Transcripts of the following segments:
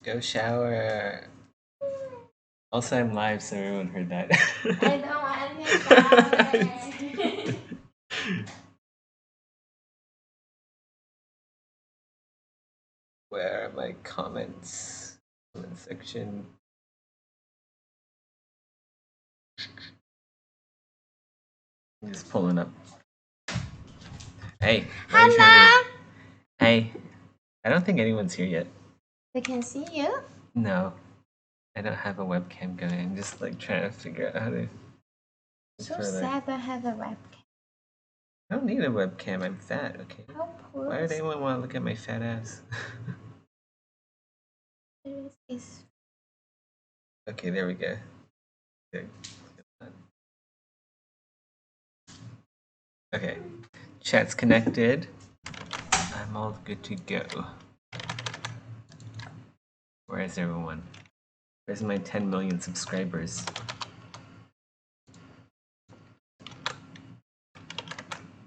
Go shower. Also, I'm live, so everyone heard that. I don't want to shower. Where are my comments? Comment section. I'm just pulling up. Hey. Hello. Hey. I don't think anyone's here yet. We can see you. No. I don't have a webcam going. I'm just like trying to figure out how to. So sad I have a webcam. I don't need a webcam. I'm fat, okay? How poor. Why would anyone want to look at my fat ass? Okay, there we go. Good. Okay. Chat's connected. I'm all good to go. Where is everyone? Where's my 10 million subscribers?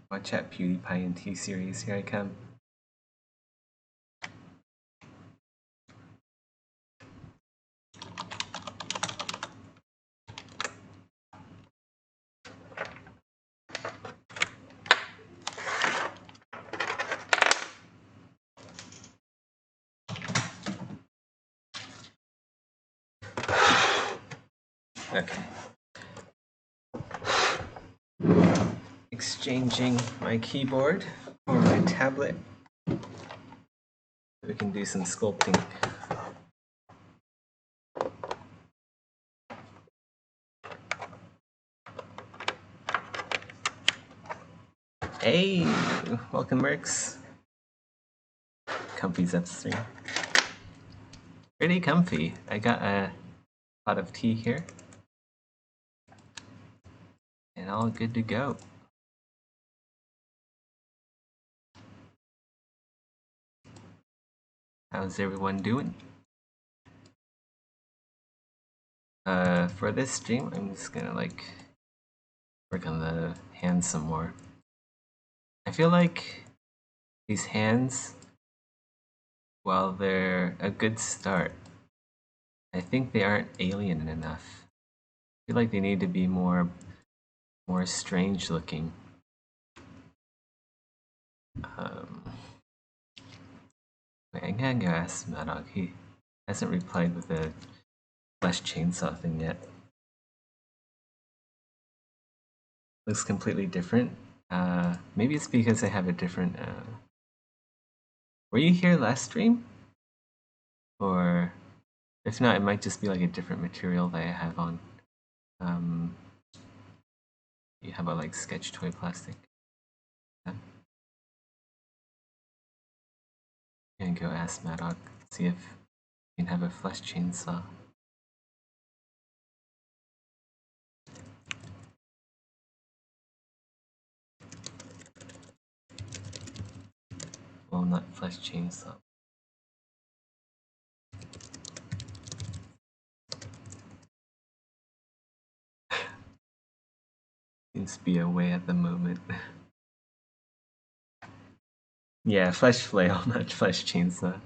Watch out, PewDiePie and T-Series. Here I come. Okay. Exchanging my keyboard for my tablet. We can do some sculpting. Hey, welcome, Mercs. Comfy's upstream. Pretty comfy. I got a pot of tea here. And all good to go. How's everyone doing? For this stream, I'm just gonna like work on the hands some more. I feel like these hands, while they're a good start, I think they aren't alien enough. I feel like they need to be more strange looking. Wait, I'm gonna go ask Madog. He hasn't replied with the flesh chainsaw thing yet. Looks completely different. Maybe it's because I have a different. Were you here last stream? Or if not, it might just be like a different material that I have on. How about like sketch toy plastic? Yeah. I'm gonna go ask Madog, see if we can have a flesh chainsaw. Well, not flesh chainsaw. Seems to be away at the moment. Yeah, flesh flail, not flesh chainsaw.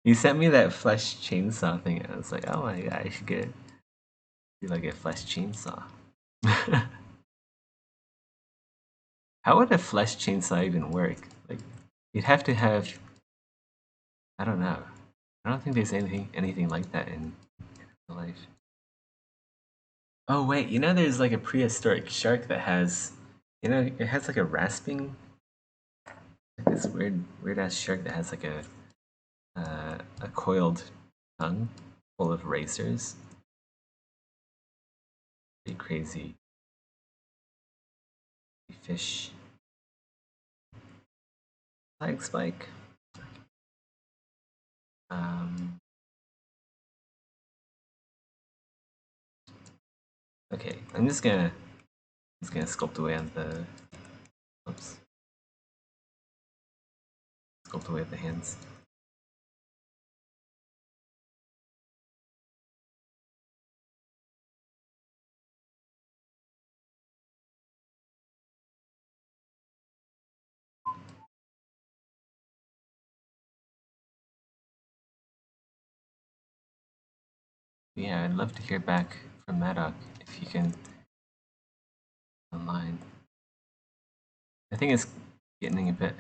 You sent me that flesh chainsaw thing, and I was like, oh my god, I should get do like a flesh chainsaw. How would a flesh chainsaw even work? Like, you'd have to have. I don't know. I don't think there's anything like that in real life. Oh wait, you know there's like a prehistoric shark that has, you know, it has like a rasping. Like this weird ass shark that has like a coiled tongue full of razors. Pretty crazy fish. Flag spike. Okay, I'm just gonna sculpt away on the. Oops. Sculpt away at the hands. Yeah, I'd love to hear back from Maddock if you can online. I think it's getting a bit.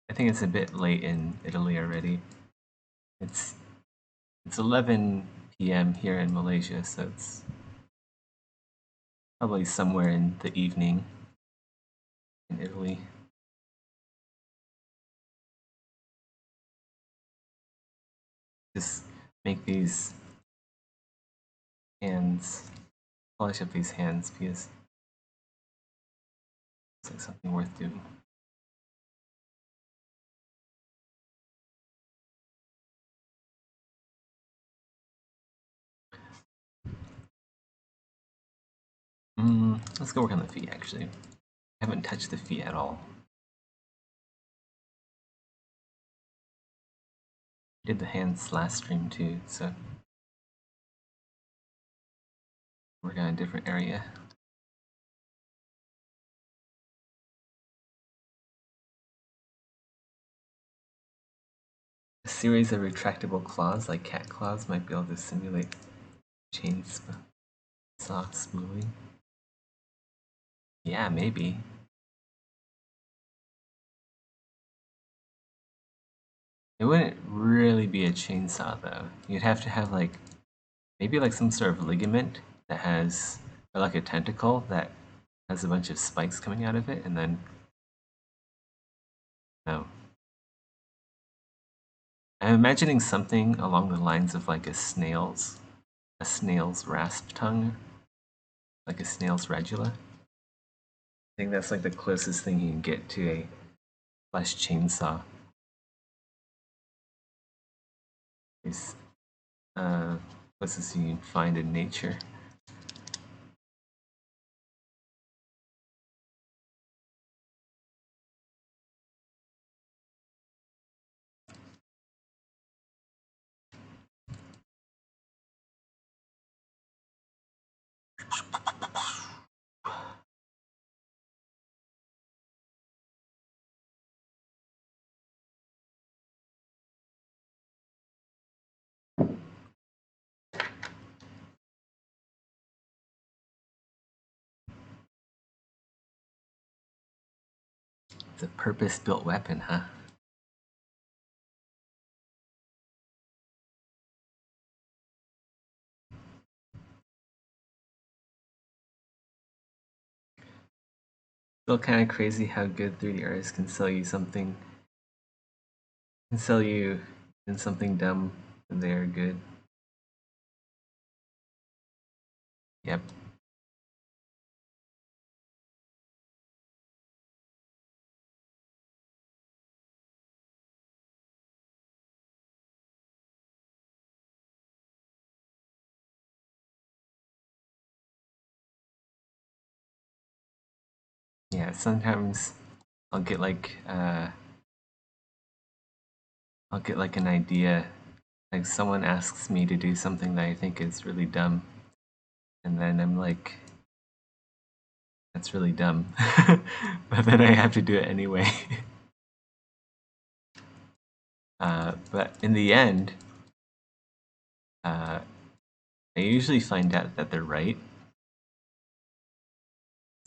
I think it's a bit late in Italy already. It's it's 11 p.m. here in Malaysia, so it's probably somewhere in the evening in Italy. Just make these hands, polish up these hands because it's like something worth doing. Let's go work on the feet actually. I haven't touched the feet at all. I did the hands last stream too, so work on a different area. A series of retractable claws, like cat claws, might be able to simulate chainsaw smoothly. Yeah, maybe. It wouldn't really be a chainsaw though. You'd have to have like maybe like some sort of ligament that has, or like a tentacle that has a bunch of spikes coming out of it, and then no. I'm imagining something along the lines of like a snail's rasp tongue, like a snail's radula. I think that's like the closest thing you can get to a flesh chainsaw. Is closest you can find in nature. It's a purpose-built weapon, huh? Still kind of crazy how good 3D artists can sell you something, can sell you in something dumb when they are good. Yep. Yeah, sometimes I'll get like I'll get like an idea, like someone asks me to do something that I think is really dumb, and then I'm like, that's really dumb, but then I have to do it anyway. But in the end, I usually find out that they're right.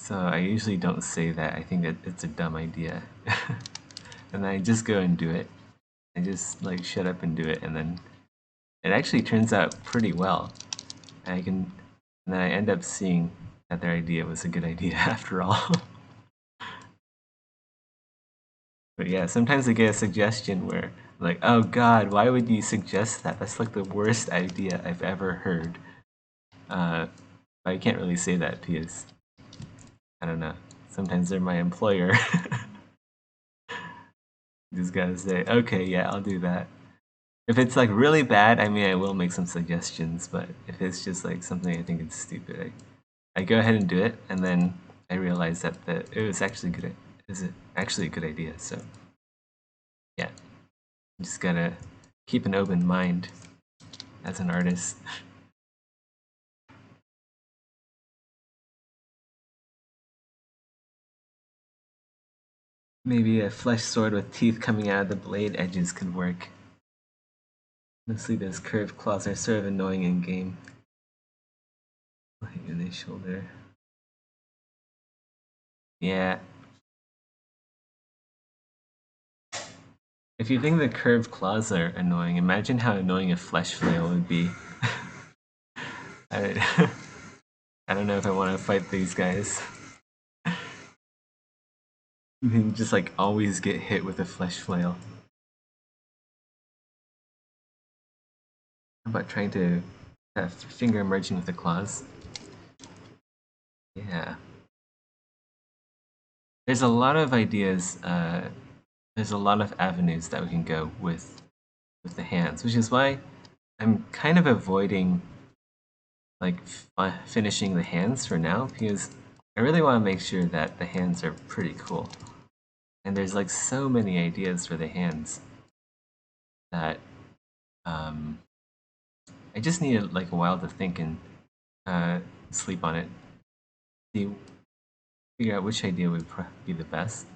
So I usually don't say that I think that it's a dumb idea, and then I just go and do it. I just like shut up and do it, and then it actually turns out pretty well. And then I end up seeing that their idea was a good idea after all. But yeah, sometimes I get a suggestion where like, oh god, why would you suggest that? That's like the worst idea I've ever heard. But I can't really say that because I don't know. Sometimes they're my employer. Just gotta say, okay, yeah, I'll do that. If it's like really bad, I mean, I will make some suggestions. But if it's just like something I think is stupid, I go ahead and do it, and then I realize that it was actually good. Is it actually a good idea? So yeah, you just gotta keep an open mind as an artist. Maybe a flesh sword with teeth coming out of the blade edges could work. Honestly, those curved claws are sort of annoying in game. I'll hit you in the shoulder. Yeah. If you think the curved claws are annoying, imagine how annoying a flesh flail would be. I, I don't know if I want to fight these guys. You can just like always get hit with a flesh flail. How about trying to have finger merging with the claws? Yeah. There's a lot of ideas. There's a lot of avenues that we can go with the hands, which is why I'm kind of avoiding like finishing the hands for now, because I really want to make sure that the hands are pretty cool. And there's like so many ideas for the hands that um, I just needed like a while to think and sleep on it. See, figure out which idea would be the best.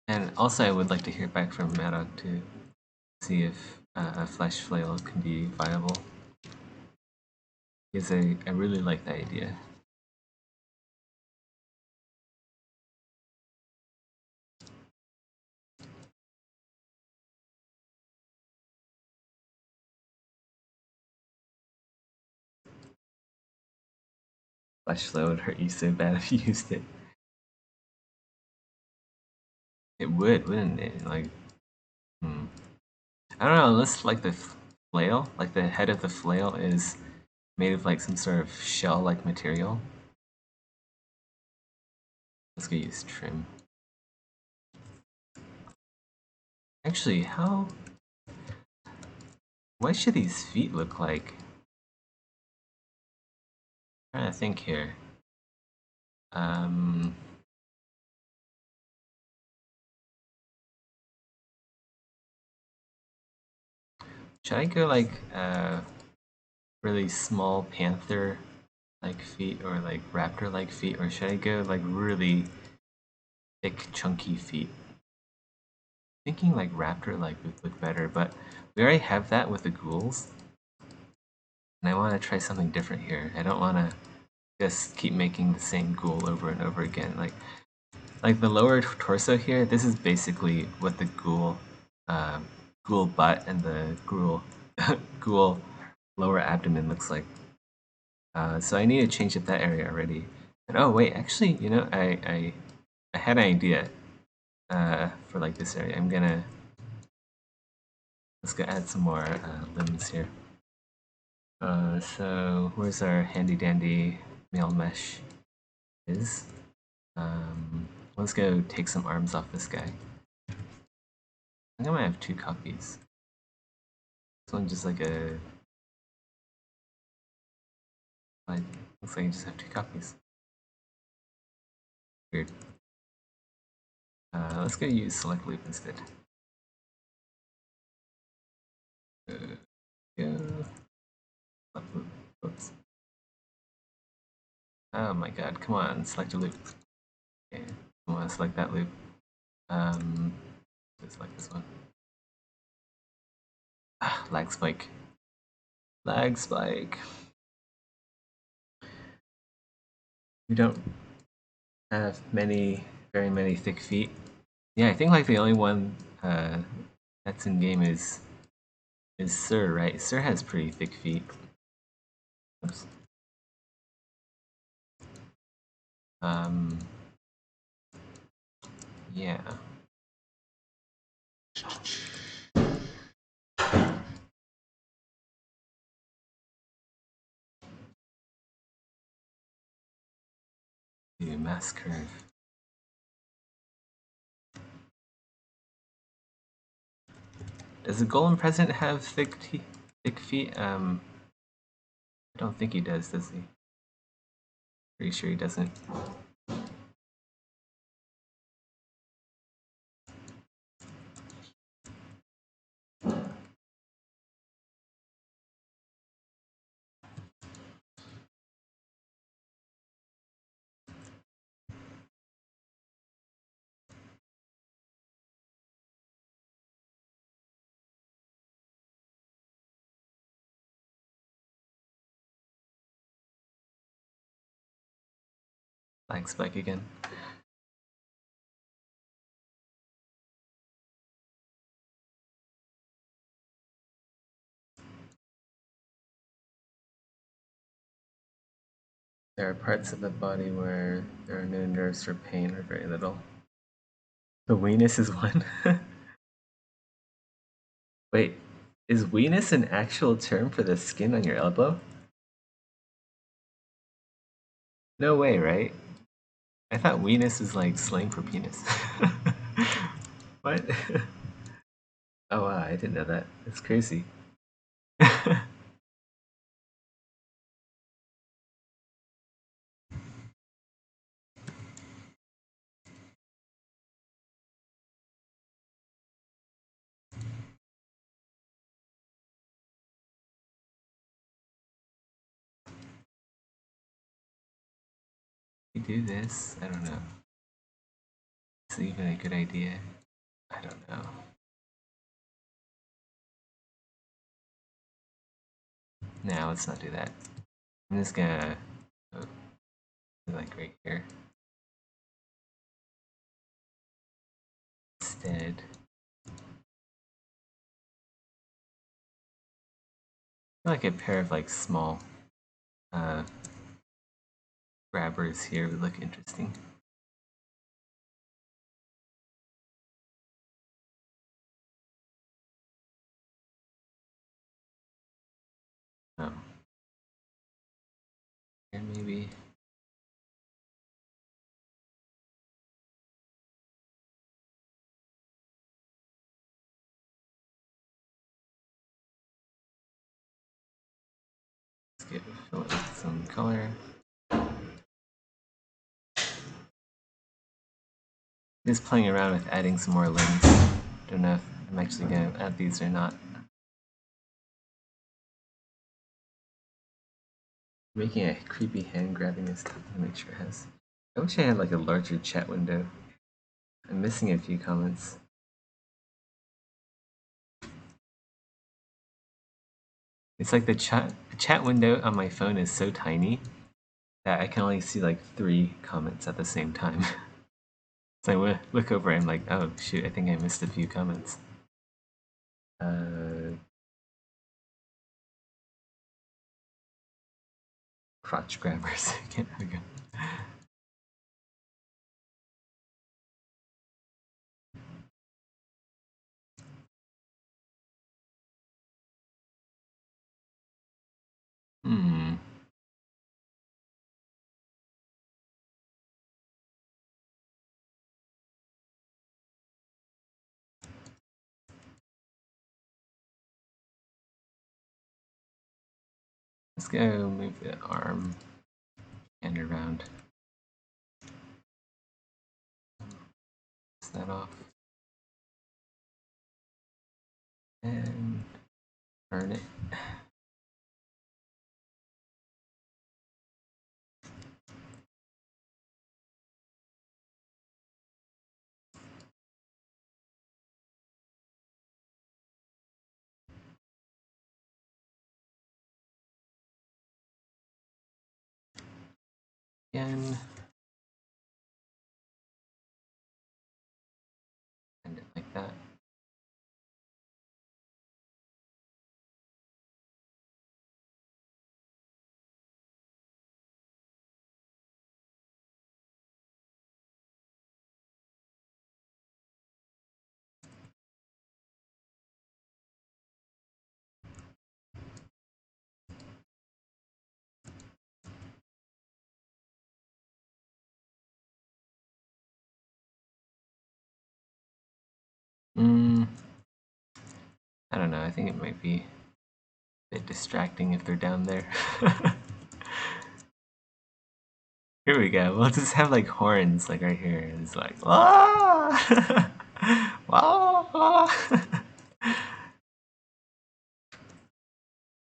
And also, I would like to hear back from Maddock to see if a flesh flail can be viable. Because I really like that idea. Flesh flail would hurt you so bad if you used it. It would, wouldn't it? Like, I don't know, unless like the flail, like the head of the flail is made of like some sort of shell-like material. Let's go use trim. Actually, what should these feet look like? I'm trying to think here. Um, should I go like really small panther like feet or like raptor like feet, or should I go like really thick chunky feet? Thinking like raptor like would look better, but we already have that with the ghouls. And I want to try something different here. I don't want to just keep making the same ghoul over and over again. Like the lower torso here, this is basically what the ghoul butt and the ghoul lower abdomen looks like. So I need to change up that area already. And oh wait, actually, you know, I had an idea for like this area. Let's go add some more limbs here. So where's our handy dandy male mesh is? Let's go take some arms off this guy. I think I might have two copies. This one just like a... looks like I just have two copies. Weird. Let's go use select loop instead. Go. Select loop. Oops. Oh my god, come on, select a loop. Okay, come on, select that loop. Let's select this one. Ah, lag spike. Lag spike. We don't have very many thick feet. Yeah, I think like the only one that's in game is Sir, right? Sir has pretty thick feet. Oops. Um, yeah. Do mass curve. Does the golem president have thick feet? I don't think he does he? Pretty sure he doesn't. Black spike again. There are parts of the body where there are no nerves for pain or very little. The weenus is one. Wait, is weenus an actual term for the skin on your elbow? No way, right? I thought weenus is like slang for penis. What? Oh wow, I didn't know that. That's crazy. We do this? I don't know. Is it even a good idea? I don't know. Nah, let's not do that. I'm just gonna oh, like right here. Instead, like a pair of like small uh, grabbers here would look interesting. Oh, here maybe. Fill it with some color. Just playing around with adding some more limbs. Don't know if I'm actually gonna add these or not. Making a creepy hand grabbing this stuff to make sure it has. I wish I had like a larger chat window. I'm missing a few comments. It's like the chat window on my phone is so tiny that I can only see like 3 comments at the same time. So I look over and I'm like, oh shoot, I think I missed a few comments. Crotch grabbers. Can't go. Hmm. Let's go move the arm and around. That off. And burn it. Again. And it like that. I don't know, I think it might be a bit distracting if they're down there. Here we go. We'll just have like horns like right here. It's like ah! Ah!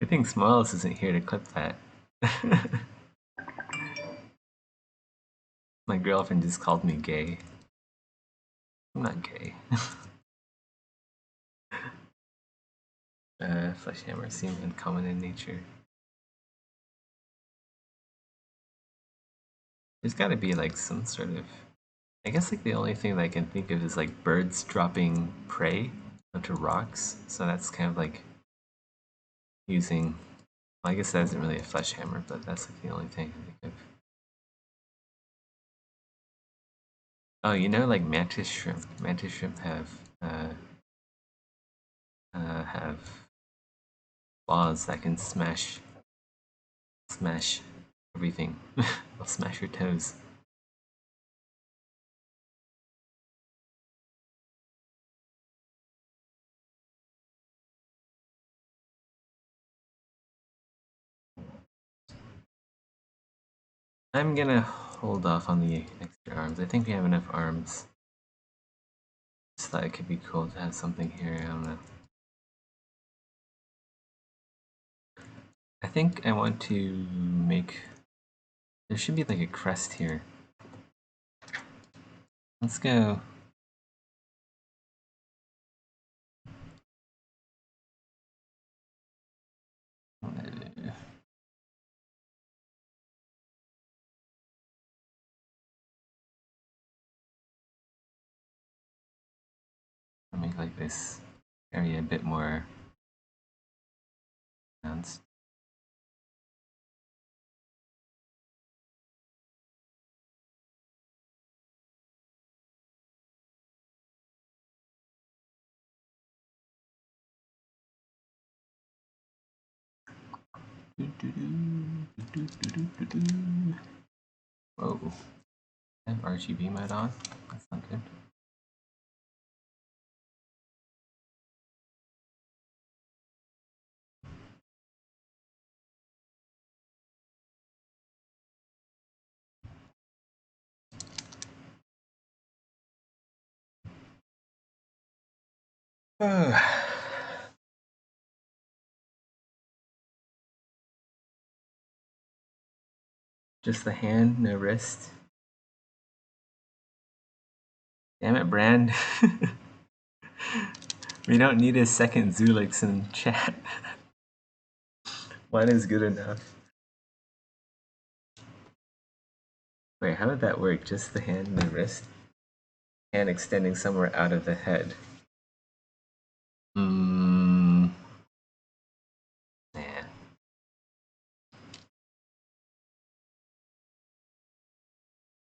I think Smiles isn't here to clip that. My girlfriend just called me gay. I'm not gay. Flesh hammers seem uncommon in nature. There's got to be like some sort of. I guess like the only thing that I can think of is like birds dropping prey onto rocks. So that's kind of like using. Well, I guess that isn't really a flesh hammer, but that's like the only thing I can think of. Oh, you know, like mantis shrimp. Mantis shrimp have claws that can smash everything. They'll smash your toes. I'm gonna hold off on the extra arms. I think we have enough arms. Just thought it could be cool to have something here. I don't know. I think I want to make. There should be like a crest here. Let's go. Make like this area a bit more pronounced. Whoa. I have RGB mode on. That's not good. Just the hand, no wrist. Damn it, Brand. We don't need a second Zulix in chat. One is good enough. Wait, how would that work? Just the hand and the wrist? Hand extending somewhere out of the head. Hmm. Nah.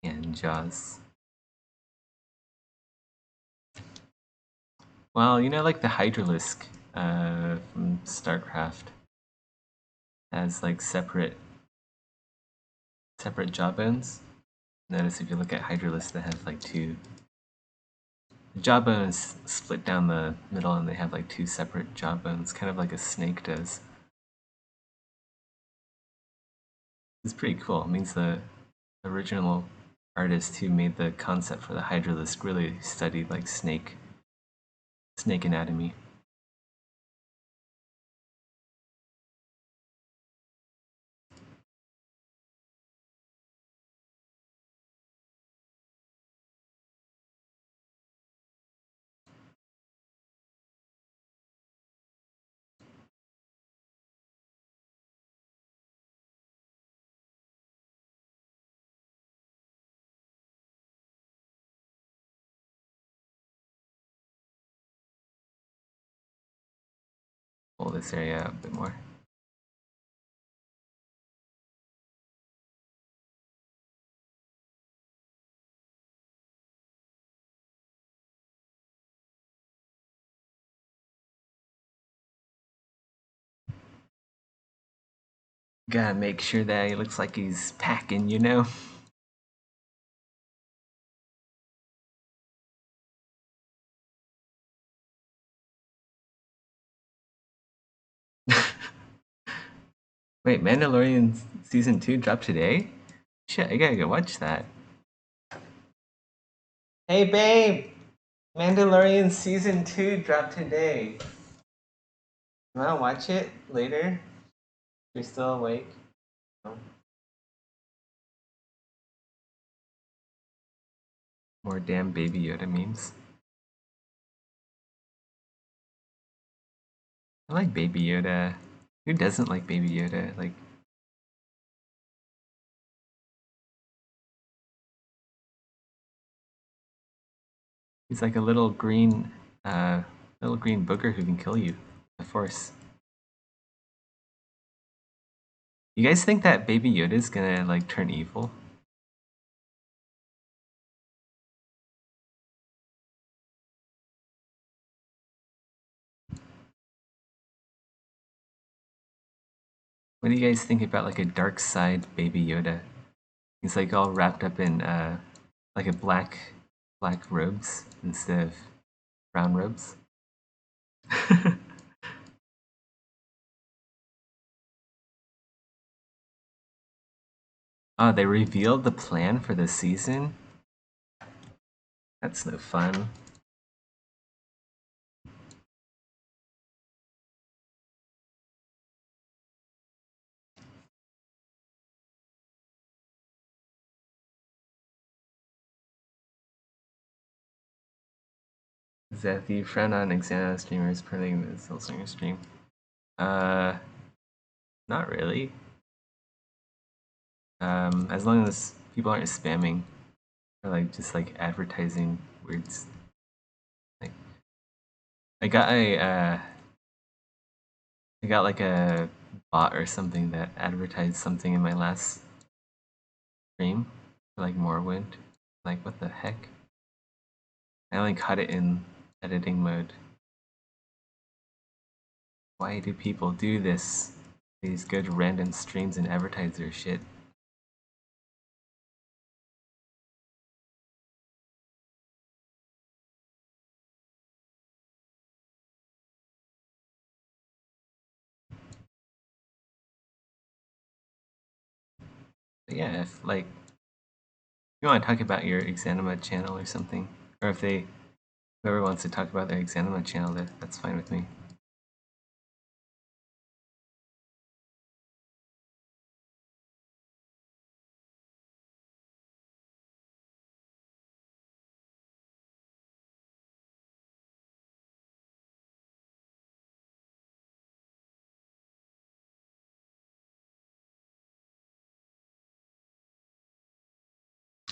And jaws. Well, you know, like the Hydralisk from StarCraft has like separate jawbones. Notice if you look at Hydralisk, they have like two. The jawbone is split down the middle, and they have like two separate jawbones, kind of like a snake does. It's pretty cool. It means the original artist who made the concept for the Hydralisk really studied like snake anatomy. Pull this area out a bit more. Gotta make sure that he looks like he's packing, you know? Wait, Mandalorian season 2 dropped today? Shit, I gotta go watch that. Hey babe! Mandalorian season 2 dropped today. You wanna watch it later? You're still awake? No? More damn Baby Yoda memes. I like Baby Yoda. Who doesn't like Baby Yoda? Like, He's like a little green booger who can kill you. The Force. You guys think that Baby Yoda's gonna like turn evil? What do you guys think about like a dark side Baby Yoda? He's like all wrapped up in like a black robes instead of brown robes. Oh, they revealed the plan for the season? That's no fun. Is that the friend on Exanima streamers putting the Silsinger stream? Uh, not really. As long as people aren't spamming or like just like advertising words. Like, I got a I got like a bot or something that advertised something in my last stream for like Morrowind. Like what the heck? I only caught it in editing mode. Why do people do this? These good random streams and advertise their shit. But yeah, if like you want to talk about your Exanima channel or something, or if whoever wants to talk about their Exanima channel, that's fine with me.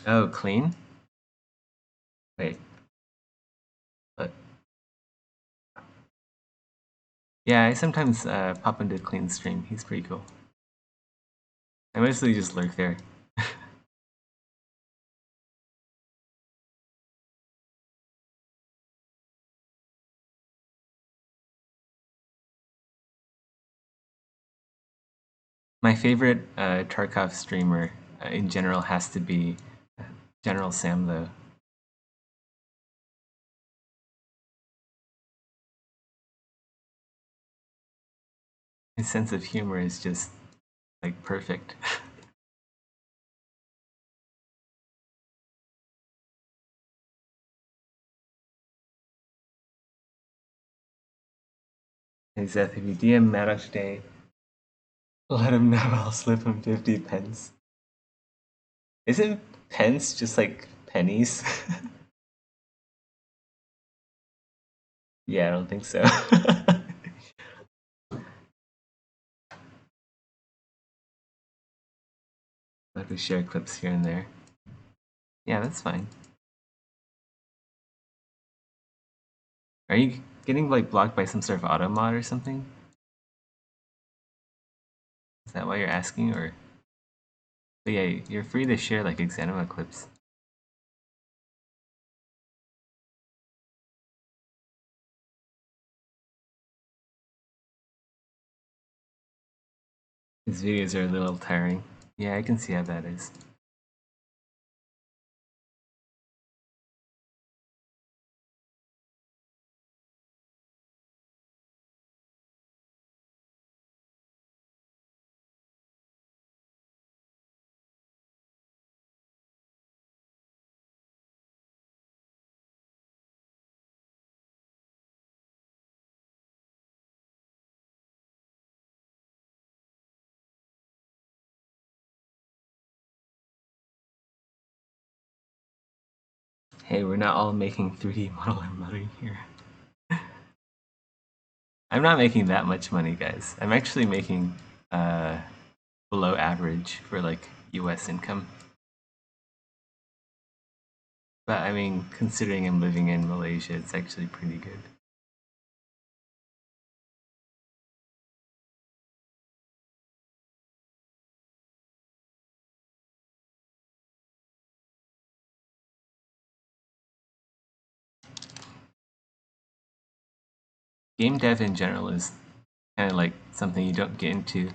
Oh, clean? Wait, but yeah, I sometimes pop into Clean's stream. He's pretty cool. I mostly just lurk there. My favorite Tarkov streamer in general has to be General Sam, though. His sense of humor is just like perfect. Hey Zeth, if you DM Maddox today, let him know I'll slip him 50 pence. Isn't pence just like pennies? Yeah, I don't think so. I'll have to share clips here and there. Yeah, that's fine. Are you getting like blocked by some sort of auto mod or something? Is that why you're asking, or? But yeah, you're free to share like Exanima clips. His videos are a little tiring. Yeah, I can see how that is. Hey, we're not all making 3D modeler money here. I'm not making that much money, guys. I'm actually making below average for like US income. But I mean, considering I'm living in Malaysia, it's actually pretty good. Game dev in general is kind of like something you don't get into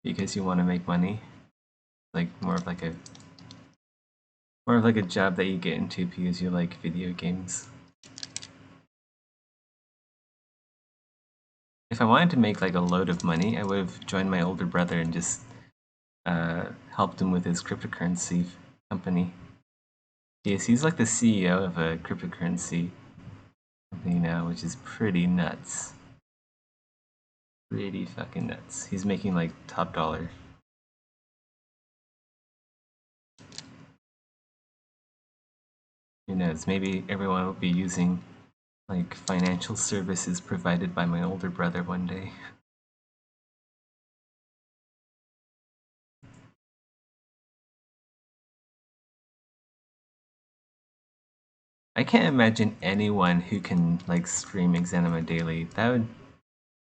because you want to make money. Like more of like a job that you get into because you like video games. If I wanted to make like a load of money, I would have joined my older brother and just helped him with his cryptocurrency company. Yes, he's like the CEO of a cryptocurrency company now, which is pretty nuts. Pretty fucking nuts. He's making like top dollar. Who knows? Maybe everyone will be using like financial services provided by my older brother one day. I can't imagine anyone who can like stream Exanima daily.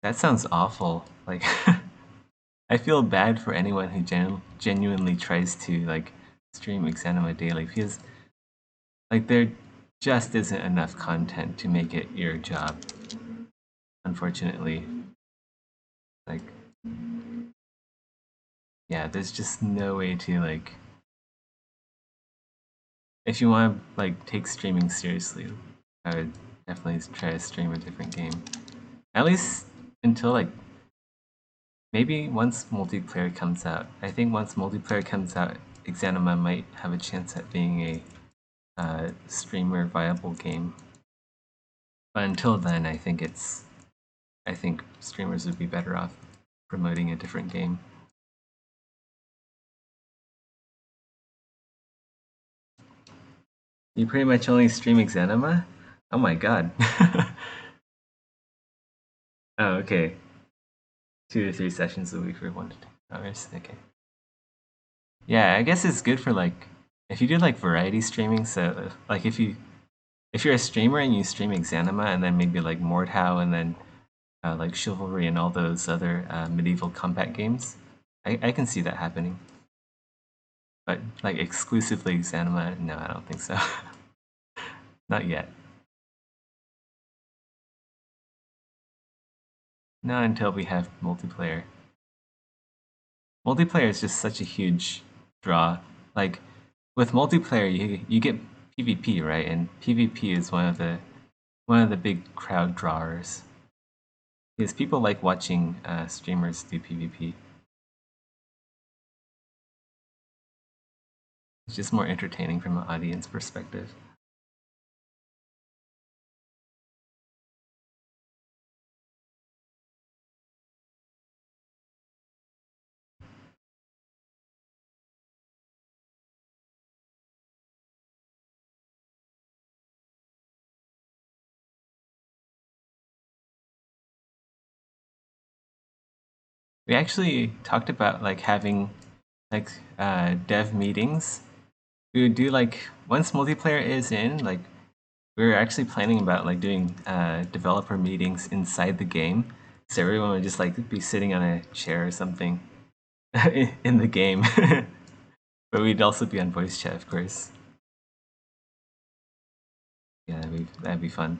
That sounds awful. Like I feel bad for anyone who genuinely tries to like stream Exanima daily because like there just isn't enough content to make it your job. Unfortunately, like yeah, there's just no way to like if you want to like take streaming seriously, I would definitely try to stream a different game. At least until like maybe once multiplayer comes out. I think once multiplayer comes out, Exanima might have a chance at being a streamer viable game. But until then, I think streamers would be better off promoting a different game. You pretty much only stream Exanima? Oh my god. Oh, okay. 2 to 3 sessions a week for 1 to 2 hours. Okay. Yeah, I guess it's good for like if you do like variety streaming. So like if you're a streamer and you stream Exanima and then maybe like Mordhau and then like Chivalry and all those other medieval combat games, I can see that happening. But like exclusively Exanima, no, I don't think so. Not yet. Not until we have multiplayer. Multiplayer is just such a huge draw. Like with multiplayer, you get PvP, right? And PvP is one of the big crowd drawers because people like watching streamers do PvP. It's just more entertaining from an audience perspective. We actually talked about like having like dev meetings. We would do like once multiplayer is in, like we were actually planning about like doing developer meetings inside the game, so everyone would just like be sitting on a chair or something in the game. But we'd also be on voice chat, of course. Yeah, that'd be fun.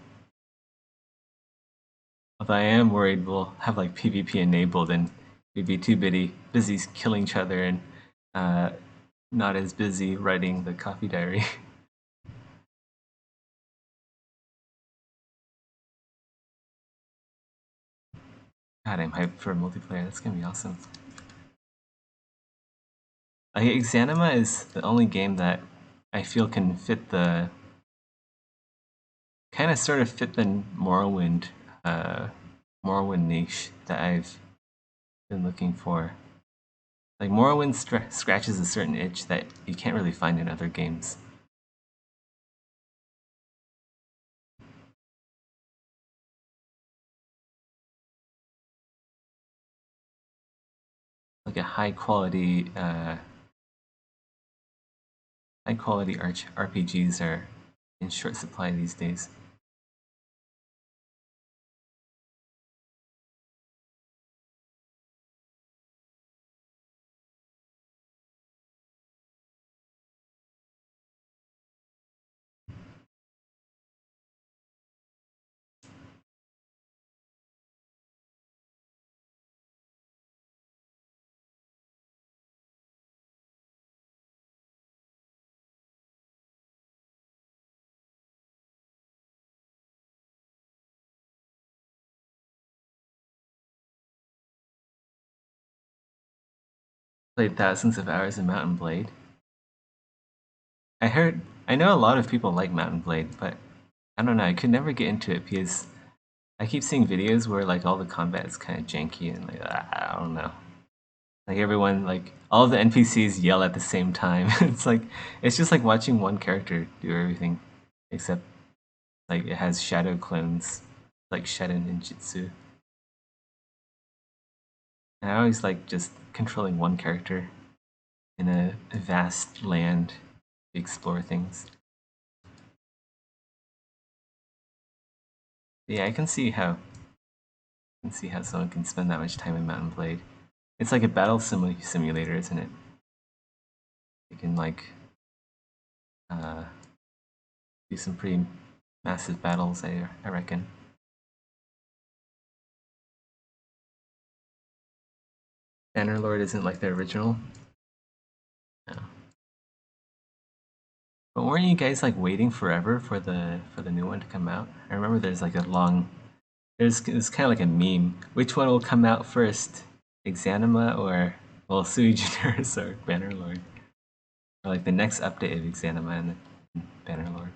Although I am worried we'll have like PvP enabled and we'd be too busy killing each other and uh, not as busy writing the coffee diary. God, I'm hyped for multiplayer. That's gonna be awesome. Like Exanima is the only game that I feel can fit the kind of sort of fit the uh, Morrowind niche that I've been looking for. Like Morrowind scratches a certain itch that you can't really find in other games. Like a high quality RPGs are in short supply these days. Played thousands of hours in Mountain Blade. I know a lot of people like Mountain Blade, but I don't know, I could never get into it because I keep seeing videos where like all the combat is kind of janky and like I don't know. Like everyone, like all of the NPCs yell at the same time. It's just like watching one character do everything, except like it has shadow clones, like Shedden and Jitsu. And I always like just controlling one character in a vast land to explore things. Yeah, I can see how someone can spend that much time in Mountain Blade. It's like a battle simulator, isn't it? You can like uh, do some pretty massive battles, I reckon. Bannerlord isn't like the original. No. But weren't you guys like waiting forever for the new one to come out? I remember there's like a long there's it's kind of like a meme. Which one will come out first? Exanima or well Sui Generis or Bannerlord? Or like the next update of Exanima and Bannerlord.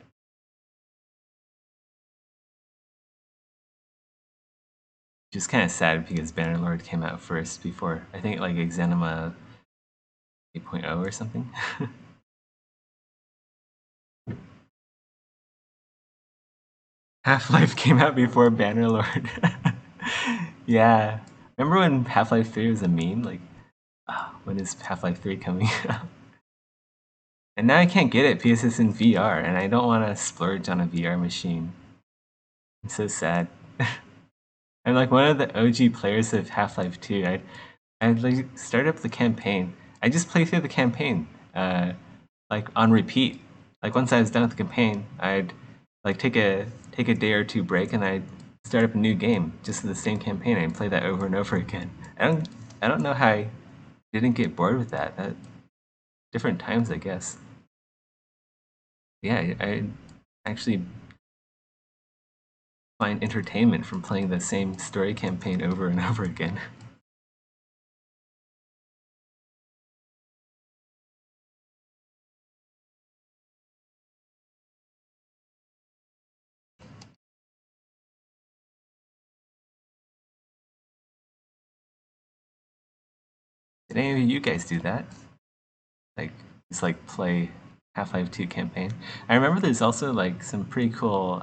Which is kind of sad because Bannerlord came out first before I think like Exanima 8.0 or something. Half-Life came out before Bannerlord. Yeah. Remember when Half-Life 3 was a meme? Like, oh, when is Half-Life 3 coming out? And now I can't get it because it's in VR, and I don't want to splurge on a VR machine. I'm so sad. I'm like one of the OG players of Half-Life 2. I'd like start up the campaign. I just play through the campaign, like on repeat. Like once I was done with the campaign, I'd like take a day or two break, and I'd start up a new game, just the same campaign, and play that over and over again. I don't know how I didn't get bored with that. Different times, I guess. Yeah, I actually find entertainment from playing the same story campaign over and over again. Did any of you guys do that? Like, just like play Half-Life 2 campaign? I remember there's also like some pretty cool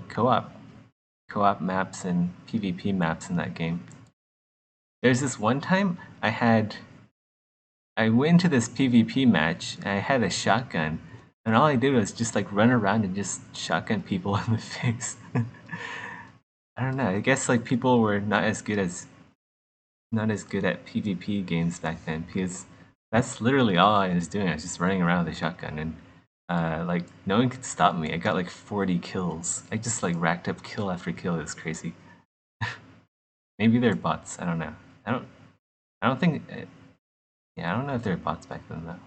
co-op maps and PvP maps in that game. There's this one time I went into this PvP match and I had a shotgun, and all I did was just like run around and just shotgun people in the face. I don't know. I guess like people were not as good at PvP games back then because that's literally all I was doing. I was just running around with a shotgun and like no one could stop me. I got like 40 kills. I just like racked up kill after kill. It was crazy. Maybe they're bots. I don't know. I don't. I don't think. Yeah, I don't know if they're bots back then though.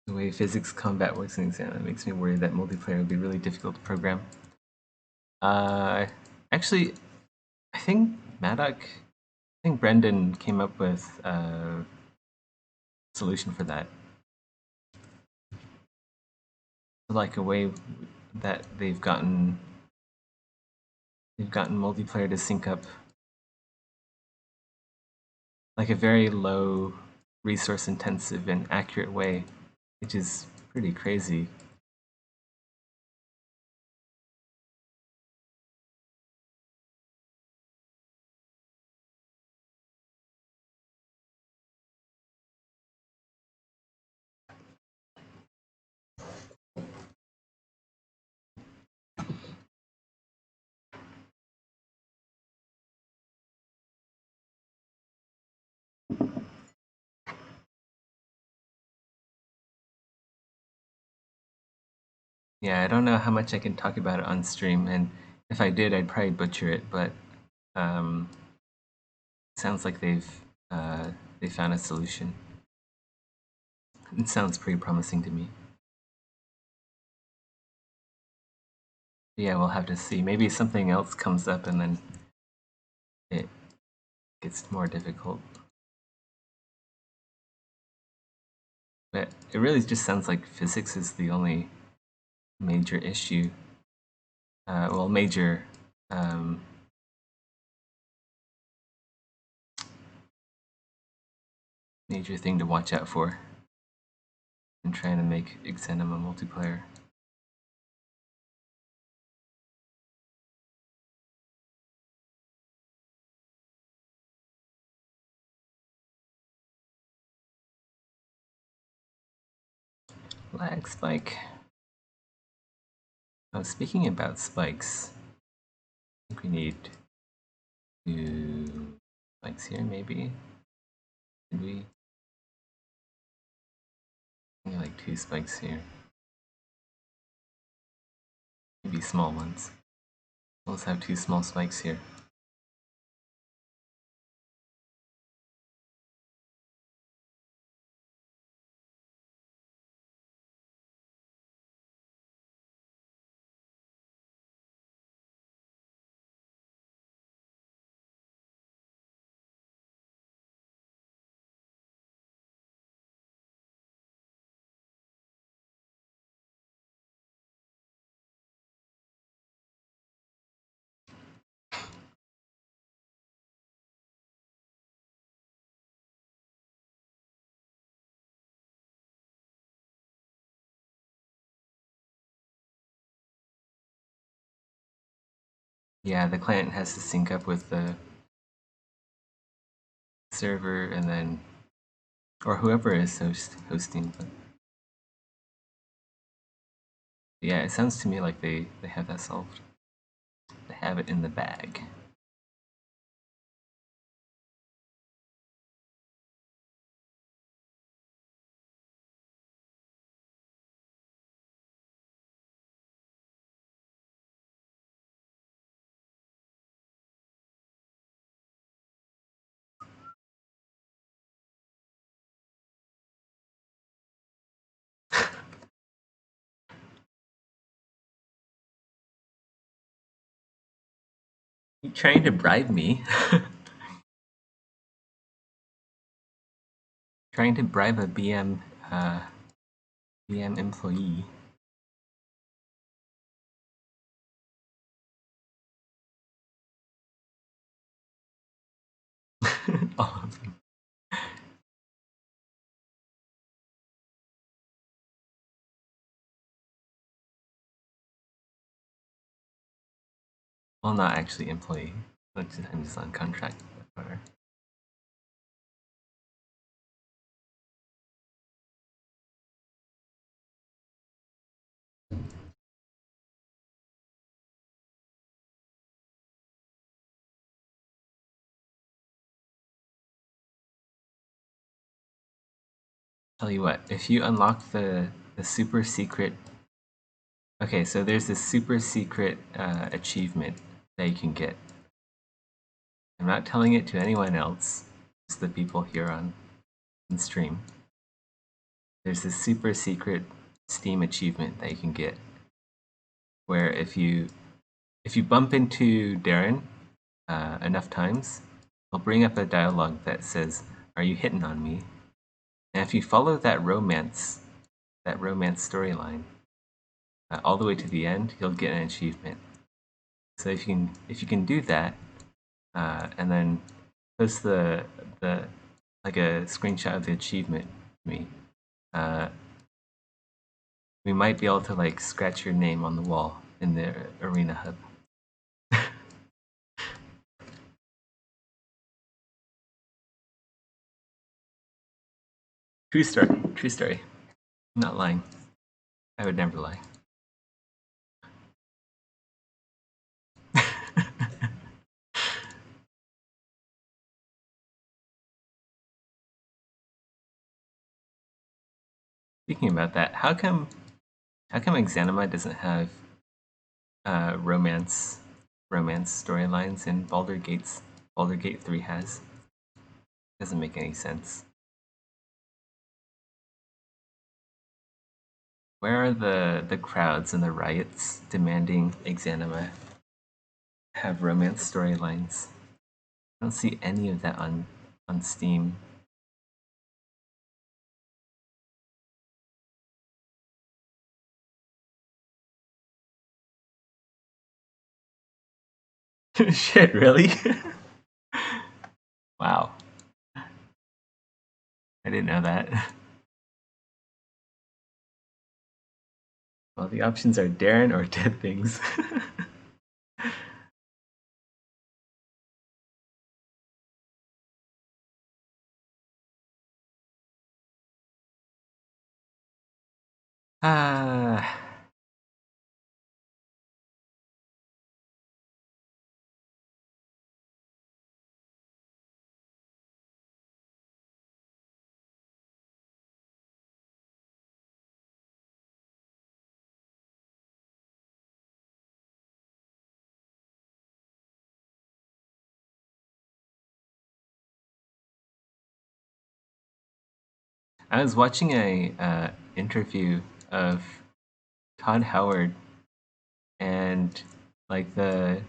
The way physics combat works in Exam makes me worry that multiplayer would be really difficult to program. Uh, actually, I think Maddock, I think Brendan came up with a solution for that. Like a way that they've gotten multiplayer to sync up like a very low resource intensive and accurate way, which is pretty crazy. Yeah, I don't know how much I can talk about it on stream, and if I did, I'd probably butcher it. But um, it sounds like they found a solution. It sounds pretty promising to me. Yeah, we'll have to see. Maybe something else comes up, and then it gets more difficult. But it really just sounds like physics is the only major issue. Well, major thing to watch out for in trying to make Exanima multiplayer. Lag spike. Oh, speaking about spikes, I think we need 2 spikes here, maybe. Did we? Maybe like 2 spikes here. Maybe small ones. Let's have 2 small spikes here. Yeah, the client has to sync up with the server and then, or whoever is hosting. But yeah, it sounds to me like they have that solved. They have it in the bag. You trying to bribe me? Trying to bribe a BM employee. All of them. Well, not actually employee. I'm just on contract. Whatever. Tell you what, if you unlock the super secret. Okay, so there's this super secret achievement that you can get. I'm not telling it to anyone else, just the people here on stream. There's this super secret Steam achievement that you can get, where if you bump into Darren enough times, he'll bring up a dialogue that says, "Are you hitting on me?" And if you follow that romance storyline all the way to the end, you'll get an achievement. So if you can do that, and then post the like a screenshot of the achievement to me, uh, we might be able to like scratch your name on the wall in the arena hub. True story. True story. I'm not lying. I would never lie. Speaking about that, how come How come Exanima doesn't have romance storylines in Baldur's Gate 3 has? Doesn't make any sense. Where are the crowds and the riots demanding Exanima have romance storylines? I don't see any of that on Steam. Shit, really? Wow. I didn't know that. Well, the options are Darren or Dead Things. Ah. I was watching a interview of Todd Howard and like the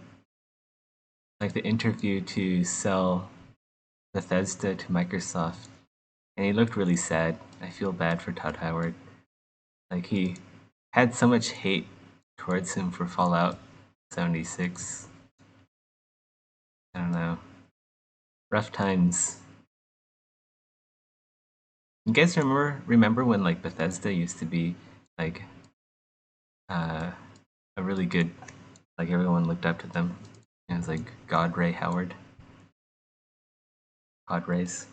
interview to sell Bethesda to Microsoft, and he looked really sad. I feel bad for Todd Howard. Like he had so much hate towards him for Fallout 76. I don't know. Rough times. You guys remember when like Bethesda used to be like uh, a really good, like everyone looked up to them. It was like God Ray Howard, God Rays.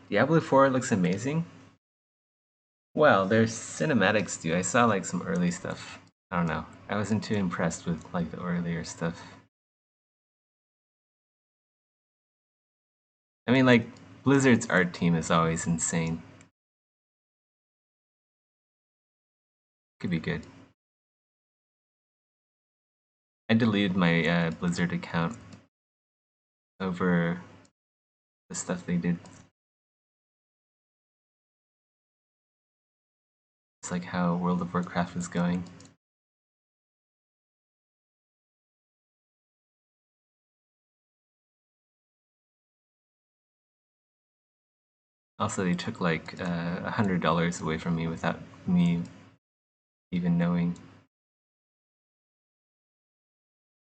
Diablo 4 looks amazing. Well, their cinematics do. I saw like some early stuff. I don't know. I wasn't too impressed with like the earlier stuff. I mean, like Blizzard's art team is always insane. Could be good. I deleted my Blizzard account over the stuff they did. It's like how World of Warcraft is going. Also, they took like $100 away from me without me even knowing.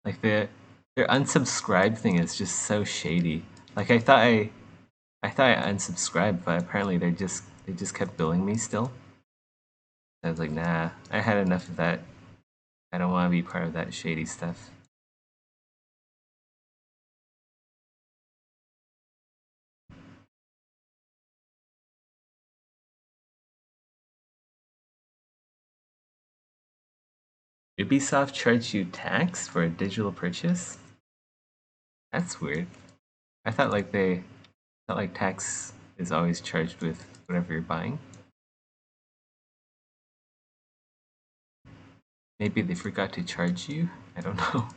Like their unsubscribe thing is just so shady. Like I thought I unsubscribed, but apparently they just kept billing me still. I was like, nah, I had enough of that. I don't want to be part of that shady stuff. Ubisoft charged you tax for a digital purchase? That's weird. I thought like tax is always charged with whatever you're buying. Maybe they forgot to charge you? I don't know.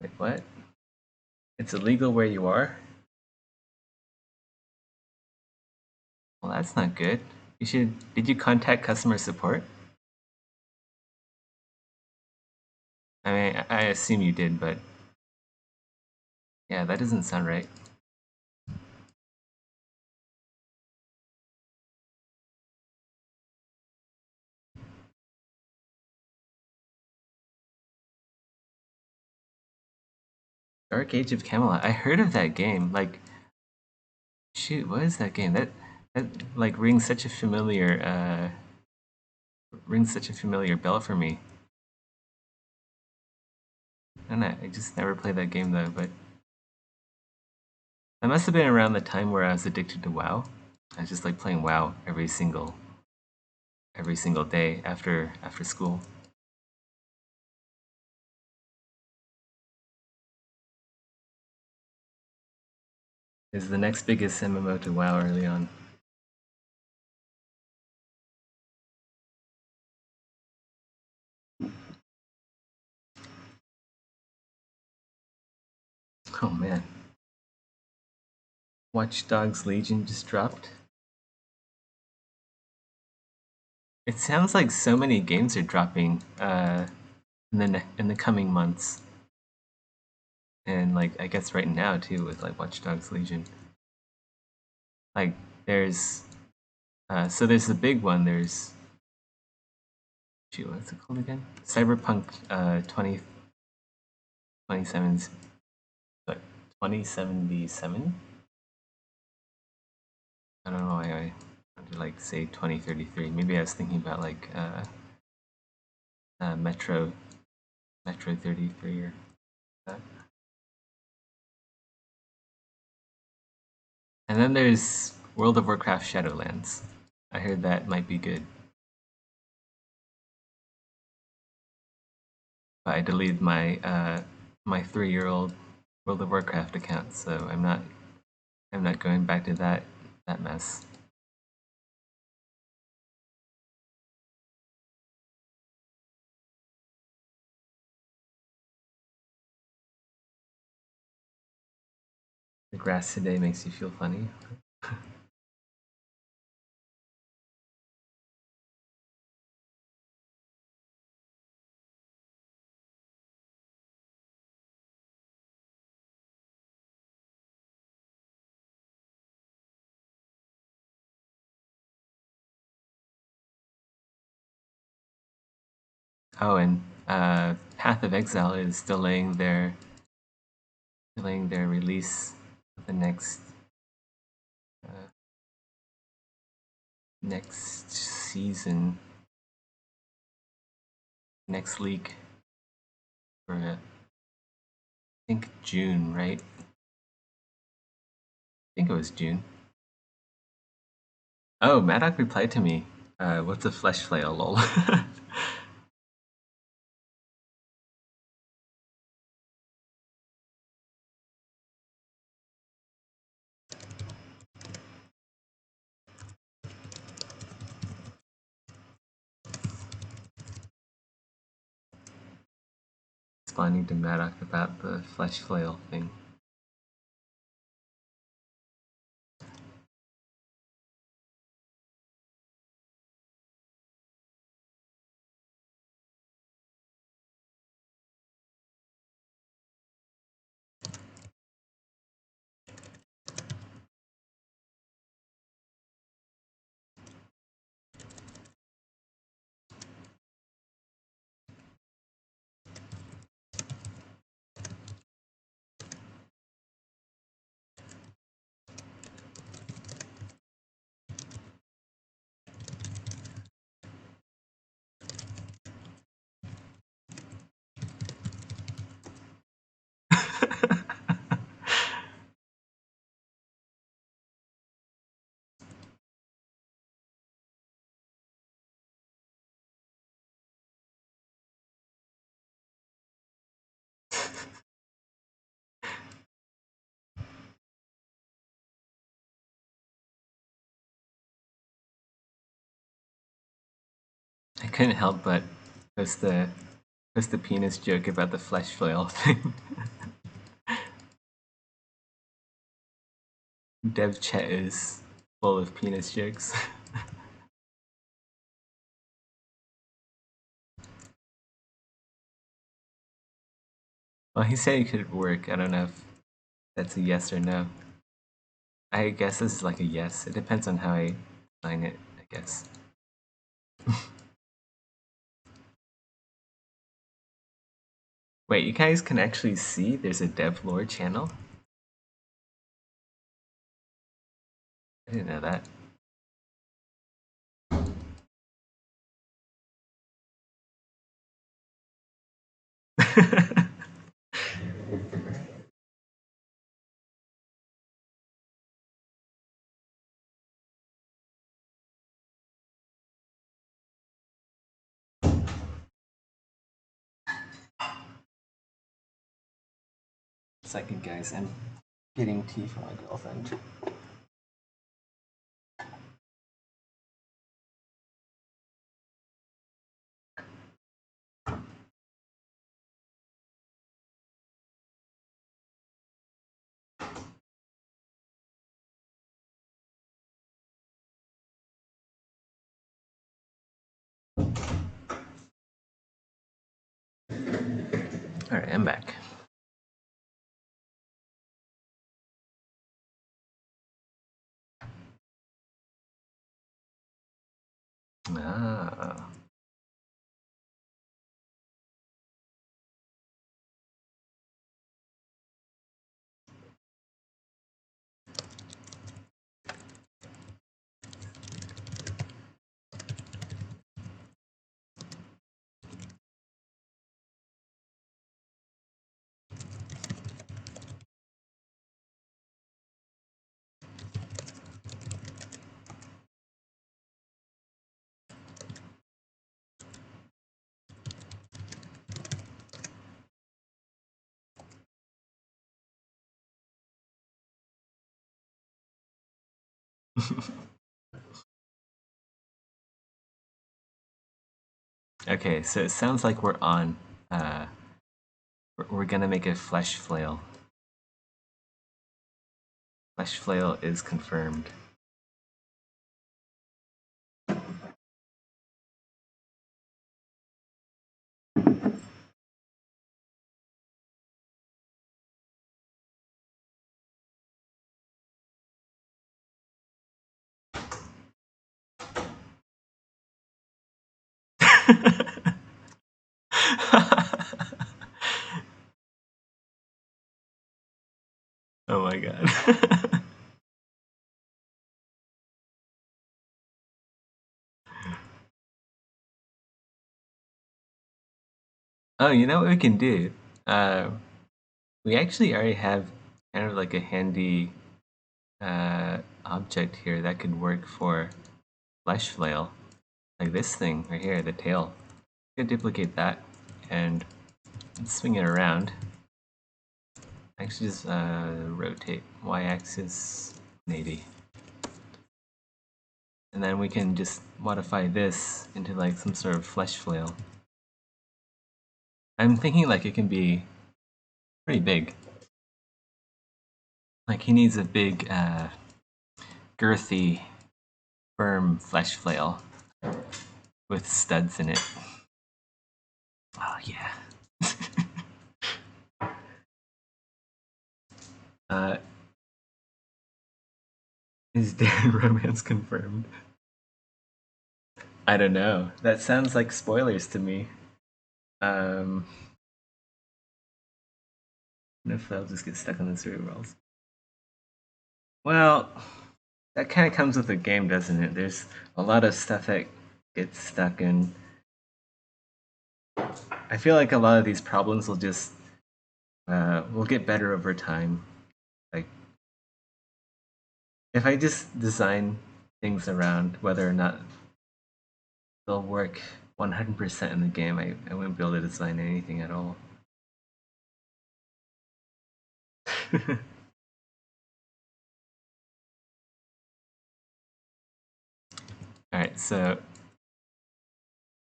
Wait, what? It's illegal where you are? Well, that's not good. You should. Did you contact customer support? I mean, I assume you did, but yeah, that doesn't sound right. Dark Age of Camelot. I heard of that game. Like, Shoot, what is that game? That like rings such a familiar bell for me. I don't know. I just never played that game though. But that must have been around the time where I was addicted to WoW. I was just like playing WoW every single day after school. Is the next biggest MMO to WoW early on. Oh man. Watch Dogs Legion just dropped. It sounds like so many games are dropping in the coming months, and like I guess right now too with like Watch Dogs Legion. Like there's so there's the big one. There's shoot, what's it called again? Cyberpunk 2077's but 2077. I don't know why I wanted to like say 2033. Maybe I was thinking about like Metro 33 or that. And then there's World of Warcraft Shadowlands. I heard that might be good. But I deleted my 3-year-old World of Warcraft account, so I'm not going back to that mess. The grass today makes you feel funny. Oh, and Path of Exile is delaying their release of the uh, next season, next leak for I think June, right? I think it was June. Oh, Maddock replied to me. What's a flesh flail, lol? Responding to Maddock about the flesh flail thing. I couldn't help but post the penis joke about the flesh flail thing. Dev chat is full of penis jokes. Well, he said he could work. I don't know if that's a yes or no. I guess this is like a yes. It depends on how I define it, I guess. Wait, you guys can actually see there's a dev lore channel? I didn't know that. Second, guys, I'm getting tea for my girlfriend. Alright, I'm back. Ah. Okay, so it sounds like we're on. We're gonna make a flesh flail. Flesh flail is confirmed. Oh my god. Oh, you know what we can do? Uh, we actually already have kind of like a handy object here that could work for flesh flail. Like this thing right here, the tail. We could duplicate that and swing it around. Actually, just rotate y-axis 180. And then we can just modify this into like some sort of flesh flail. I'm thinking like it can be pretty big. Like he needs a big, girthy, firm flesh flail with studs in it. Oh yeah. uh, is Darren romance confirmed? I don't know. That sounds like spoilers to me. What if I'll just get stuck on the three worlds? Well, that kind of comes with the game, doesn't it? There's a lot of stuff that gets stuck in. I feel like a lot of these problems will just will get better over time. Like if I just design things around whether or not they'll work 100% in the game, I wouldn't be able to design anything at all. Alright, so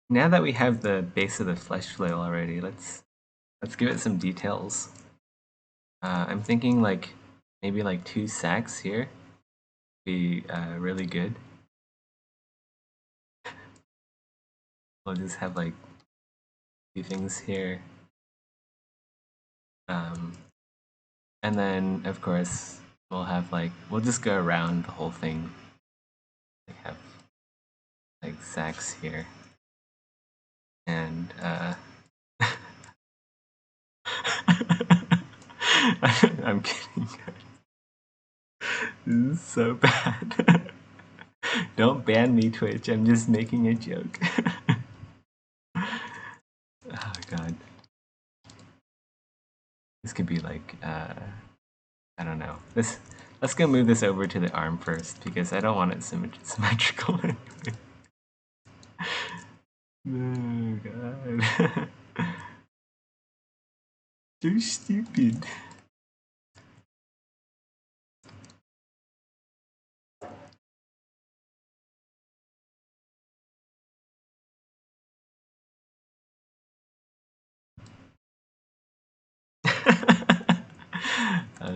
now that we have the base of the flesh flail already, let's give it some details. I'm thinking like maybe like 2 sacks here be really good. We'll just have like 2 things here. And then of course we'll have like we'll just go around the whole thing. We have like sacks here. And I'm kidding. This is so bad. Don't ban me, Twitch. I'm just making a joke. Oh god. This could be like, I don't know. Let's go move this over to the arm first because I don't want it symmetrical anyway. Oh god. So stupid.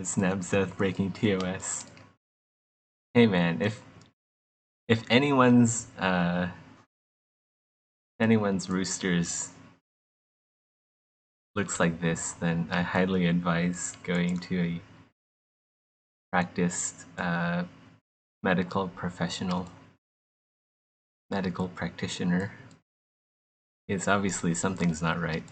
Snap Seth breaking TOS. Hey man, if anyone's roosters looks like this, then I highly advise going to a practiced medical practitioner. It's obviously something's not right.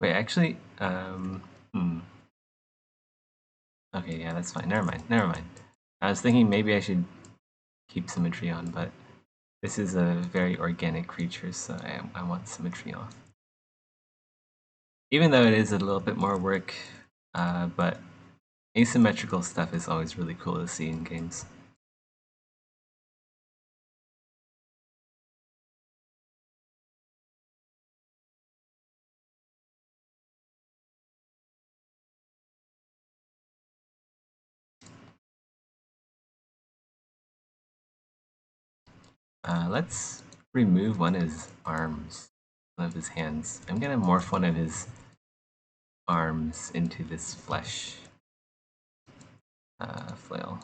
Wait, actually, okay, yeah, that's fine. Never mind. Never mind. I was thinking maybe I should keep symmetry on, but this is a very organic creature, so I want symmetry on. Even though it is a little bit more work, but asymmetrical stuff is always really cool to see in games. Let's remove one of his arms, one of his hands. I'm gonna morph one of his arms into this flesh flail.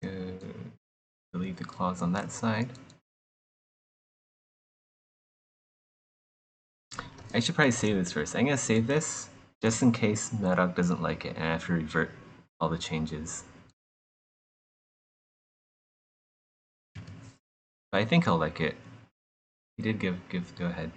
Delete the claws on that side. I should probably save this first. I'm gonna save this just in case Maddock doesn't like it and I have to revert all the changes. But I think he'll like it. He did go ahead.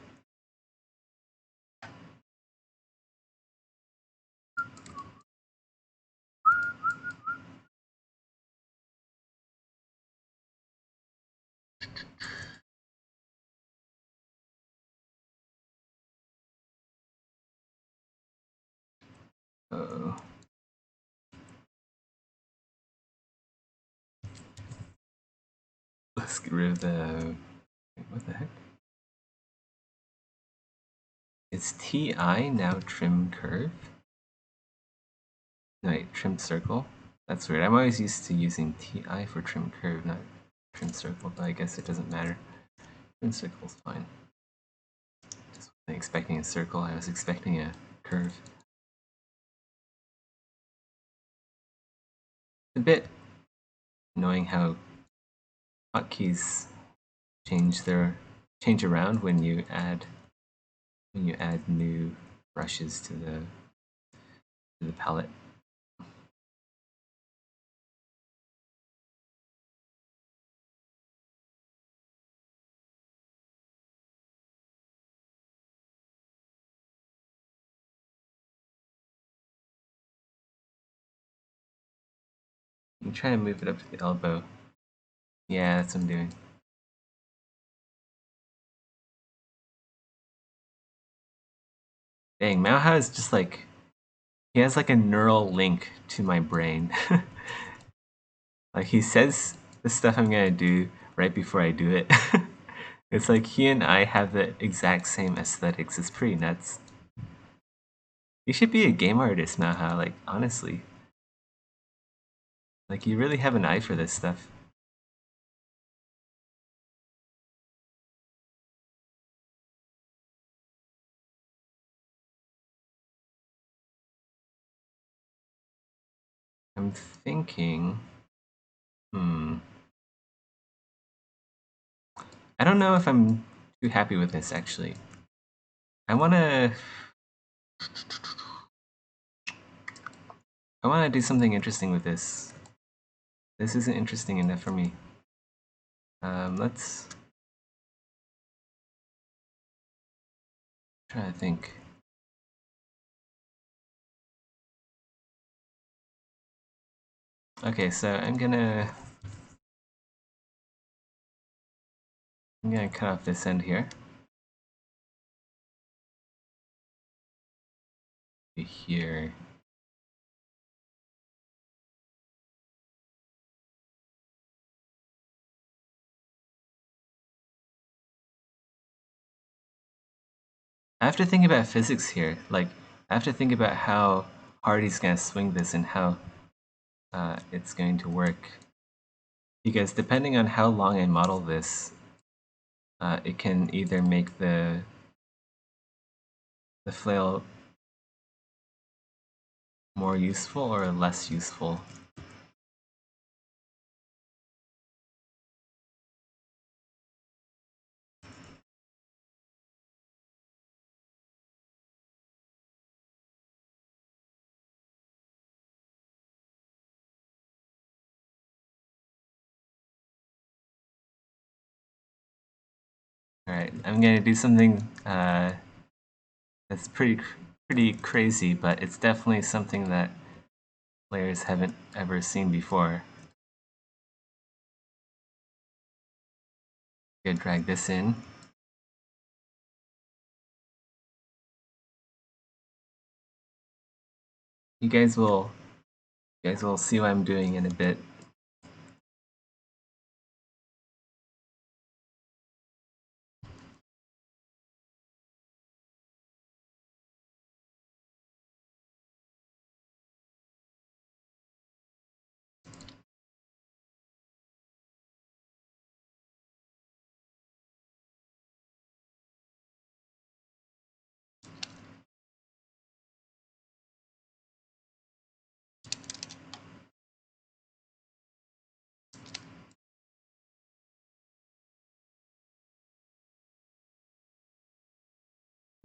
Uh-oh. Let's get rid of the... What the heck? It's TI, now trim curve? No, wait, trim circle? That's weird. I'm always used to using TI for trim curve, not trim circle, but I guess it doesn't matter. Trim circle's fine. Just wasn't expecting a circle, I was expecting a curve. It's a bit annoying how hotkeys change around when you add new brushes to the palette. I'm trying to move it up to the elbow. Yeah, that's what I'm doing. Dang, Maoha is just like, he has like a neural link to my brain. Like he says the stuff I'm gonna do right before I do it. It's like he and I have the exact same aesthetics. It's pretty nuts. You should be a game artist, Maha, like honestly. Like you really have an eye for this stuff. I'm thinking, I don't know if I'm too happy with this actually. I wanna do something interesting with this. This isn't interesting enough for me. Let's try to think. Okay, so I'm gonna cut off this end here. Here. I have to think about physics here. Like, I have to think about how hard he's gonna swing this and how it's going to work. Because depending on how long I model this, it can either make the flail more useful or less useful. Alright, I'm gonna do something that's pretty crazy, but it's definitely something that players haven't ever seen before. I'm gonna drag this in. You guys will see what I'm doing in a bit.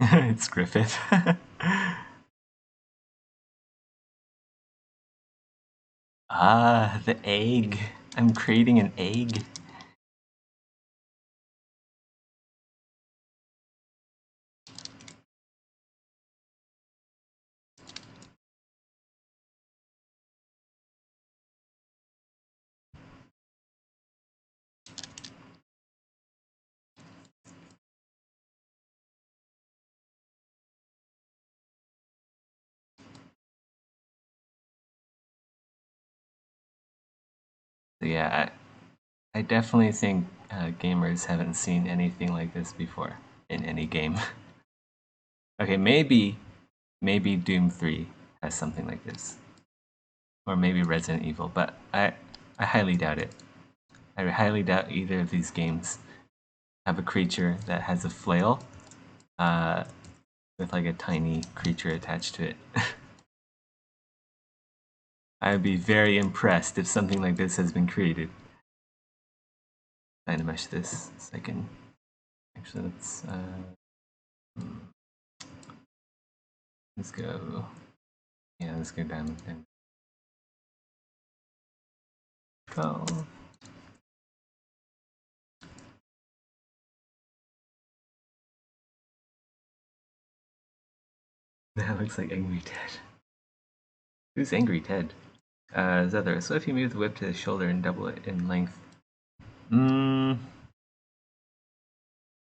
It's Griffith. Ah, the egg. I'm creating an egg. So yeah, I definitely think gamers haven't seen anything like this before in any game. Okay, maybe Doom 3 has something like this. Or maybe Resident Evil, but I highly doubt it. I highly doubt either of these games have a creature that has a flail uh, with like a tiny creature attached to it. I would be very impressed if something like this has been created. Trying to mesh this so I can actually let's go. Yeah, let's go down and 12. That looks like Angry Ted. Who's Angry Ted? Zother. So if you move the whip to the shoulder and double it in length.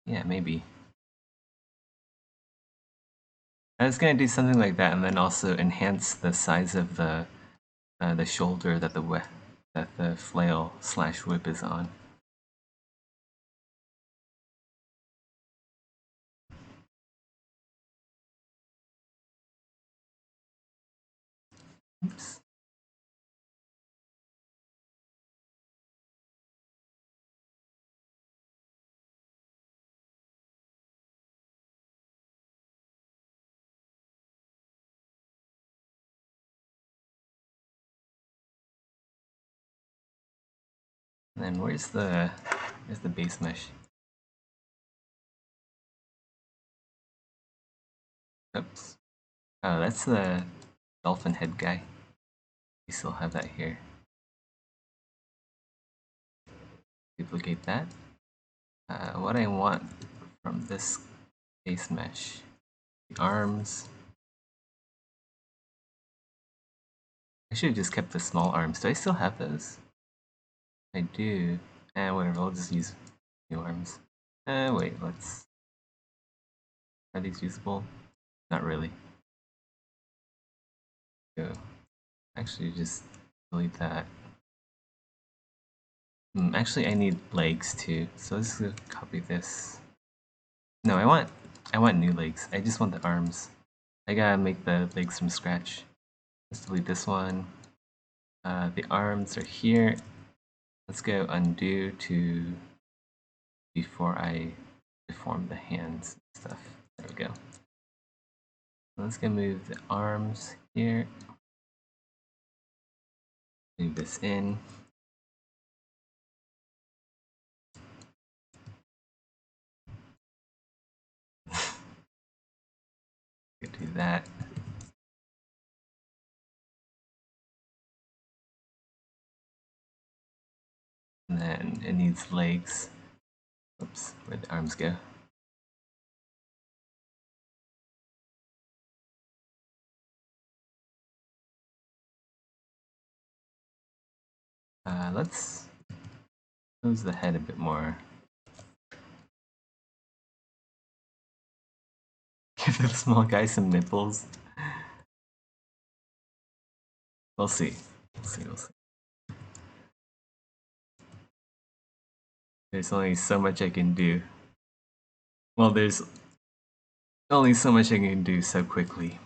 Yeah, maybe. I was gonna do something like that, and then also enhance the size of the shoulder that the flail slash whip is on. Oops. And then where's the base mesh? Oops. Oh, that's the dolphin head guy. We still have that here. duplicate that. What I want from this base mesh, the arms. I should have just kept the small arms. Do I still have those? I do. Whatever, I'll just use new arms. Wait, let's... Are these usable? Not really. Go. Actually, just delete that. Actually, I need legs too, so let's copy this. No, I want new legs. I just want the arms. I gotta make the legs from scratch. Let's delete this one. The arms are here. Let's go undo to before I deform the hands and stuff. There we go. Let's go move the arms here. Move this in. Go do that. And then it needs legs. Oops, where'd the arms go? Let's close the head a bit more. Give the small guy some nipples. We'll see. We'll see. There's only so much I can do. Well, there's only so much I can do so quickly.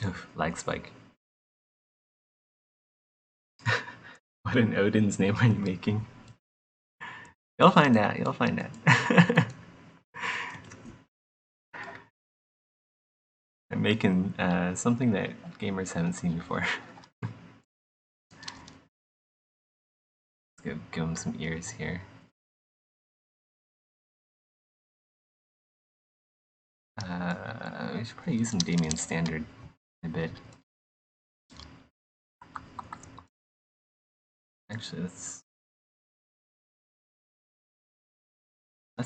Oof, lag spike. What an Odin's name are you making? You'll find out, you'll find out. I'm making something that gamers haven't seen before. Let's give him some ears here. We should probably use some Damien Standard a bit. Actually, let's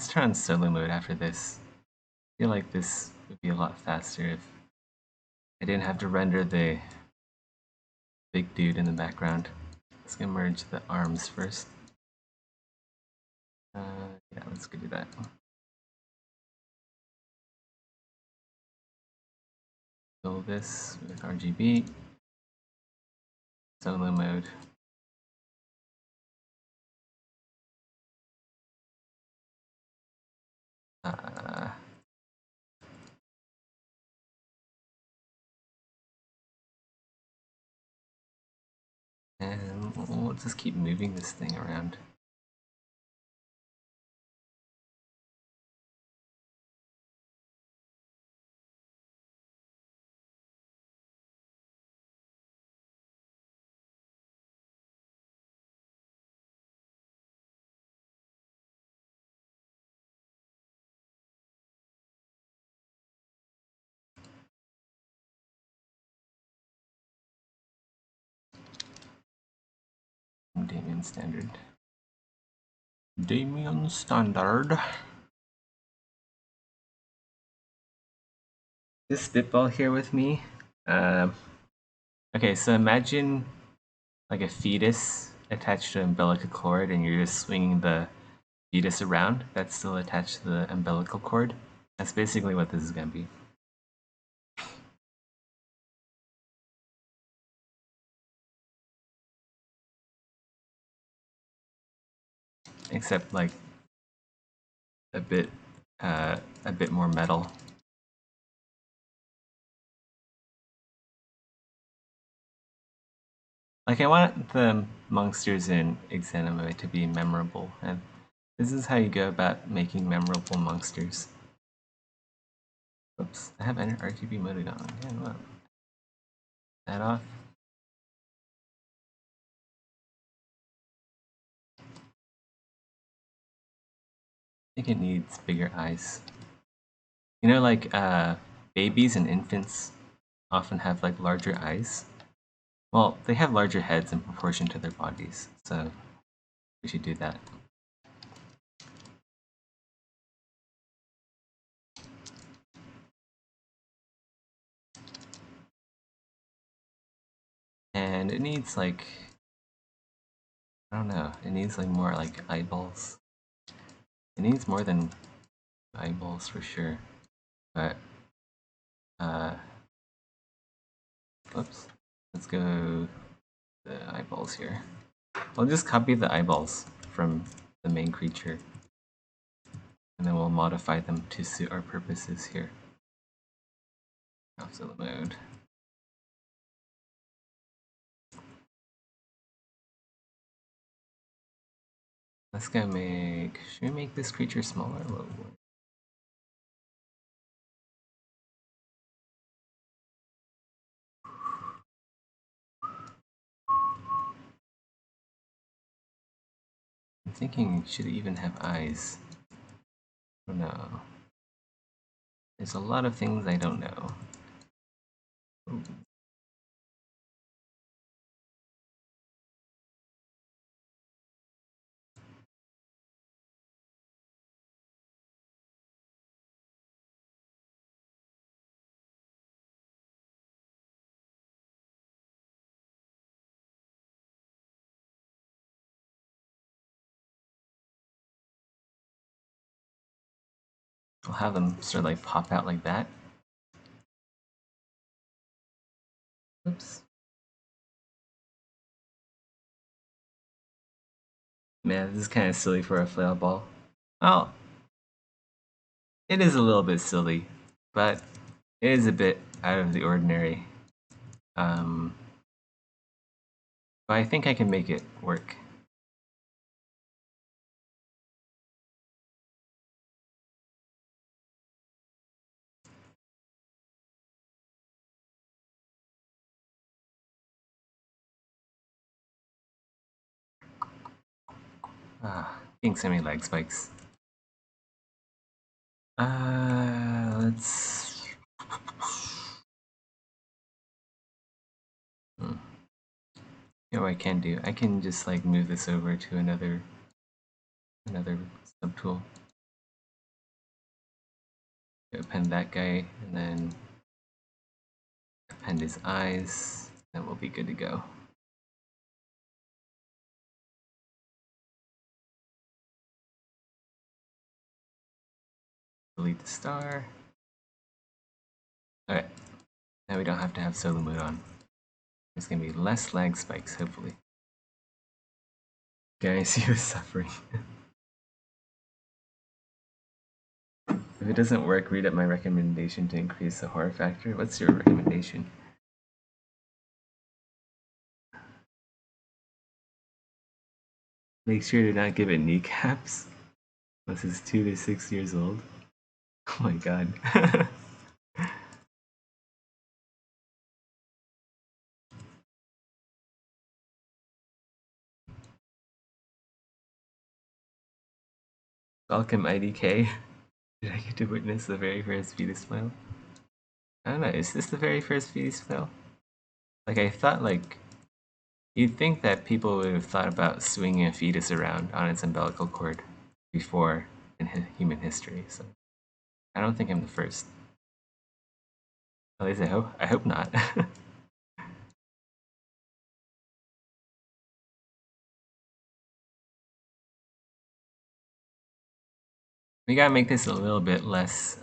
turn on solo mode after this. I feel like this would be a lot faster if I didn't have to render the big dude in the background. Let's go merge the arms first. Yeah, let's go do that. Fill this with RGB. Solo mode. And we'll just keep moving this thing around. Damien Standard. Damien Standard. This spitball here with me. Okay, so imagine like a fetus attached to an umbilical cord and you're just swinging the fetus around. That's still attached to the umbilical cord. That's basically what this is going to be. Except like a bit more metal. Like I want the monsters in Exanima to be memorable, and This is how you go about making memorable monsters. Oops, I have an RGB mode on. Yeah, well, that off. I think it needs bigger eyes. You know, like babies and infants often have like larger eyes. Well, they have larger heads in proportion to their bodies, so we should do that. And it needs like, I don't know, it needs like more like eyeballs. It needs more than eyeballs for sure. But, oops, let's go the eyeballs here. I'll just copy the eyeballs from the main creature, and then we'll modify them to suit our purposes here. Off to the mode. Let's go make, should we make this creature smaller? Whoa. I'm thinking, should it even have eyes? I don't know. There's a lot of things I don't know. Ooh. I'll have them sort of like pop out like that. Oops. Man, this is kind of silly for a flail ball. Oh, it is a little bit silly, but it is a bit out of the ordinary. But I think I can make it work. Being semi-lag spikes. Let's... You know what I can do? I can just like move this over to another subtool. Append that guy, and then append his eyes, and we'll be good to go. Delete the star. Alright, now we don't have to have solo mode on. There's gonna be less lag spikes, hopefully. Guys, he was suffering. If it doesn't work, read up my recommendation to increase the horror factor. What's your recommendation? Make sure to not give it kneecaps. This is 2 to 6 years old. Oh my god. Welcome, IDK. Did I get to witness the very first fetus flail? I don't know, is this the very first fetus flail? Like, I thought, like, you'd think that people would have thought about swinging a fetus around on its umbilical cord before in human history, so I don't think I'm the first. At least I hope not. We gotta make this a little bit less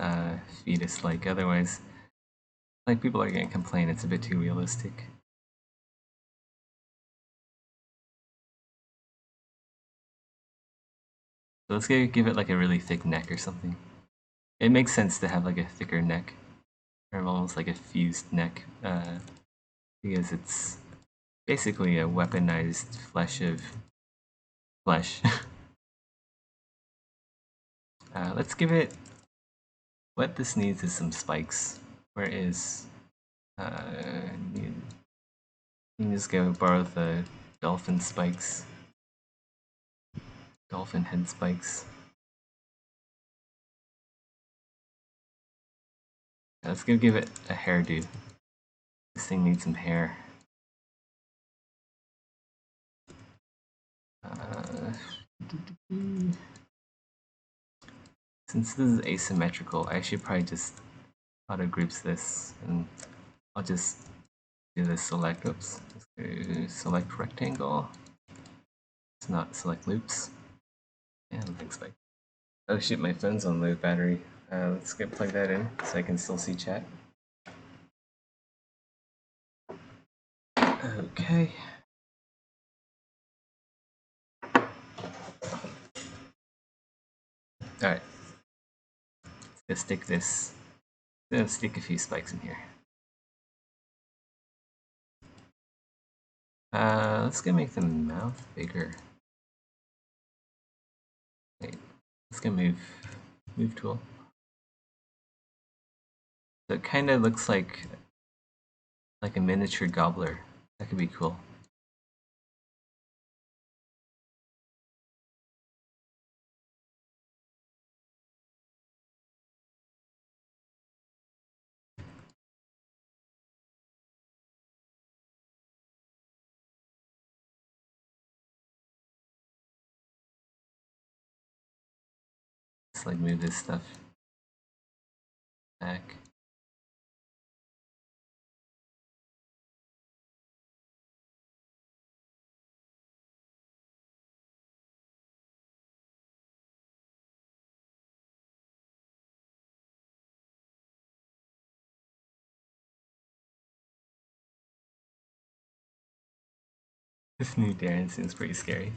fetus-like, otherwise, like, people are gonna complain it's a bit too realistic. So let's give it like a really thick neck or something. It makes sense to have like a thicker neck, or almost like a fused neck, because it's basically a weaponized flesh of flesh. Let's give it... What this needs is some spikes. Where is... you can just go borrow the dolphin spikes. Dolphin head spikes. Let's go give it a hairdo. This thing needs some hair. Since this is asymmetrical, I should probably just auto groups this, and I'll just do the select. Oops. Let's go select rectangle. It's not select loops. And expect. Oh shit, my phone's on low battery. Let's go plug that in so I can still see chat. Okay. Alright. Let's stick this. Let's stick a few spikes in here. Let's go make the mouth bigger. Wait, let's go move tool. So it kind of looks like a miniature gobbler. That could be cool. Let's like move this stuff back. This new Darren seems pretty scary.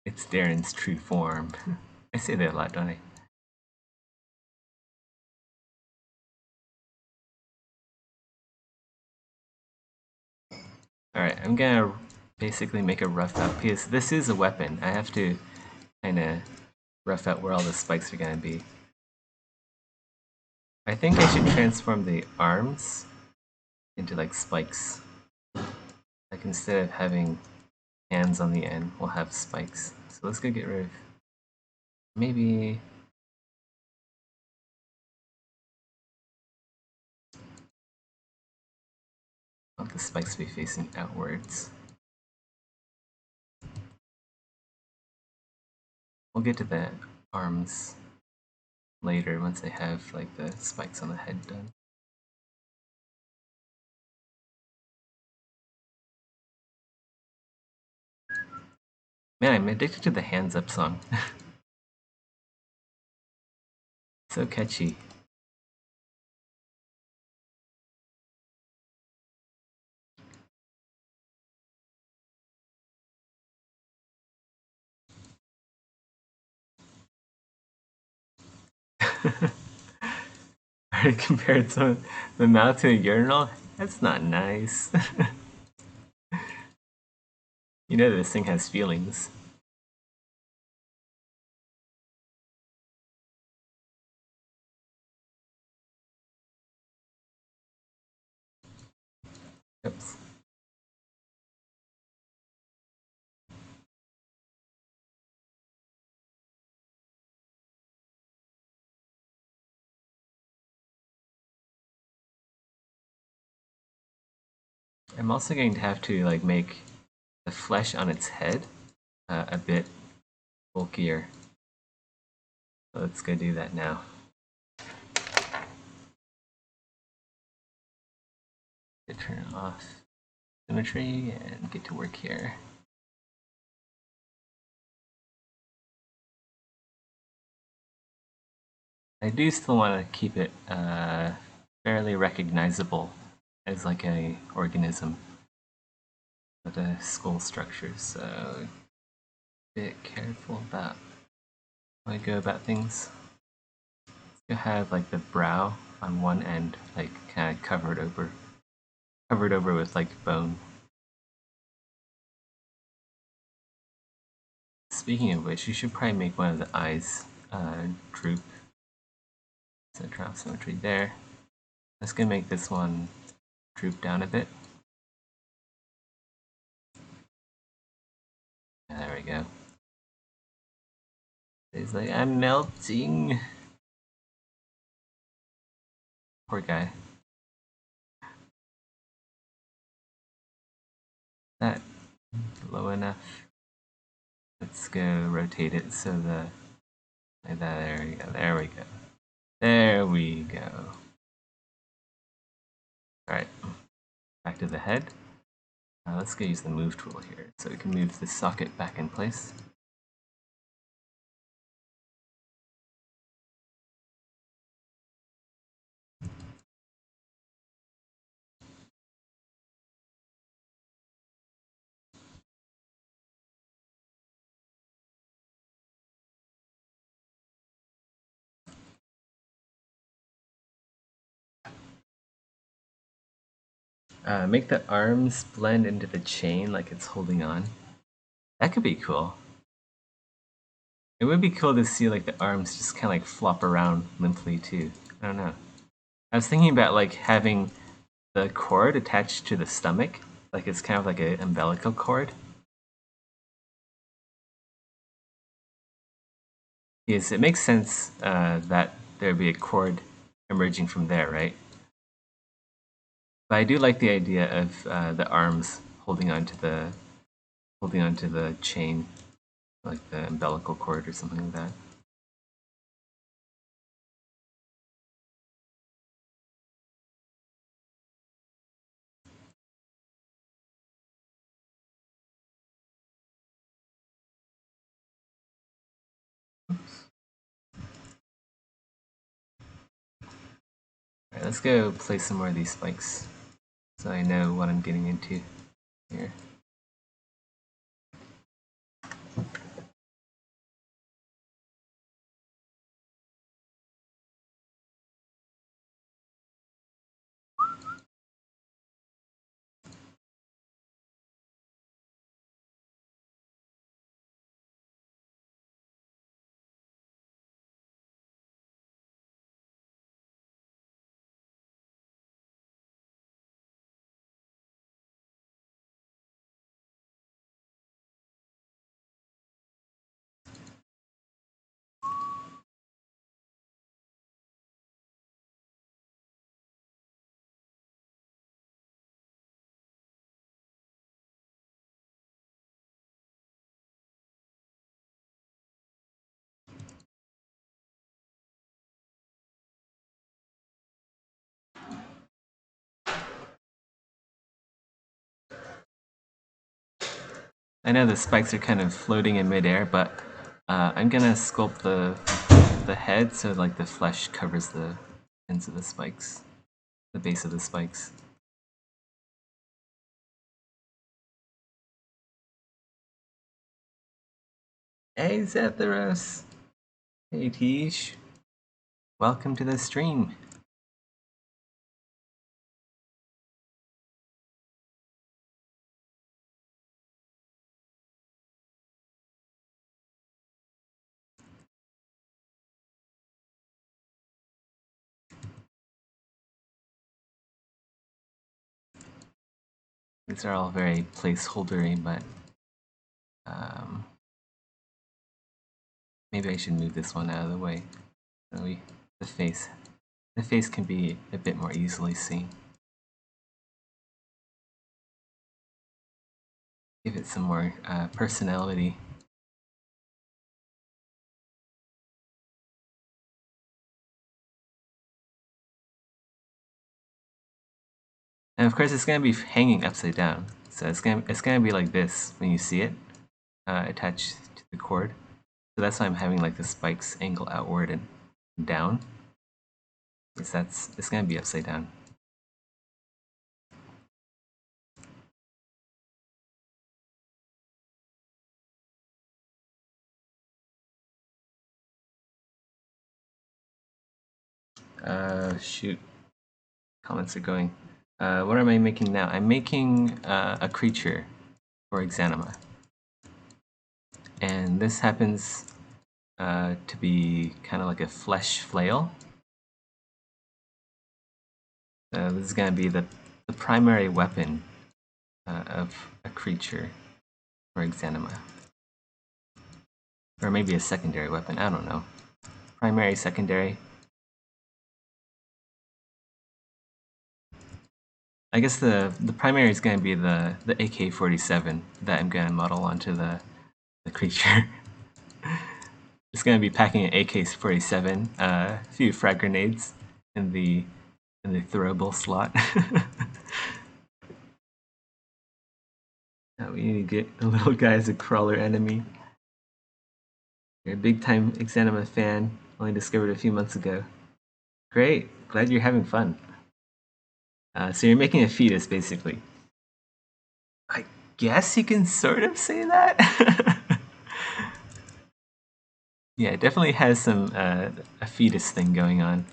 It's Darren's true form. I say that a lot, don't I? Alright, I'm gonna basically make a rough out, because this is a weapon. I have to kind of rough out where all the spikes are gonna be. I think I should transform the arms into like spikes. Like instead of having hands on the end, we'll have spikes. So let's go get rid of maybe... I want the spikes to be facing outwards. We'll get to the arms later once I have like the spikes on the head done. Man, I'm addicted to the Hands Up song. So catchy. I compared the mouth to a urinal? That's not nice. You know this thing has feelings. Oops. I'm also going to have to like make the flesh on its head a bit bulkier. So let's go do that now. Turn off symmetry and get to work here. I do still want to keep it fairly recognizable as like a organism with a skull structure, so a bit careful about how I go about things. You have like the brow on one end, like kind of covered over with like bone. Speaking of which, you should probably make one of the eyes droop. Center of symmetry there. Let's go make this one droop down a bit. There we go. He's like, I'm melting. Poor guy. That low enough. Let's go rotate it so the like that. There we go. There we go. There we go. All right, back to the head. Let's go use the move tool here, so we can move the socket back in place. Make the arms blend into the chain like it's holding on. That could be cool. It would be cool to see like the arms just kind of like flop around limply too. I don't know. I was thinking about like having the cord attached to the stomach, like it's kind of like an umbilical cord. Yes, it makes sense that there'd be a cord emerging from there, right? But I do like the idea of the arms holding onto the chain, like the umbilical cord or something like that. Alright, let's go place some more of these spikes so I know what I'm getting into here. I know the spikes are kind of floating in midair, but I'm gonna sculpt the head so like the flesh covers the ends of the spikes, the base of the spikes. Hey Zephyros! Hey Tish! Welcome to the stream! These are all very placeholdery, but maybe I should move this one out of the way. So the face can be a bit more easily seen. Give it some more personality. And of course, it's gonna be hanging upside down, so it's gonna be like this when you see it attached to the cord. So that's why I'm having like the spikes angle outward and down. Because it's gonna be upside down. Shoot. Comments are going. What am I making now? I'm making a creature for Exanima. And this happens to be kind of like a flesh flail. This is going to be the primary weapon of a creature for Exanima. Or maybe a secondary weapon, I don't know. Primary, secondary. I guess the primary is going to be the AK-47 that I'm going to model onto the creature. It's going to be packing an AK-47, a few frag grenades in the throwable slot. Now we need to get the little guy as a crawler enemy. You're a big time Exanima fan, only discovered a few months ago. Great, glad you're having fun. So you're making a fetus, basically. I guess you can sort of say that. Yeah, it definitely has some a fetus thing going on.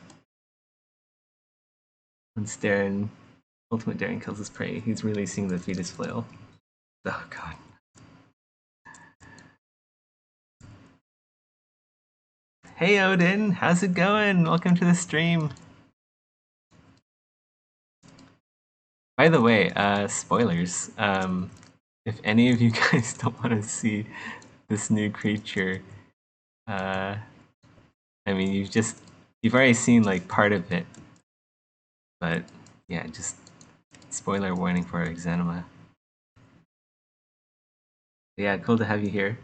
Once Darren, Ultimate Darren kills his prey, he's releasing the fetus flail. Oh god. Hey Odin, how's it going? Welcome to the stream. By the way, spoilers. If any of you guys don't want to see this new creature, I mean, you've already seen like part of it, but yeah, just spoiler warning for Exanima. Yeah, cool to have you here.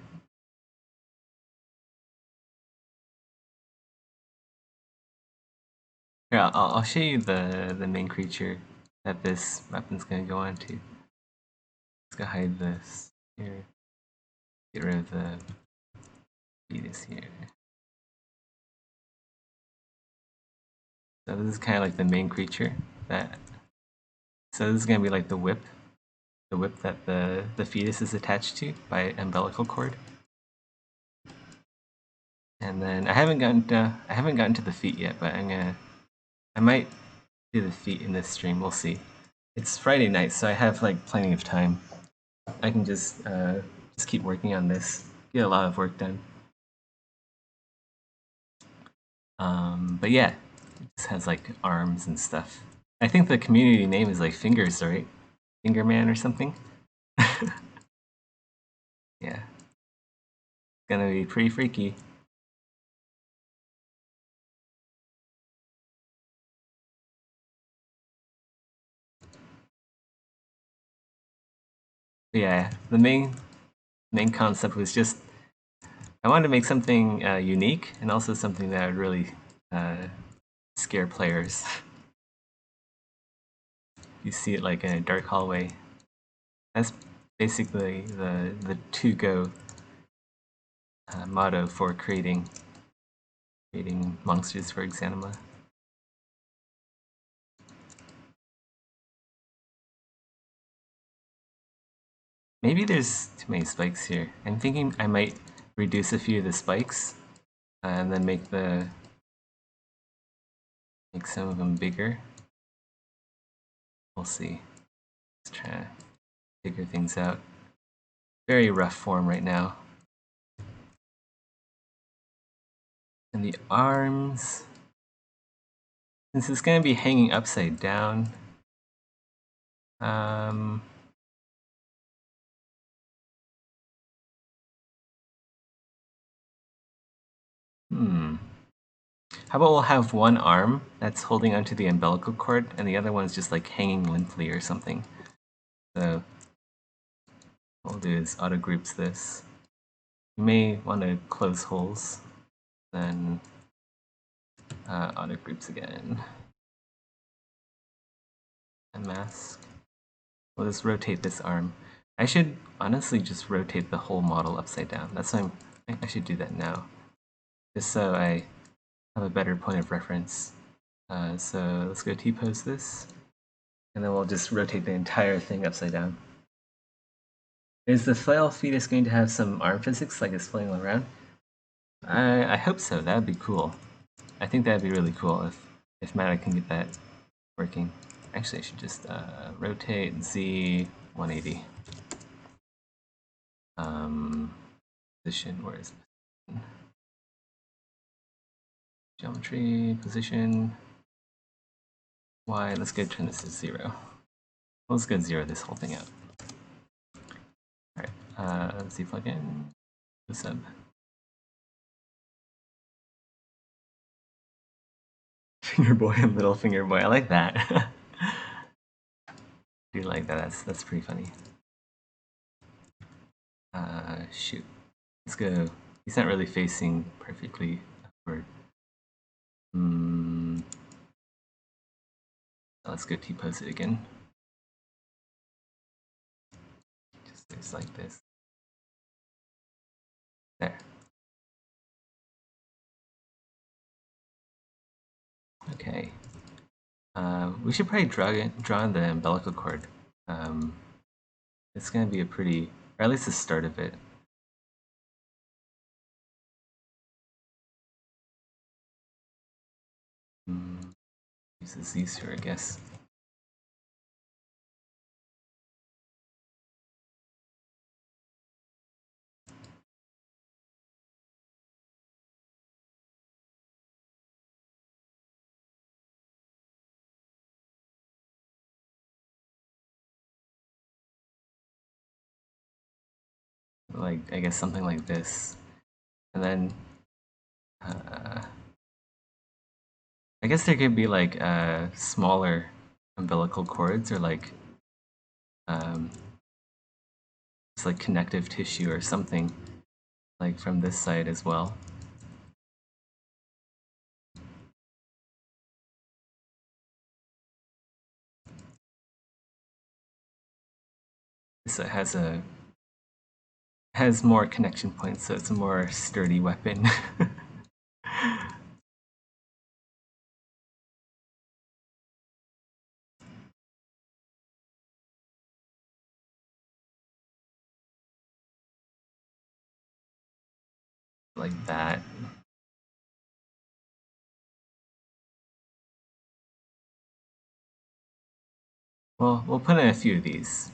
Here, I'll show you the main creature that this weapon's gonna go on to. Let's go hide this here. Get rid of the fetus here. So this is kind of like the main creature that. So this is gonna be like the whip that the fetus is attached to by umbilical cord. And then I haven't gotten to the feet yet, but I might do the feet in this stream. We'll see. It's Friday night, so I have like plenty of time. I can just keep working on this, get a lot of work done. But yeah, this has like arms and stuff. I think the community name is like Fingers, right? Finger Man or something. Yeah, it's gonna be pretty freaky. But yeah, the main concept was just I wanted to make something unique and also something that would really scare players. You see it like in a dark hallway. That's basically the to-go motto for creating monsters for Exanima. Maybe there's too many spikes here. I'm thinking I might reduce a few of the spikes and then make some of them bigger. We'll see. Let's try to figure things out. Very rough form right now. And the arms, since it's going to be hanging upside down, how about we'll have one arm that's holding onto the umbilical cord and the other one's just like hanging limply or something. So what we'll do is auto groups this. You may want to close holes, then auto groups again. And mask. We'll just rotate this arm. I should honestly just rotate the whole model upside down. That's why I think I should do that now. Just so I have a better point of reference. So let's go T-pose this. And then we'll just rotate the entire thing upside down. Is the flail fetus going to have some arm physics like it's flailing around? I hope so. That would be cool. I think that would be really cool if Mata can get that working. Actually, I should just rotate Z 180. position. Where is it? Geometry, position. Y, let's go turn this to 0. Let's go 0 this whole thing out. Alright, Z plugin, sub. Finger boy and little finger boy, I like that. I do like that, that's pretty funny. Shoot. Let's go. He's not really facing perfectly upward. Let's go T-pose it again. Just like this. There. Okay. We should probably draw in the umbilical cord. It's gonna be a pretty, or at least the start of it. Use the Z-sur, I guess. Like, I guess something like this. And then, I guess there could be like smaller umbilical cords or like, it's like connective tissue or something, like from this side as well. So it has more connection points, so it's a more sturdy weapon. Like that. Well, we'll put in a few of these.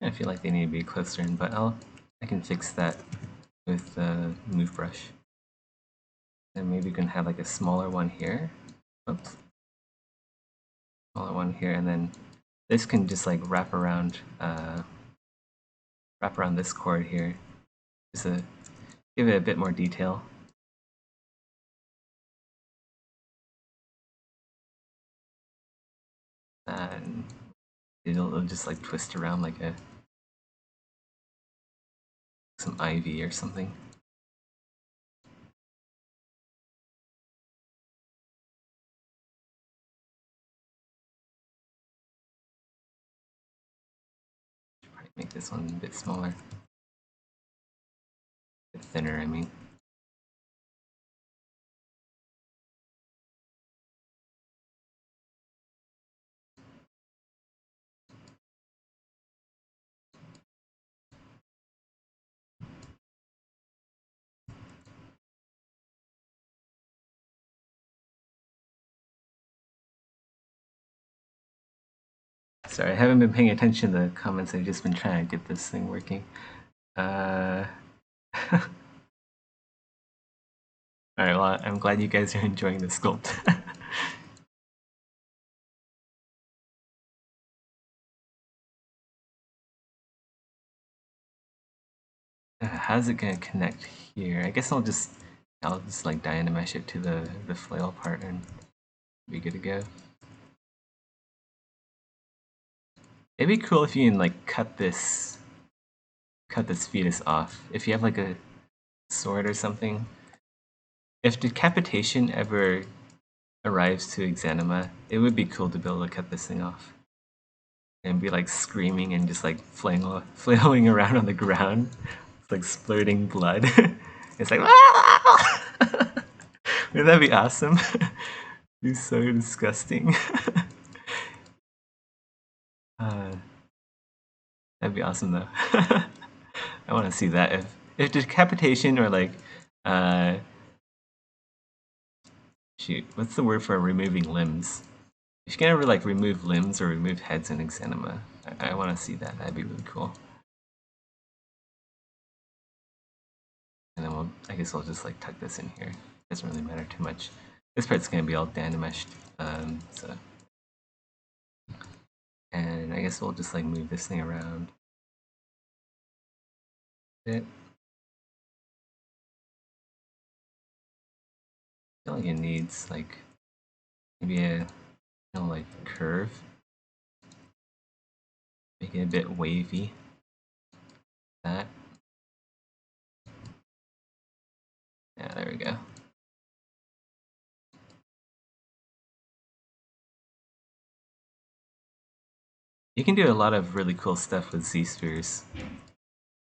I feel like they need to be closer in, but I can fix that with the move brush. And maybe we can have like a smaller one here. Oops. Smaller one here, and then this can just like wrap around this cord here. Just to give it a bit more detail. And it'll just like twist around like some ivy or something. Probably make this one a bit smaller. A bit thinner, I mean. Sorry, I haven't been paying attention to the comments. I've just been trying to get this thing working. Alright, well, I'm glad you guys are enjoying the sculpt. How's it gonna connect here? I guess I'll just like dynamesh it to the flail part and be good to go. It'd be cool if you can like cut this fetus off. If you have like a sword or something. If decapitation ever arrives to Exanima, it would be cool to be able to cut this thing off. And be like screaming and just like flailing around on the ground. It's like splurting blood. It's like, wouldn't that be awesome? He's so disgusting. That'd be awesome though. I want to see that. If decapitation or like, uh, shoot, what's the word for removing limbs? If you can ever like remove limbs or remove heads in Exanima, I want to see that. That'd be really cool. And then I guess we'll just like tuck this in here. Doesn't really matter too much. This part's gonna be all Danimeshed, so. And I guess we'll just like move this thing around a bit. I feel like it needs like maybe a like curve, make it a bit wavy. That. Yeah, there we go. You can do a lot of really cool stuff with Z-spheres.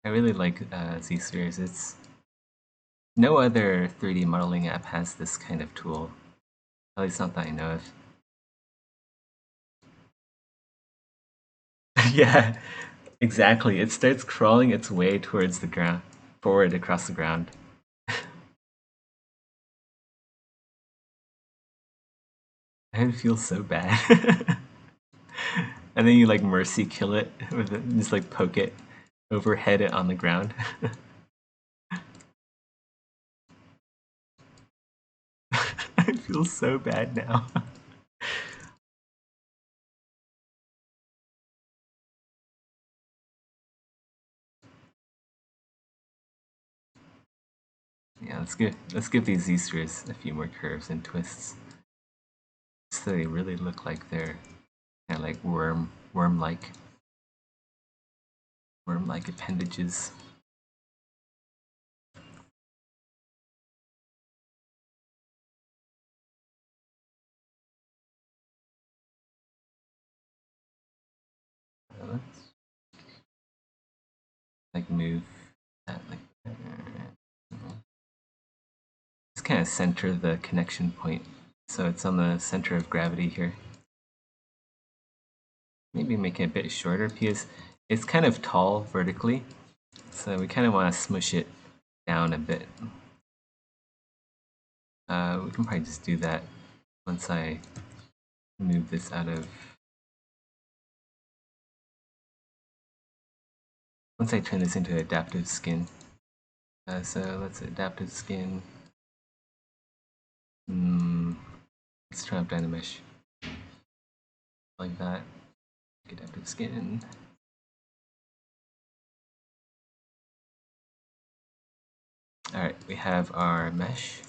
I really like Z-spheres. It's no other 3D modeling app has this kind of tool. At least not that I know of. Yeah, exactly. It starts crawling its way towards the ground, forward across the ground. I feel so bad. And then you like mercy kill it with it, just like poke it, overhead it on the ground. I feel so bad now. Yeah, let's give these Z-spheres a few more curves and twists. So they really look like they're kind of like worm-like appendages. Let's like move that like just kind of center the connection point, so it's on the center of gravity here. Maybe make it a bit shorter because it's kind of tall vertically, so we kind of want to smush it down a bit. We can probably just do that once I move this out of... Once I turn this into adaptive skin. So let's adaptive skin. Let's try up Dynamesh. Like that. Adaptive skin. Alright, we have our mesh.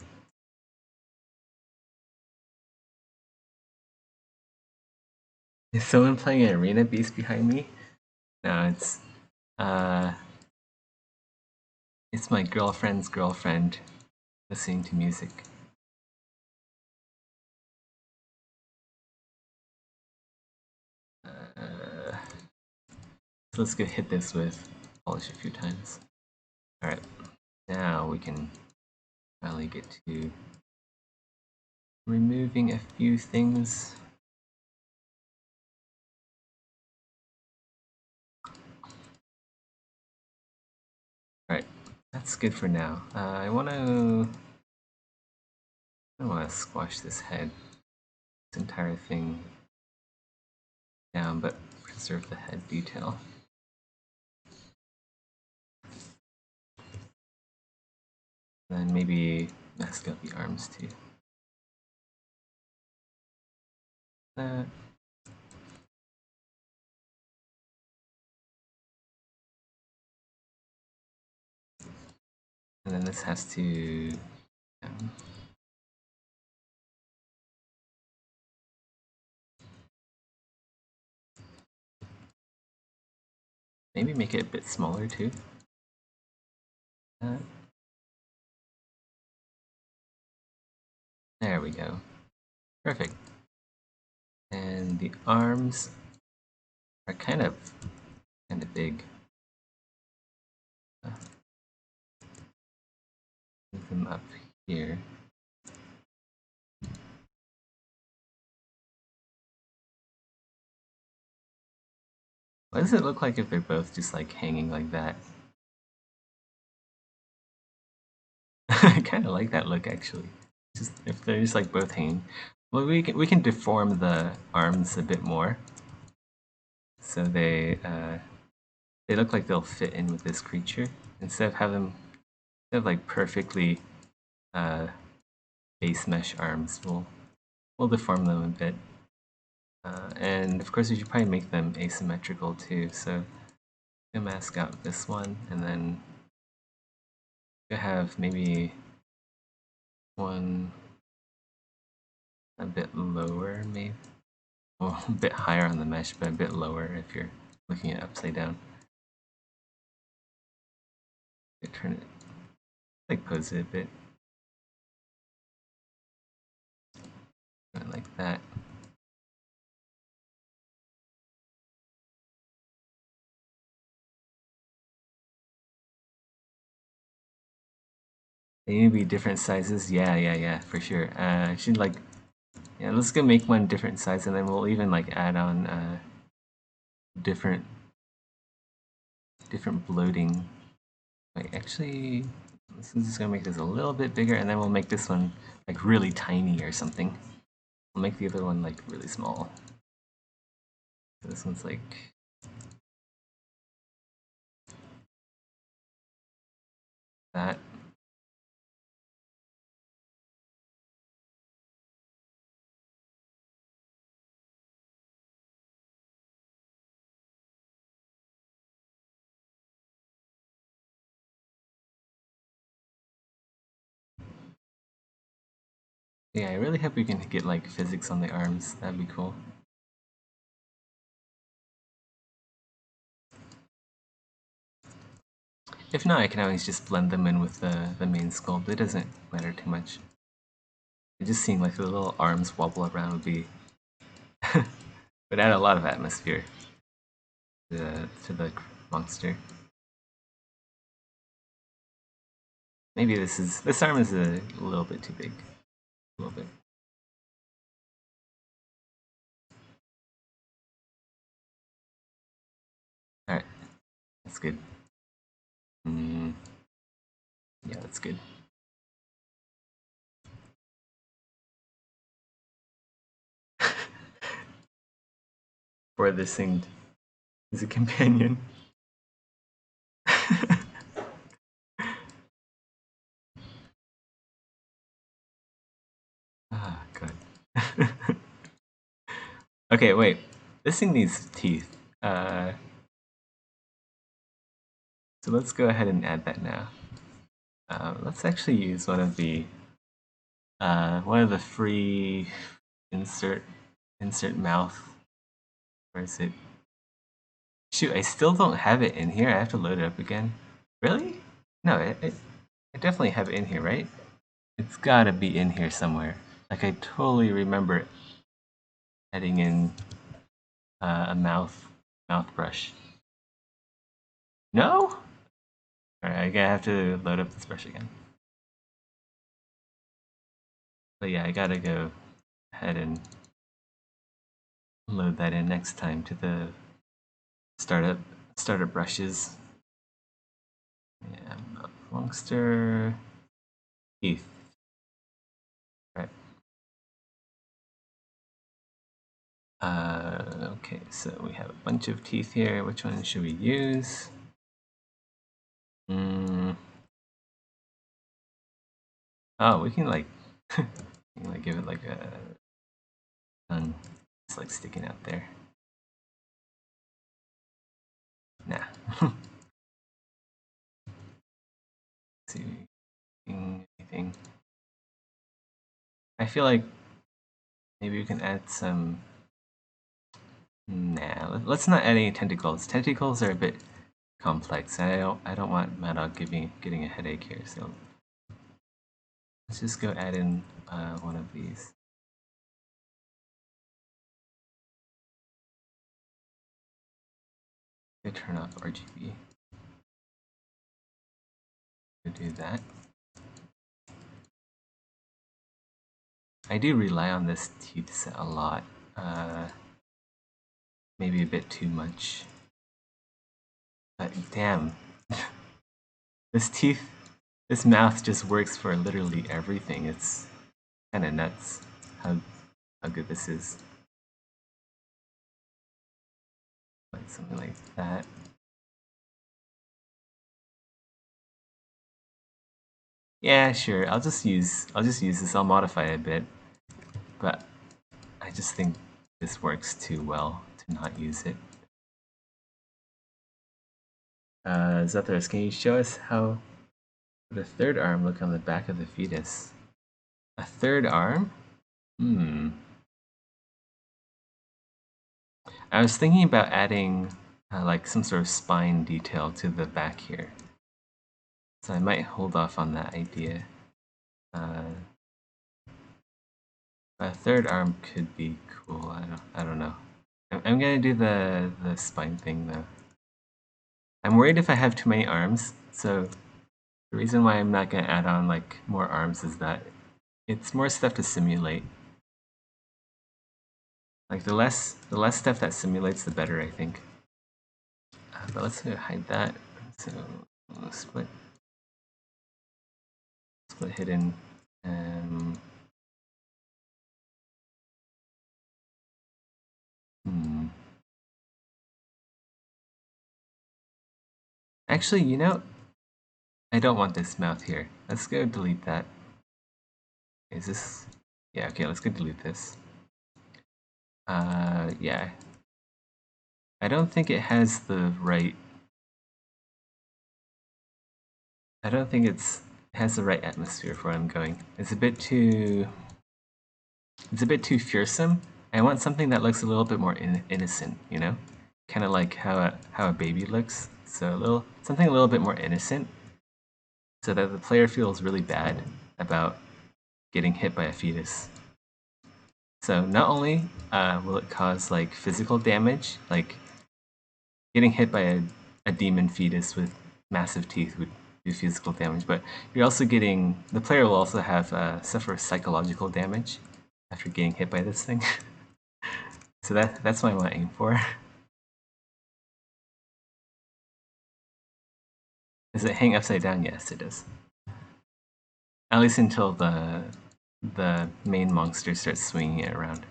Is someone playing an arena beast behind me? No, it's my girlfriend's girlfriend listening to music. So let's go hit this with polish a few times. Alright, now we can finally get to removing a few things. Alright, that's good for now. I want to squash this head, this entire thing down, but preserve the head detail. And then maybe mask out the arms too. That. And then this has to... maybe make it a bit smaller too. There we go. Perfect. And the arms are kind of big. Move them up here. What does it look like if they're both just like hanging like that? I kind of like that look actually. Just if they're just like both hanging. Well, we can deform the arms a bit more, so they look like they'll fit in with this creature instead of like perfectly uh, base mesh arms. We'll deform them a bit, and of course we should probably make them asymmetrical too. So I'm gonna mask out this one, and then you have maybe one a bit lower, maybe. Well, a bit higher on the mesh, but a bit lower if you're looking at it upside down. Turn it, like pose it a bit, like that. They need to be different sizes. Yeah, for sure. I should like, yeah. Let's go make one different size, and then we'll even like add on different bloating. Wait, actually, this is just gonna make this a little bit bigger, and then we'll make this one like really tiny or something. We'll make the other one like really small. So this one's like that. Yeah, I really hope we can get like physics on the arms. That'd be cool. If not, I can always just blend them in with the main sculpt. It doesn't matter too much. Just seeing like the little arms wobble around would add a lot of atmosphere to the monster. Maybe this arm is a little bit too big. A little bit. Alright, that's good. Yeah, that's good. For this thing is a companion. Ah, good. Okay, wait. This thing needs teeth. So let's go ahead and add that now. Let's actually use one of the free insert mouth. Where is it? Shoot, I still don't have it in here. I have to load it up again. Really? No, I definitely have it in here, right? It's gotta be in here somewhere. Like I totally remember adding in a mouth brush. No? Alright, I have to load up this brush again. But yeah, I gotta go ahead and load that in next time to the startup brushes. Yeah, monster teeth. Right. Okay, so we have a bunch of teeth here. Which one should we use? Oh, we can like, we can like give it like a tongue. It's like sticking out there. Nah. See anything. I feel like maybe we can add some. Nah, let's not add any tentacles. Tentacles are a bit complex. I don't want Mad Dog getting a headache here. So let's just go add in one of these. Turn off RGB. Do that. I do rely on this teeth set a lot. Maybe a bit too much. But damn, this teeth, this mouth just works for literally everything. It's kind of nuts how how good this is. Like something like that. Yeah, sure. I'll just use this. I'll modify it a bit, but I just think this works too well to not use it. Zethros, can you show us how the third arm look on the back of the fetus? A third arm? Hmm. I was thinking about adding like some sort of spine detail to the back here, so I might hold off on that idea. Uh, a third arm could be cool. I don't know. I'm gonna do the spine thing though. I'm worried if I have too many arms, so the reason why I'm not gonna add on like more arms is that it's more stuff to simulate. Like the less stuff that simulates, the better, I think. But let's hide that. So split hidden. Um, hmm. Actually, you know, I don't want this mouth here. Let's go delete that. Is this? Yeah, okay, let's go delete this. Yeah. I don't think it has the right. I don't think it has the right atmosphere for where I'm going. It's a bit too. It's a bit too fearsome. I want something that looks a little bit more innocent, you know, kind of like how a baby looks. So a little something a little bit more innocent, so that the player feels really bad about getting hit by a fetus. So not only will it cause like physical damage, like getting hit by a demon fetus with massive teeth would do physical damage, but you're also getting the player will also have suffer psychological damage after getting hit by this thing. So that's what I want to aim for. Does it hang upside down? Yes, it does. At least until the main monster starts swinging it around.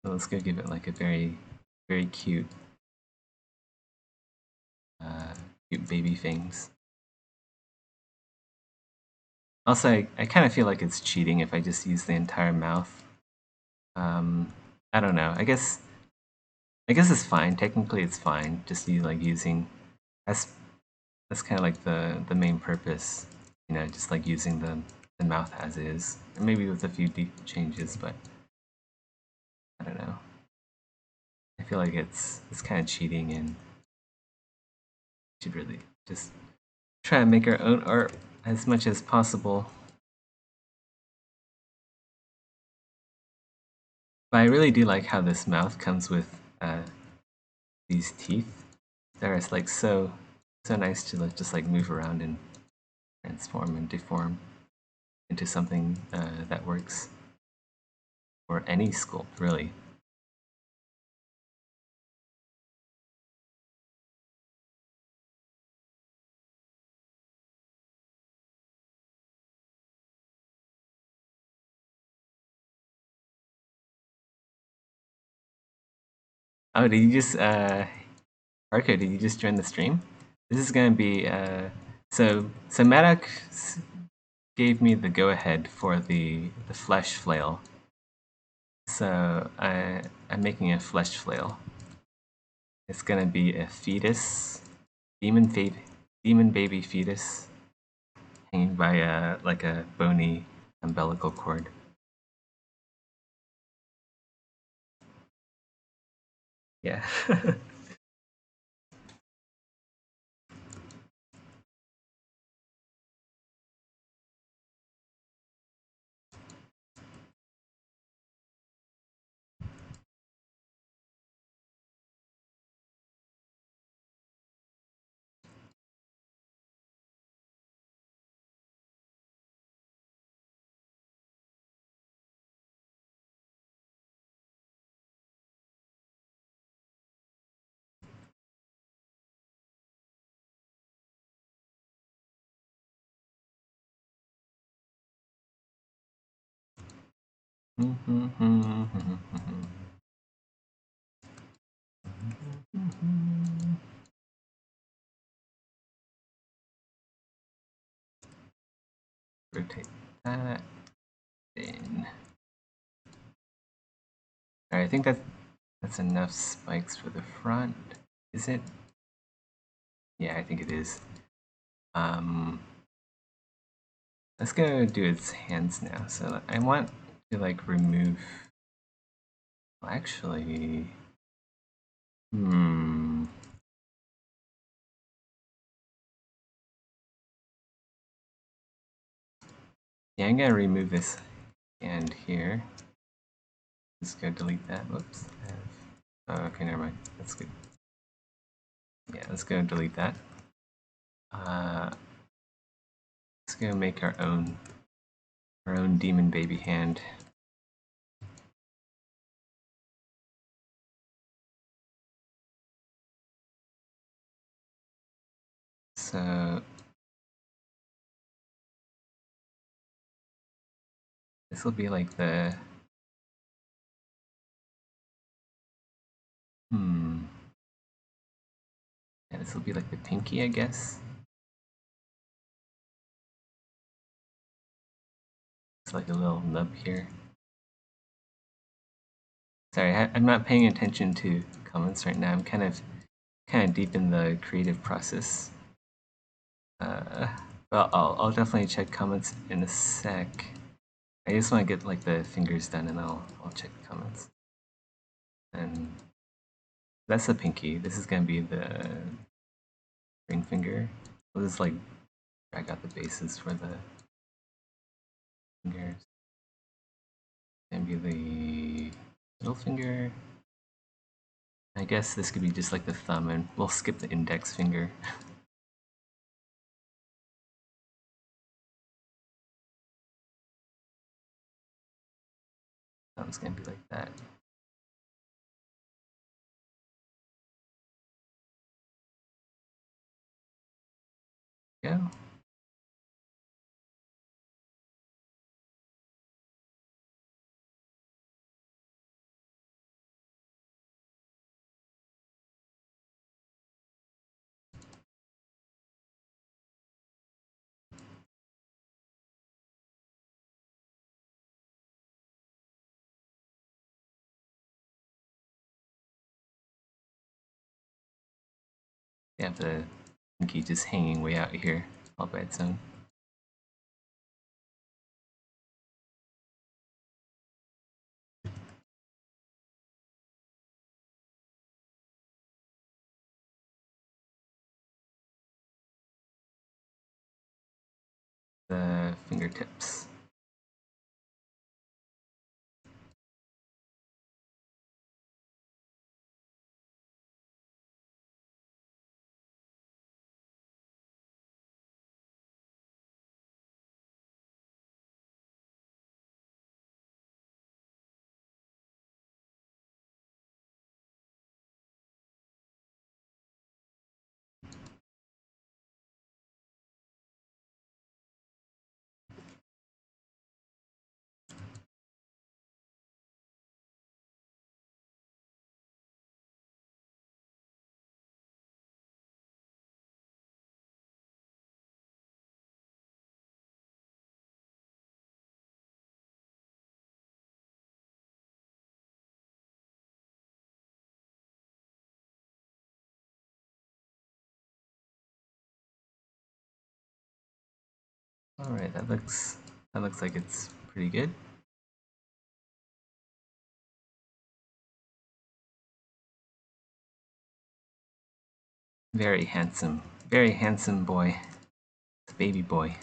So let's go give it like a very cute, uh, cute baby fangs. Also, I kind of feel like it's cheating if I just use the entire mouth. Um, I don't know. I guess it's fine. Technically, it's fine. Just like using that's that's kind of like the main purpose. You know, just like using the mouth as is, or maybe with a few deep changes. But I don't know. I feel like it's kind of cheating, and we should really just try to make our own art as much as possible. But I really do like how this mouth comes with these teeth. They're like so nice to like, just like move around and transform and deform into something that works for any sculpt, really. Oh, did you just Arco? Did you just join the stream? This is gonna be so Maddox gave me the go ahead for the flesh flail. So I'm making a flesh flail. It's gonna be a fetus, demon baby, demon baby fetus, hanging by a like a bony umbilical cord. Yeah. Rotate that in. Alright, I think that's enough spikes for the front. Is it? Yeah, I think it is. Let's go do its hands now. So I want to like remove. Well, actually, yeah, I'm gonna remove this hand here. Just go delete that. Whoops. Oh, okay, never mind. That's good. Yeah, let's go delete that. Let's go make our own demon baby hand. So this will be like the yeah, this will be like the pinky, I guess. It's like a little nub here. Sorry, I'm not paying attention to comments right now. I'm kind of deep in the creative process. But I'll definitely check comments in a sec. I just want to get like the fingers done, and I'll check the comments. And that's the pinky. This is gonna be the ring finger. We'll just like drag out the bases for the fingers. And be the middle finger. I guess this could be just like the thumb, and we'll skip the index finger. Thumb's gonna be like that. Go. You have the pinky just hanging way out here all by its own. The fingertips. Alright, that looks like it's pretty good. Very handsome boy. It's baby boy.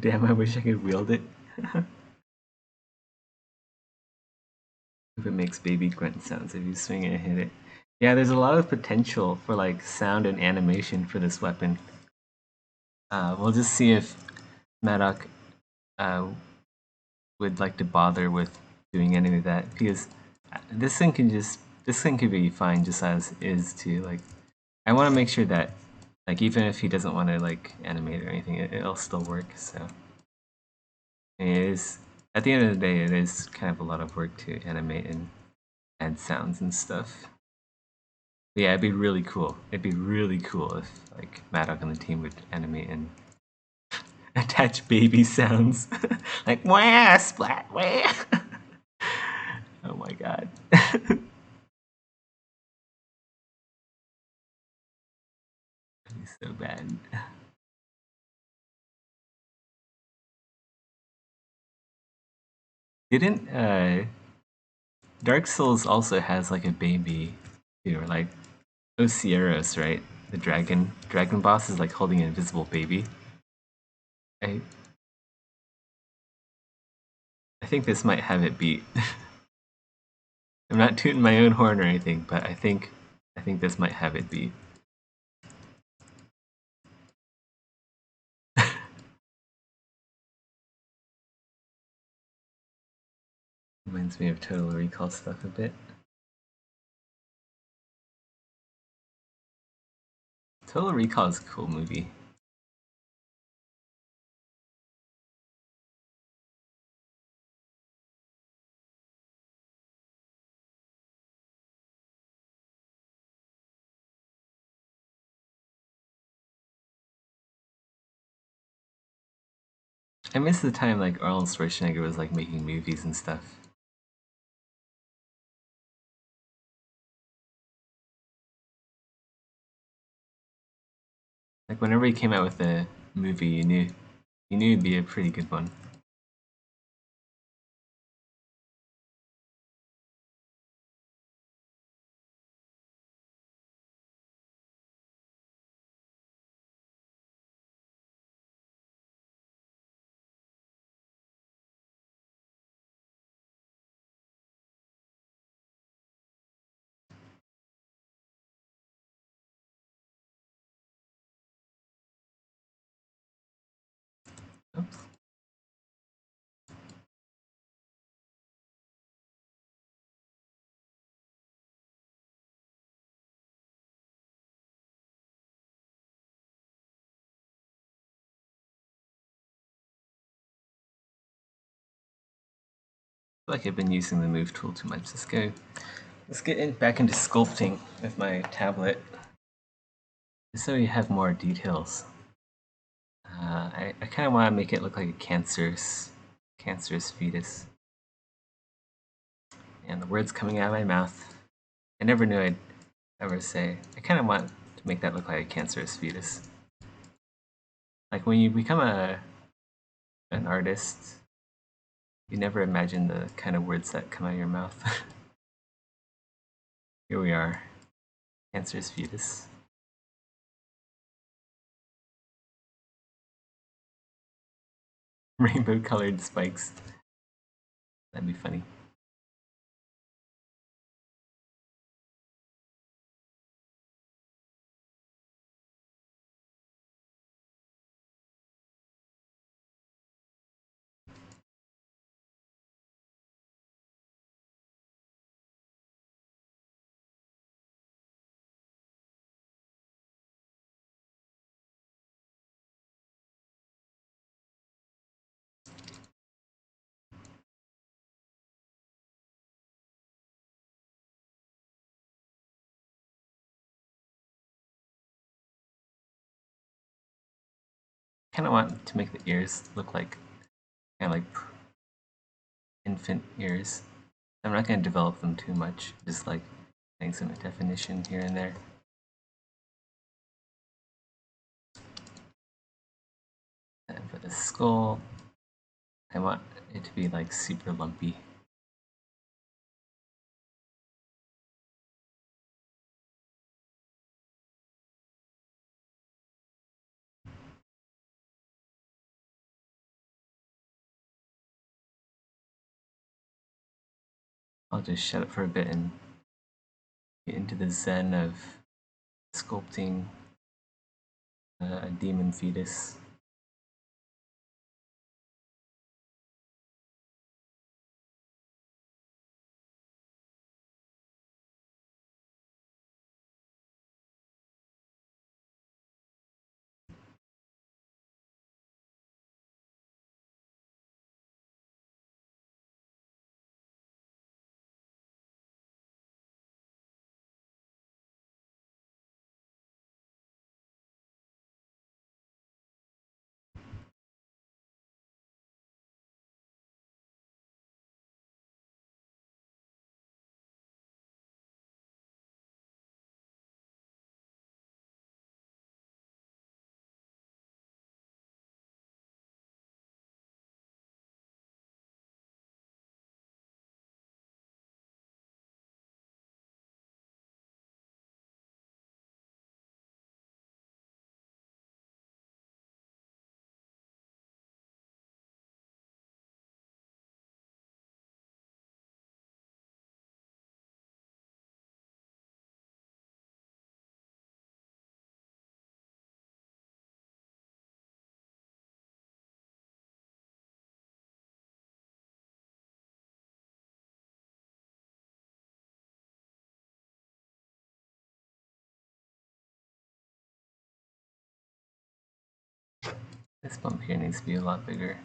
Damn, I wish I could wield it. If it makes baby grunt sounds if you swing it and hit it. Yeah, there's a lot of potential for like sound and animation for this weapon. We'll just see if Maddock would like to bother with doing any of that, because this thing could be fine just as is too. Like I want to make sure that like even if he doesn't want to like animate or anything, it'll still work. So it is at the end of the day, it is kind of a lot of work to animate and add sounds and stuff. But yeah, it'd be really cool. It'd be really cool if like Maddock and the team would animate and attach baby sounds like wah splat wah. Oh my god. That'd be so bad. Didn't Dark Souls also has like a baby too, or like Ocieros, right? The dragon boss is like holding an invisible baby. I I think this might have it beat. I'm not tooting my own horn or anything, but I think this might have it beat. Reminds me of Total Recall stuff a bit. Total Recall is a cool movie. I miss the time like Arnold Schwarzenegger was like making movies and stuff. Like whenever he came out with a movie, you knew it'd be a pretty good one. Oops. I feel like I've been using the move tool too much. Let's get back into sculpting with my tablet, just so we have more details. I kind of want to make it look like a cancerous fetus. And the words coming out of my mouth, I never knew I'd ever say. I kind of want to make that look like a cancerous fetus. Like when you become an artist, you never imagine the kind of words that come out of your mouth. Here we are, cancerous fetus. Rainbow colored spikes. That'd be funny. Kind of want to make the ears look like kind of like infant ears. I'm not going to develop them too much, just like adding some definition here and there. And for the skull, I want it to be like super lumpy. I'll just shut up for a bit and get into the zen of sculpting a demon fetus. This bump here needs to be a lot bigger.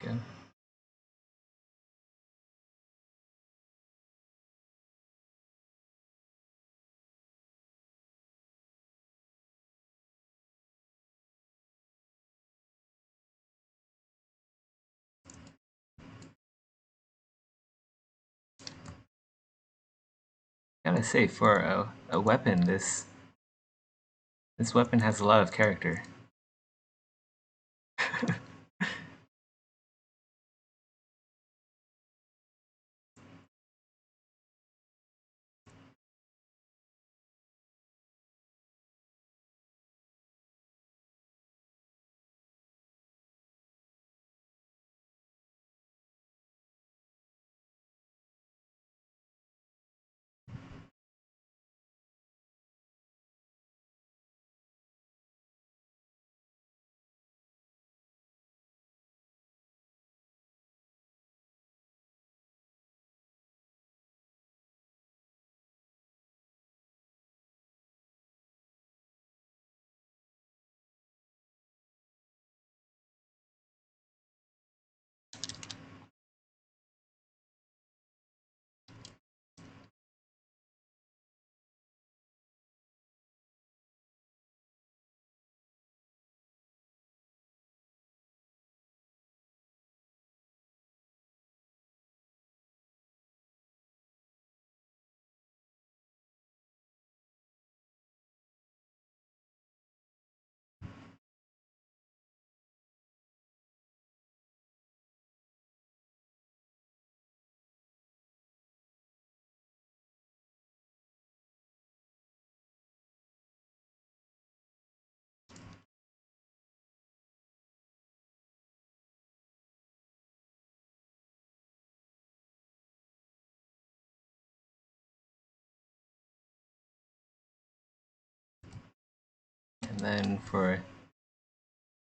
Go. Gotta say, for a weapon, this weapon has a lot of character. And then for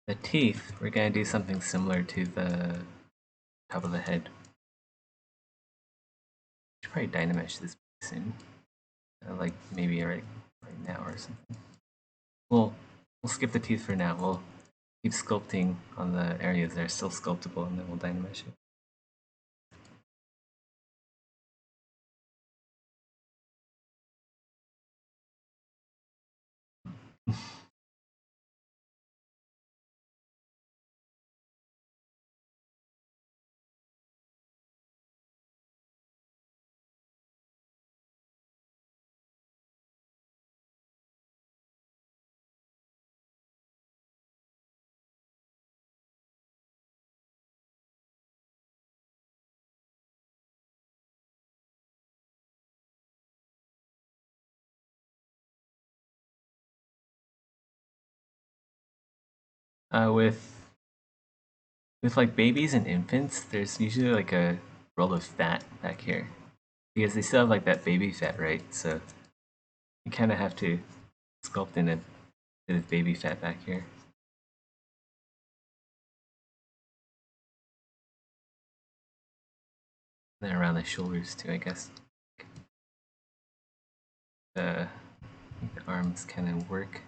the teeth, we're gonna do something similar to the top of the head. Should probably dynamesh this soon. Like maybe right now or something. We'll skip the teeth for now. We'll keep sculpting on the areas that are still sculptable, and then we'll dynamesh it. With like babies and infants, there's usually like a roll of fat back here because they still have like that baby fat, right? So you kind of have to sculpt in a bit of baby fat back here. And then around the shoulders too, I guess. The arms kind of work.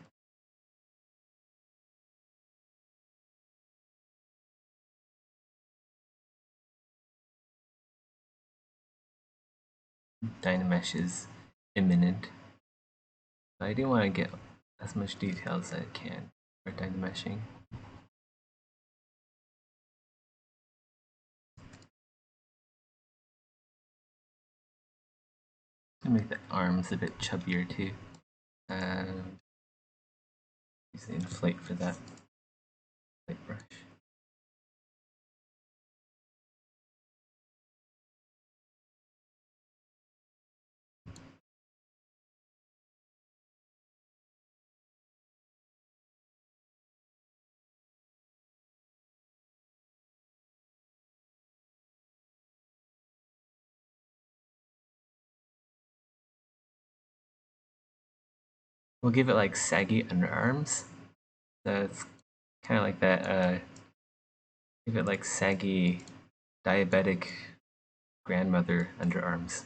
Dynamesh is imminent. But I do want to get as much detail as I can for dynameshing. To make the arms a bit chubbier too. Use the inflate for that. Inflate brush. We'll give it like saggy underarms. So it's kind of like that. Give it like saggy diabetic grandmother underarms.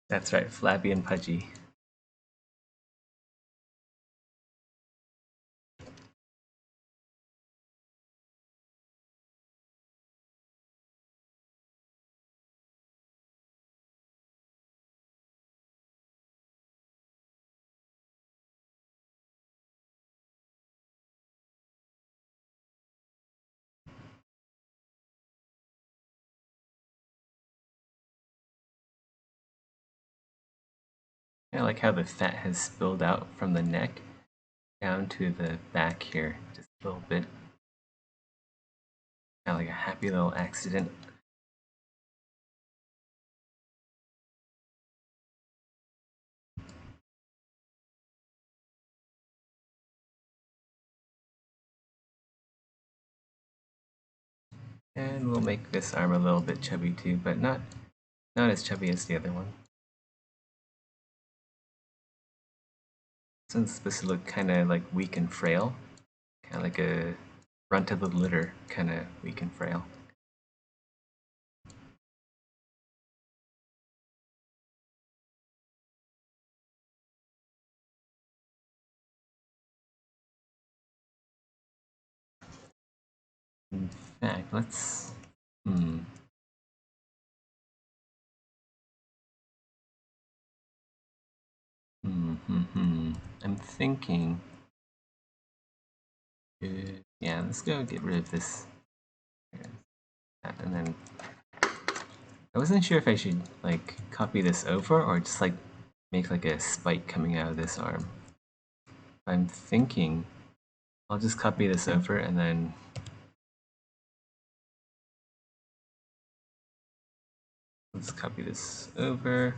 That's right, flabby and pudgy. I like how the fat has spilled out from the neck down to the back here, just a little bit. Kind of like a happy little accident. And we'll make this arm a little bit chubby too, but not as chubby as the other one. This one's supposed to look kind of like weak and frail, kind of like a runt of the litter, kind of weak and frail. In fact, let's I'm thinking. Yeah, let's go get rid of this. And then I wasn't sure if I should like copy this over or just like make like a spike coming out of this arm. I'm thinking I'll just copy this over and then let's copy this over.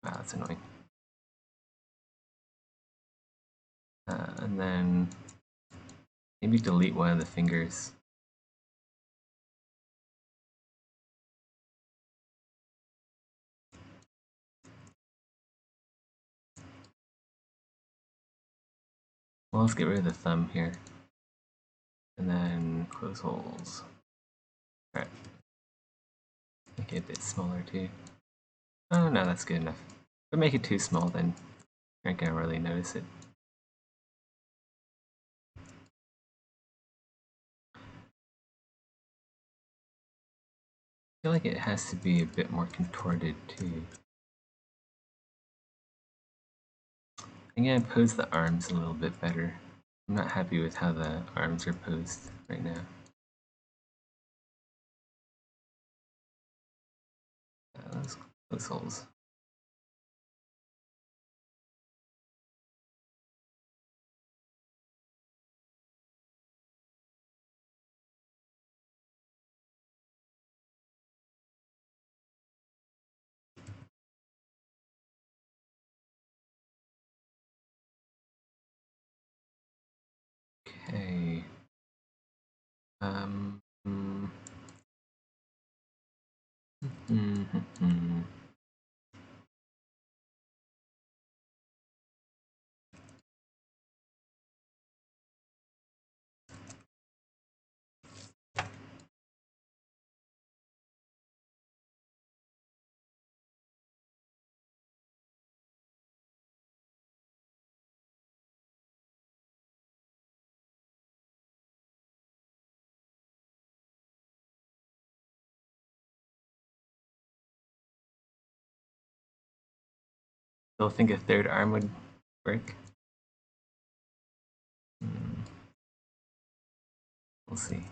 Wow, that's annoying. And then maybe delete one of the fingers. Well, let's get rid of the thumb here. And then close holes. Alright. Make it a bit smaller too. Oh no, that's good enough. If I make it too small, then you're not gonna really notice it. I feel like it has to be a bit more contorted too. I'm gonna pose the arms a little bit better. I'm not happy with how the arms are posed right now. Let's close holes. Okay. Um. Still think a third arm would work. We'll see.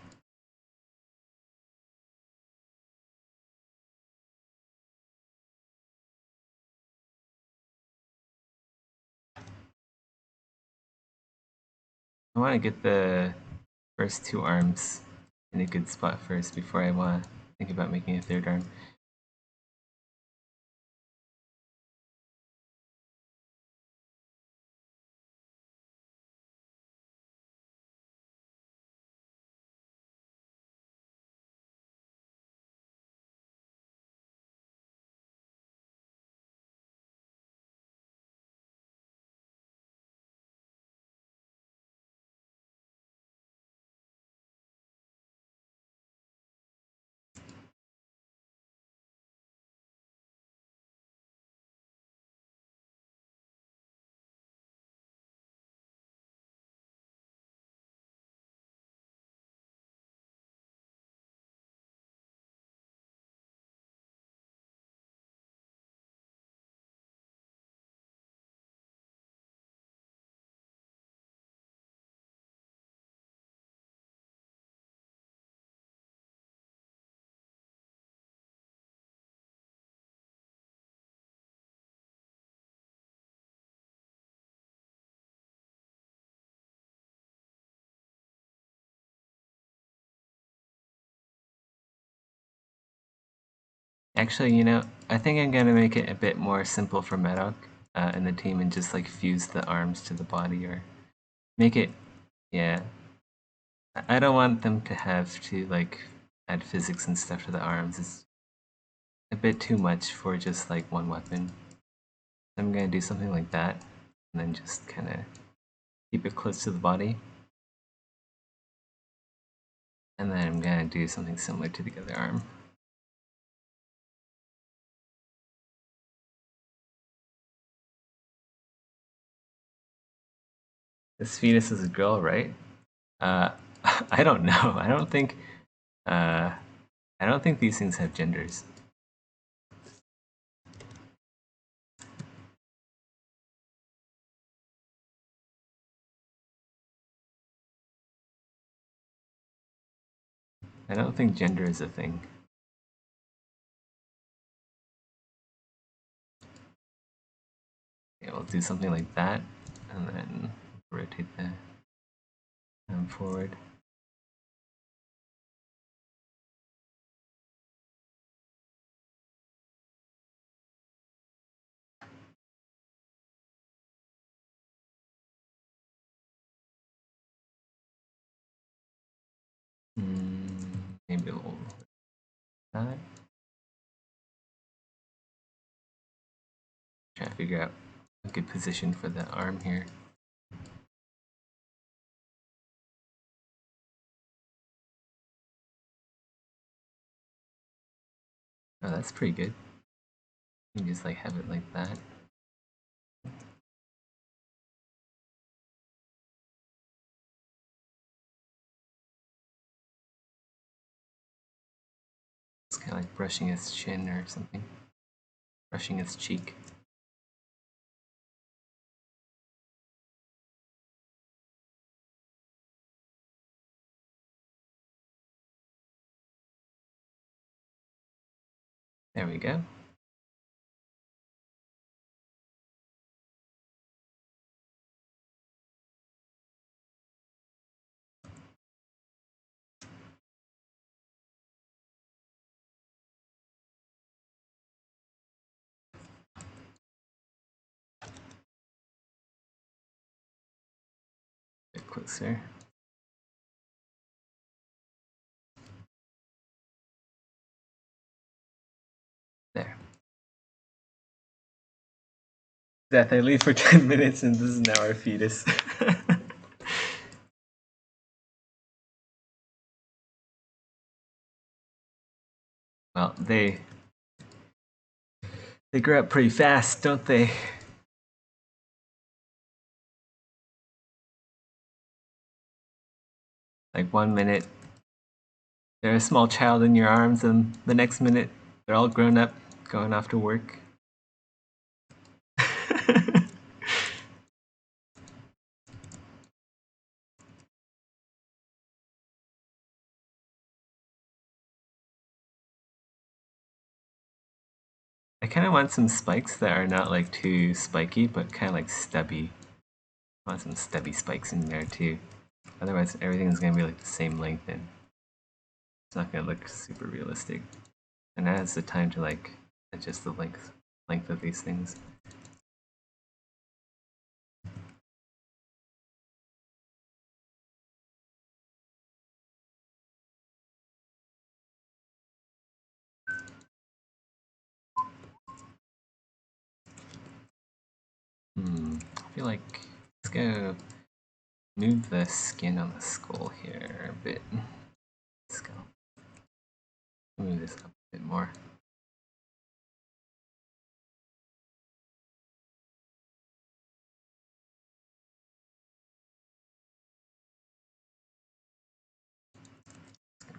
I want to get the first two arms in a good spot first before I want to think about making a third arm. Actually, I think I'm gonna make it a bit more simple for Medok in the team and just like fuse the arms to the body or make it, yeah. I don't want them to have to like add physics and stuff to the arms. It's a bit too much for just like one weapon. I'm gonna do something like that and then just kind of keep it close to the body. And then I'm gonna do something similar to the other arm. This fetus is a girl, right? Uh, I don't know. Uh, I don't think these things have genders. I don't think gender is a thing. Okay, we'll do something like that, and then rotate the arm forward. Maybe we'll that. Try to figure out a good position for the arm here. Oh, that's pretty good. You can just like have it like that. It's kind of like brushing its chin or something. Brushing its cheek. There we go. A bit closer. There. Death, I leave for 10 minutes and this is now our fetus. Well, they grow up pretty fast, don't they? Like 1 minute, they're a small child in your arms, and the next minute, they're all grown up, going off to work. I kind of want some spikes that are not like too spiky, but kind of like stubby. I want some stubby spikes in there too. Otherwise, everything's gonna be like the same length, and it's not gonna look super realistic. And that has the time to like adjust the length of these things. I feel like let's go move the skin on the skull here a bit. Skull. Move this up a bit more.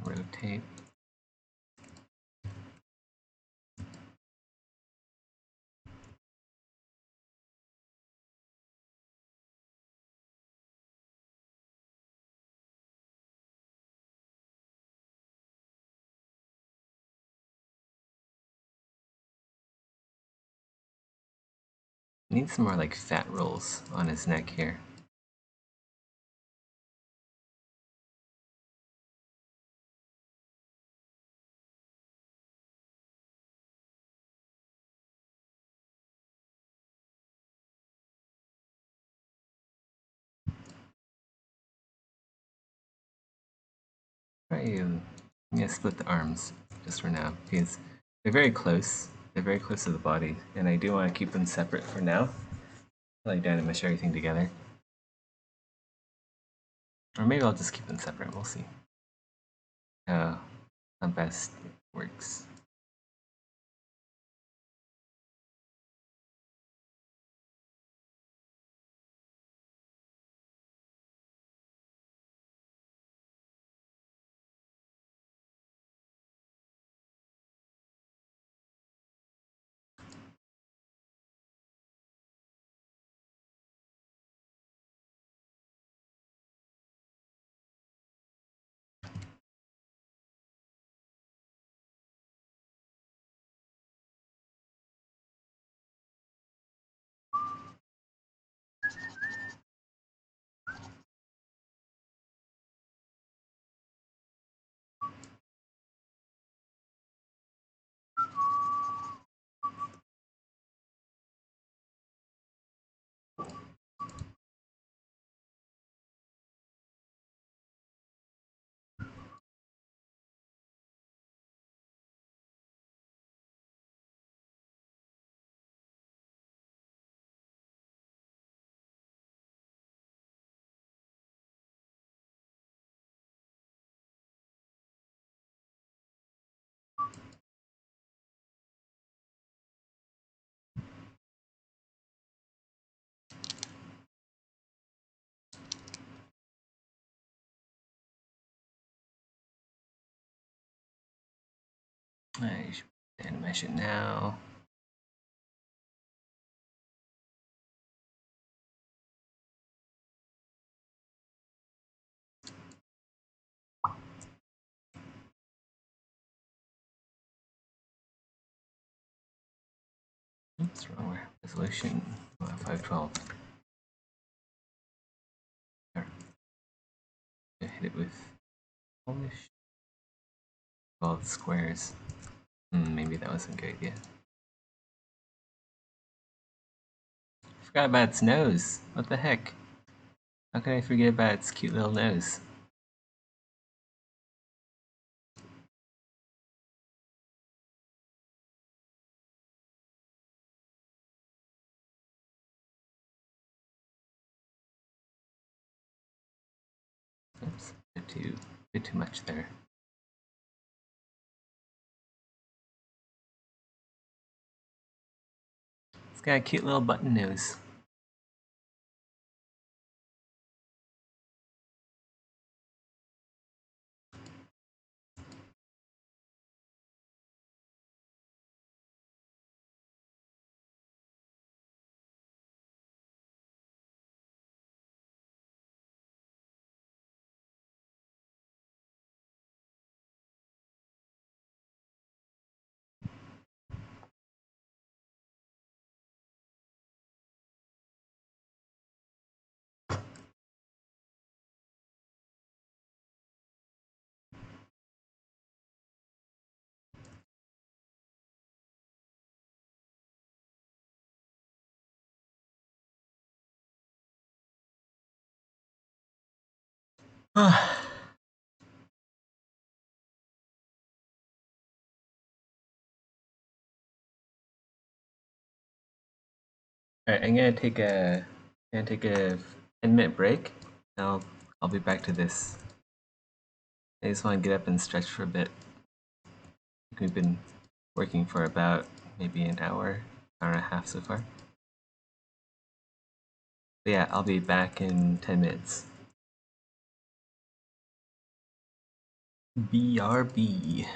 Rotate. Need some more like fat rolls on his neck here. I'm gonna split the arms just for now because they're very close. They're very close to the body, and I do want to keep them separate for now. Lay down and mesh everything together. Or maybe I'll just keep them separate. We'll see how best it works. I should mesh it now. What's wrong with resolution? 512. Hit it with polish. All the squares. Maybe that wasn't a good idea. Forgot about its nose. What the heck? How could I forget about its cute little nose? Oops, bit too much there. It's got a cute little button nose. Alright, I'm gonna take a 10-minute break. I'll be back to this. I just want to get up and stretch for a bit. We've been working for about maybe an hour and a half so far. But yeah, I'll be back in 10 minutes. BRB.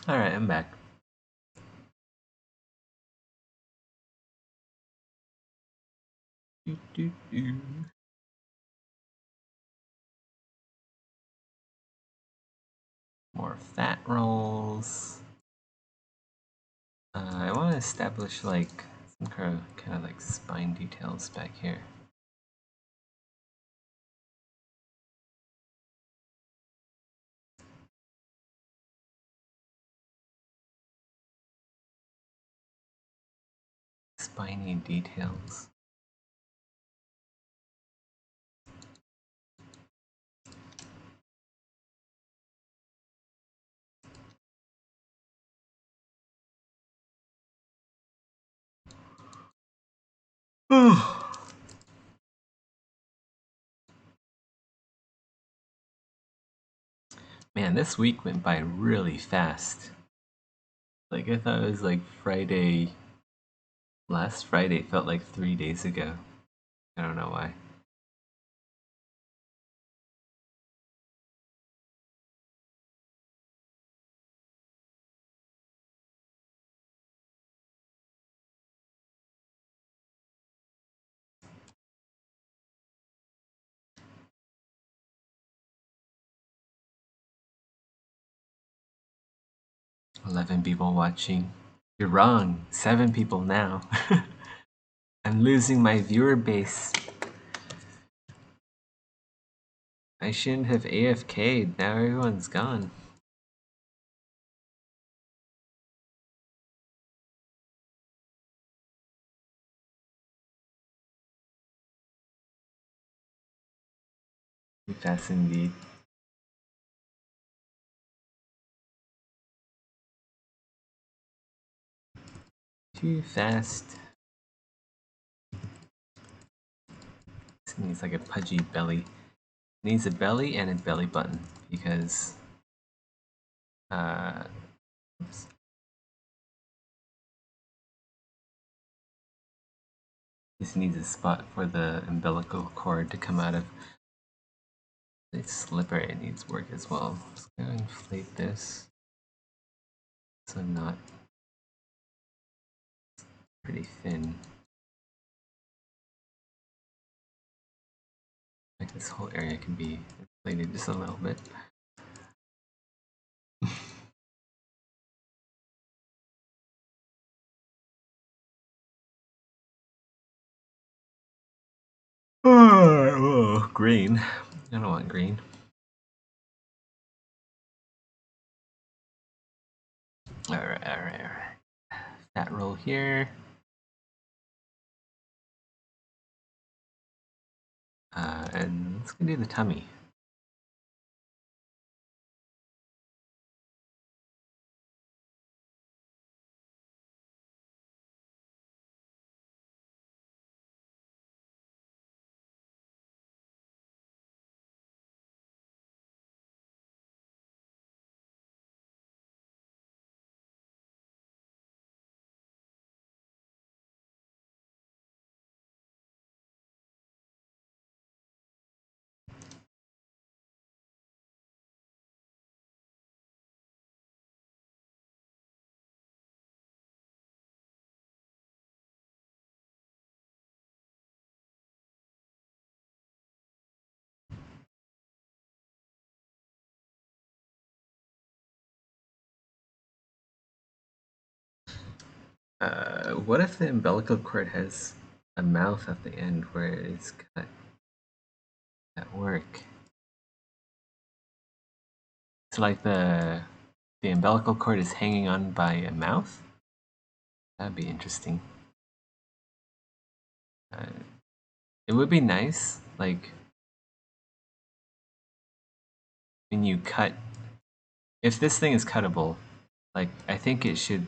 Alright, I'm back. Do, do, do. More fat rolls. I want to establish like some kind of like spine details back here. Spiny details. Man, this week went by really fast. Like, I thought it was like Friday. Last Friday felt like 3 days ago. I don't know why. $11 people watching. You're wrong. 7 people now. I'm losing my viewer base. I shouldn't have AFK'd. Now everyone's gone. Too fast indeed. Too fast. This needs like a pudgy belly. It needs a belly and a belly button because oops. This needs a spot for the umbilical cord to come out of. The slipper, it needs work as well. I'm just gonna inflate this so not pretty thin. Like this whole area can be inflated just a little bit. Oh, green. I don't want green. Alright. Fat roll here. And let's go do the tummy. What if the umbilical cord has a mouth at the end where it's cut at work? So like the umbilical cord is hanging on by a mouth? That'd be interesting. It would be nice, like when you cut. If this thing is cuttable, like I think it should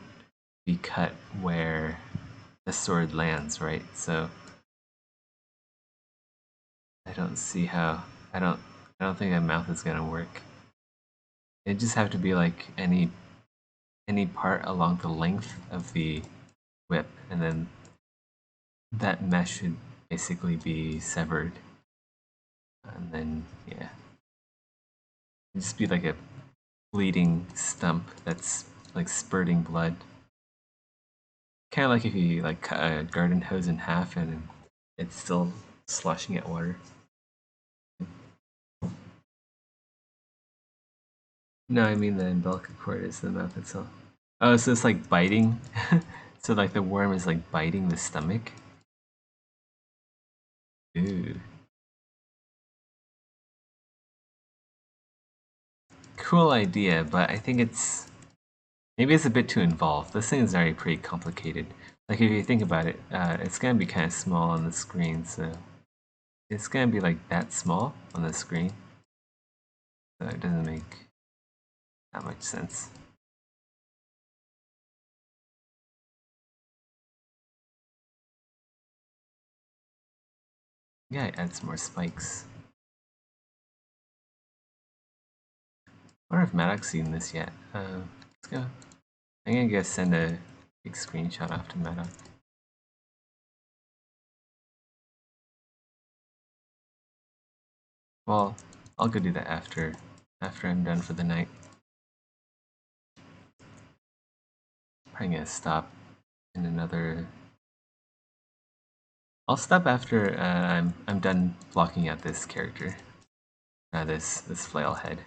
be cut where the sword lands, right? So I don't see how. I don't think that mouth is gonna work. It just have to be like any part along the length of the whip, and then that mesh should basically be severed, and then yeah, it'd just be like a bleeding stump that's like spurting blood. Kind of like if you like cut a garden hose in half and it's still sloshing at water. No, I mean the umbilical cord is the mouth itself. Oh, so it's like biting? So like the worm is like biting the stomach? Ooh. Cool idea, but I think maybe it's a bit too involved. This thing is already pretty complicated. Like if you think about it, it's gonna be kind of small on the screen, so it's gonna be like that small on the screen. So it doesn't make that much sense. Yeah, it adds more spikes. I wonder if Maddox's seen this yet. Let's go. I'm gonna go send a big screenshot off to Maddox. Well, I'll go do that after I'm done for the night. Probably gonna stop in another. I'll stop after I'm done blocking out this character, this flail head.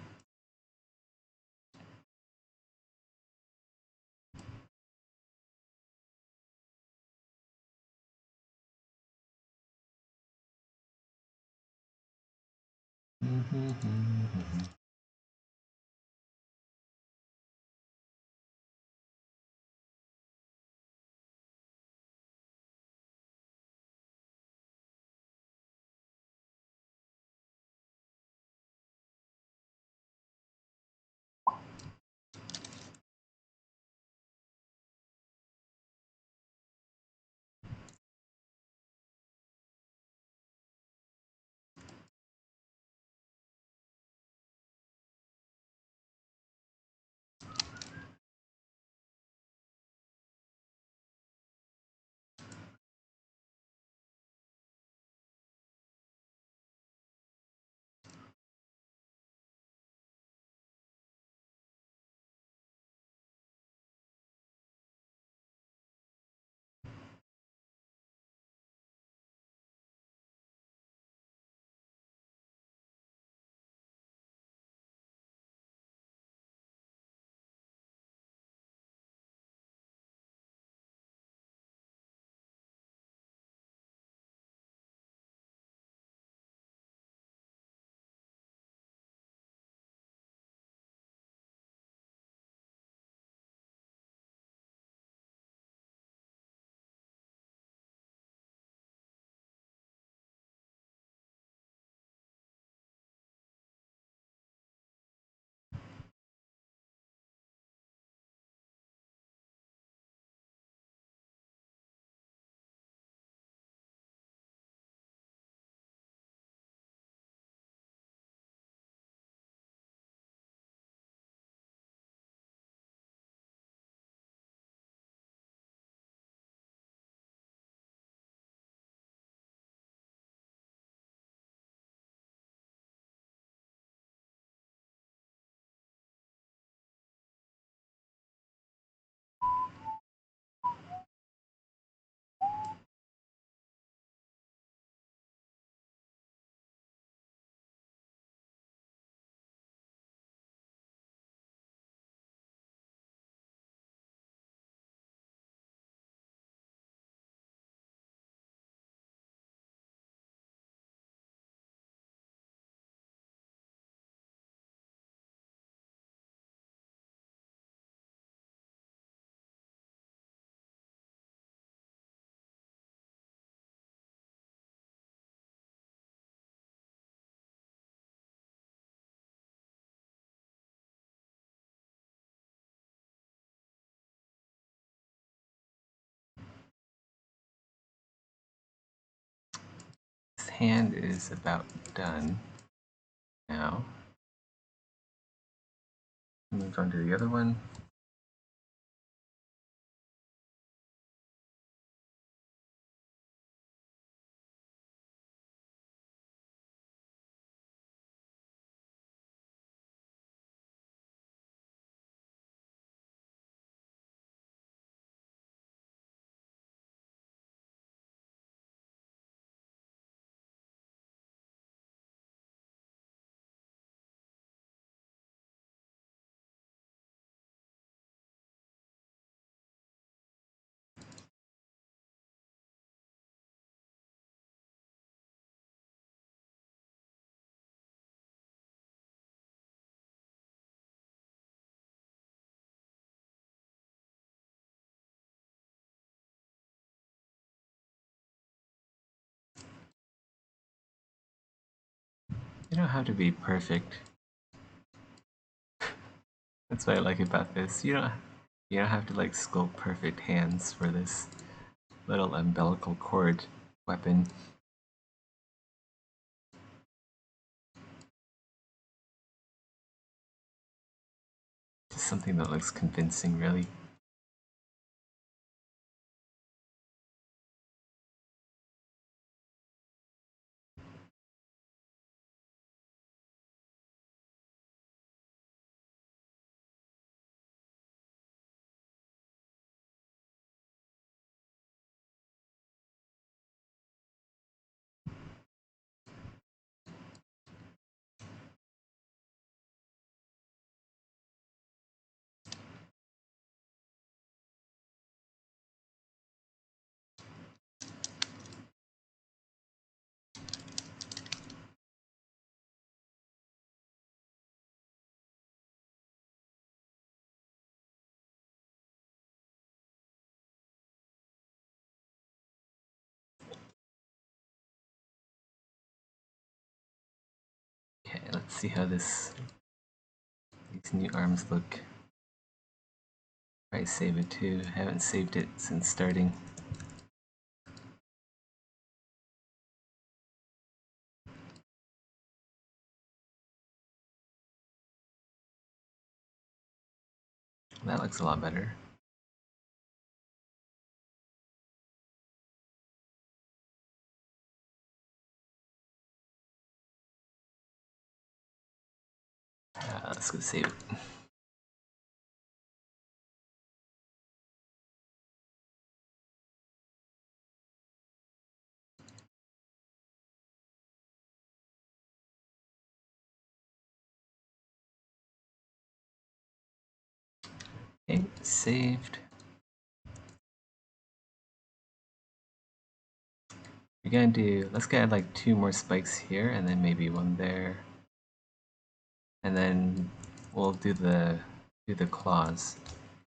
This hand is about done now. Move on to the other one. You don't have to be perfect. That's what I like about this. You don't have to like sculpt perfect hands for this little umbilical cord weapon. Just something that looks convincing, really. Okay, let's see how these new arms look. Probably save it too. I haven't saved it since starting. That looks a lot better. Let's go save it. Okay, saved. We're gonna do, let's get like 2 more spikes here and then maybe 1 there. And then we'll do the claws.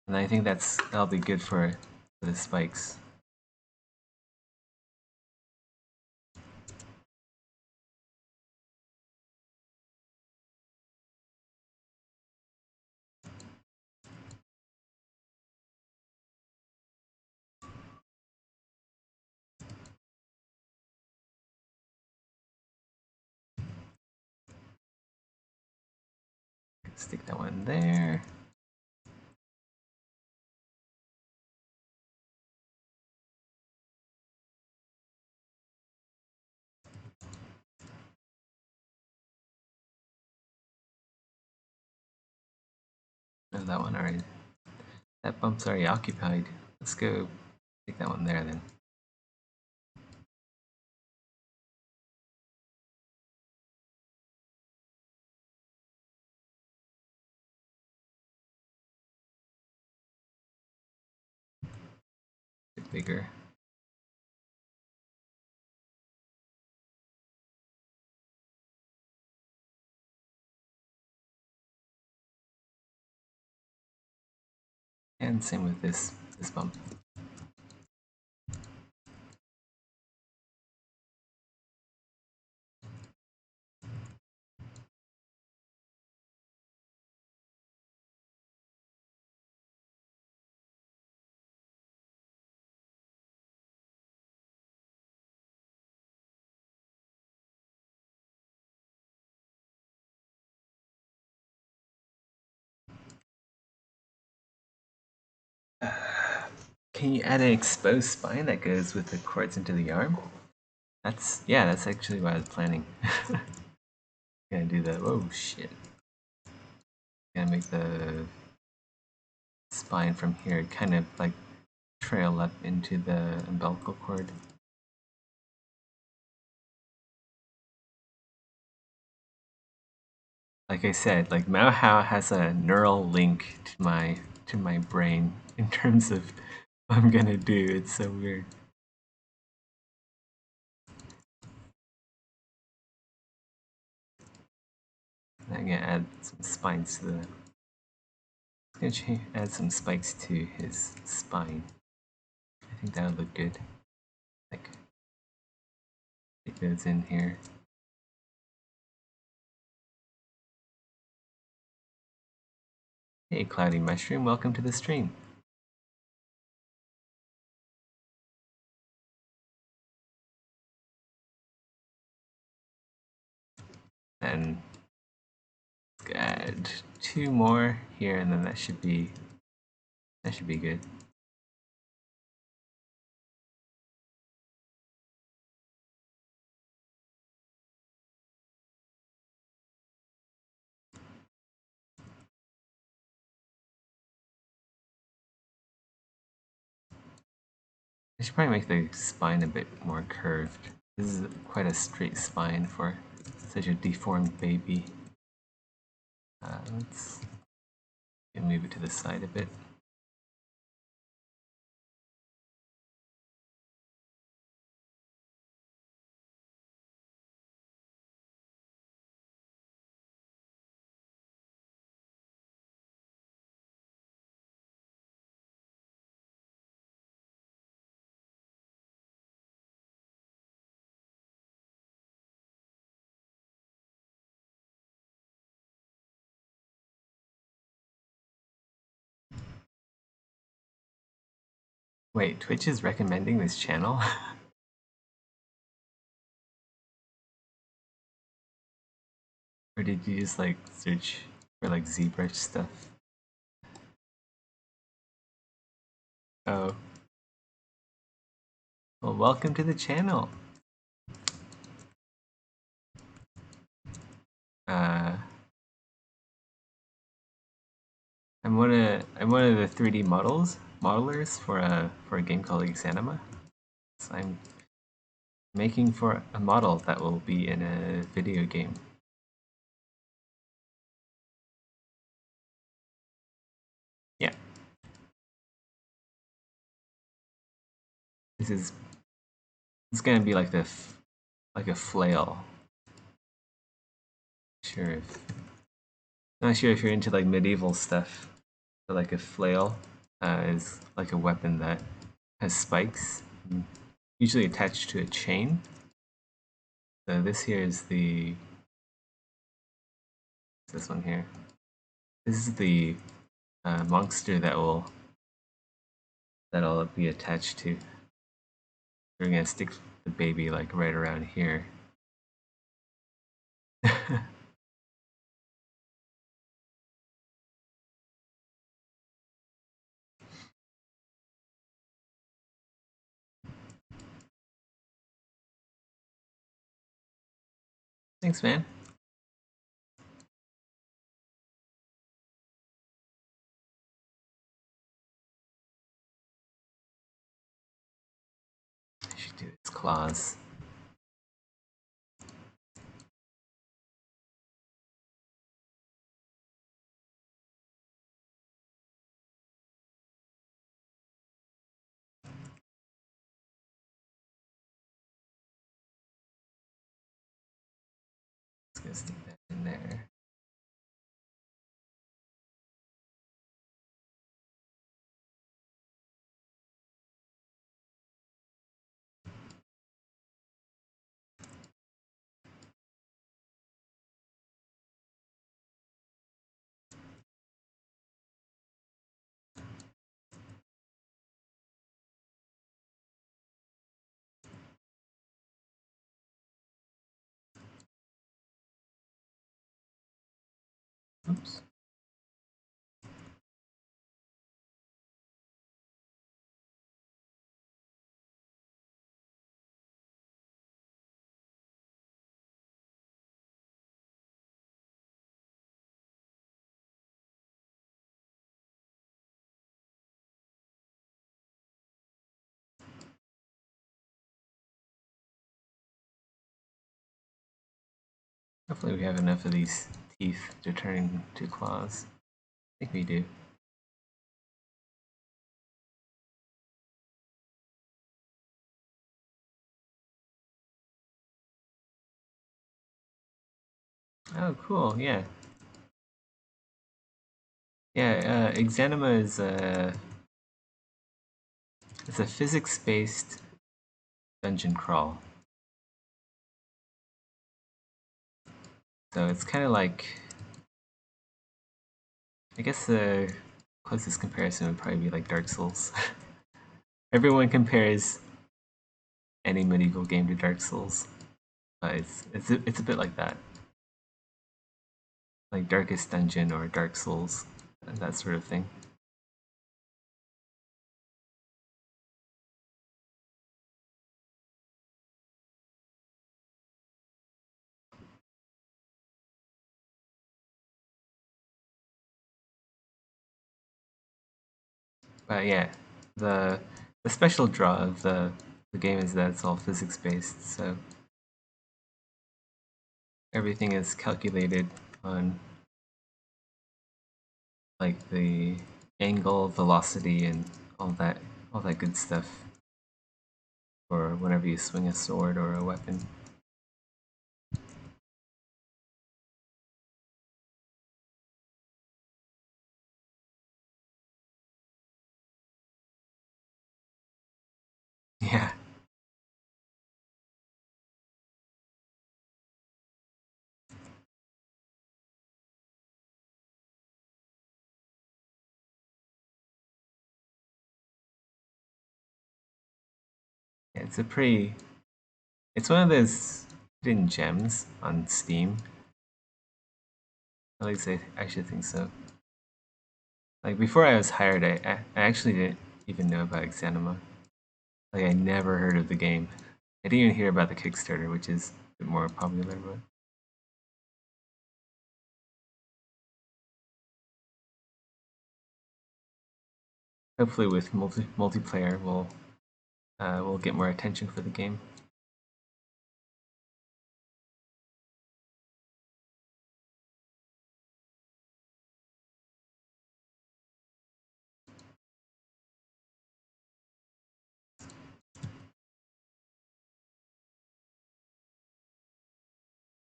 And I think that'll be good for the spikes. Stick that one there. And that one already. That bump's already occupied. Let's go stick that one there then. Bit bigger. And same with this bump. Can you add an exposed spine that goes with the cords into the arm? That's actually what I was planning. Gonna do that. Oh shit. Gonna make the spine from here kind of like trail up into the umbilical cord. Like I said, like Maohao has a neural link to my brain in terms of what I'm gonna do. It's so weird. I'm gonna add some spines to the. I'm gonna add some spikes to his spine. I think that would look good. Like, it goes in here. Hey, Cloudy Mushroom, welcome to the stream. And add 2 more here, and then that should be good. I should probably make the spine a bit more curved. This is quite a straight spine for such a deformed baby. Let's move it to the side a bit. Wait, Twitch is recommending this channel? Or did you just like search for like ZBrush stuff? Oh. Well, welcome to the channel. I'm one of the 3D modelers for a game called Exanima. So I'm making for a model that will be in a video game. Yeah. It's gonna be like like a flail. Sure. Not sure if you're into like medieval stuff, but like a flail is like a weapon that has spikes, usually attached to a chain. So this here is this one here. This is the monster that'll be attached to. We're gonna stick the baby like right around here. Thanks, man. I should do its claws. Just gonna stick that in there. Oops. Hopefully we have enough of these teeth to turn into claws. I think we do. Oh, cool. Yeah. Yeah, Exanima is it's a physics-based dungeon crawl. So it's kind of like I guess the closest comparison would probably be like Dark Souls. Everyone compares any medieval game to Dark Souls, but it's a bit like that, like Darkest Dungeon or Dark Souls, and that sort of thing. But yeah, the the special draw of the game is that it's all physics based, so everything is calculated on like the angle, velocity, and all that good stuff for whenever you swing a sword or a weapon. Yeah, it's a pretty. It's one of those hidden gems on Steam. At least I should think so. Like before I was hired, I actually didn't even know about Exanima. Like I never heard of the game. I didn't even hear about the Kickstarter, which is a bit more popular, but hopefully with multiplayer we'll get more attention for the game.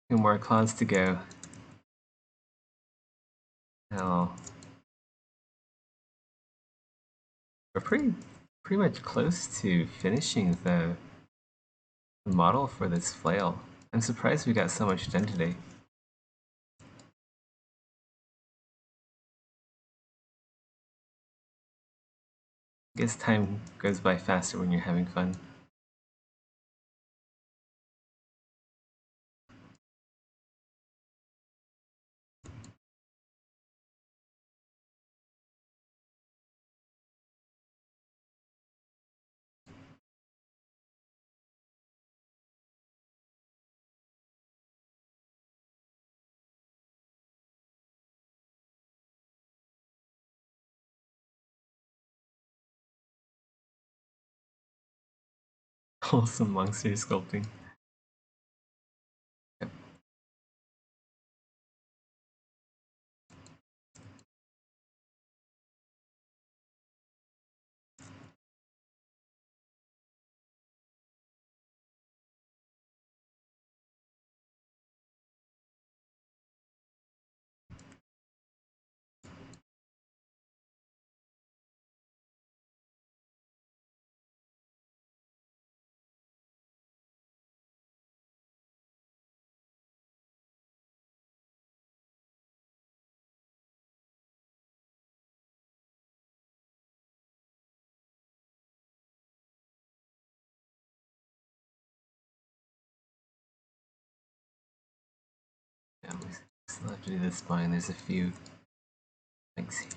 Two more claws to go. Now we're pretty much close to finishing the model for this flail. I'm surprised we got so much done today. I guess time goes by faster when you're having fun. Wholesome monster sculpting. Yep. Yeah, we still have to do the spine. There's a few things here.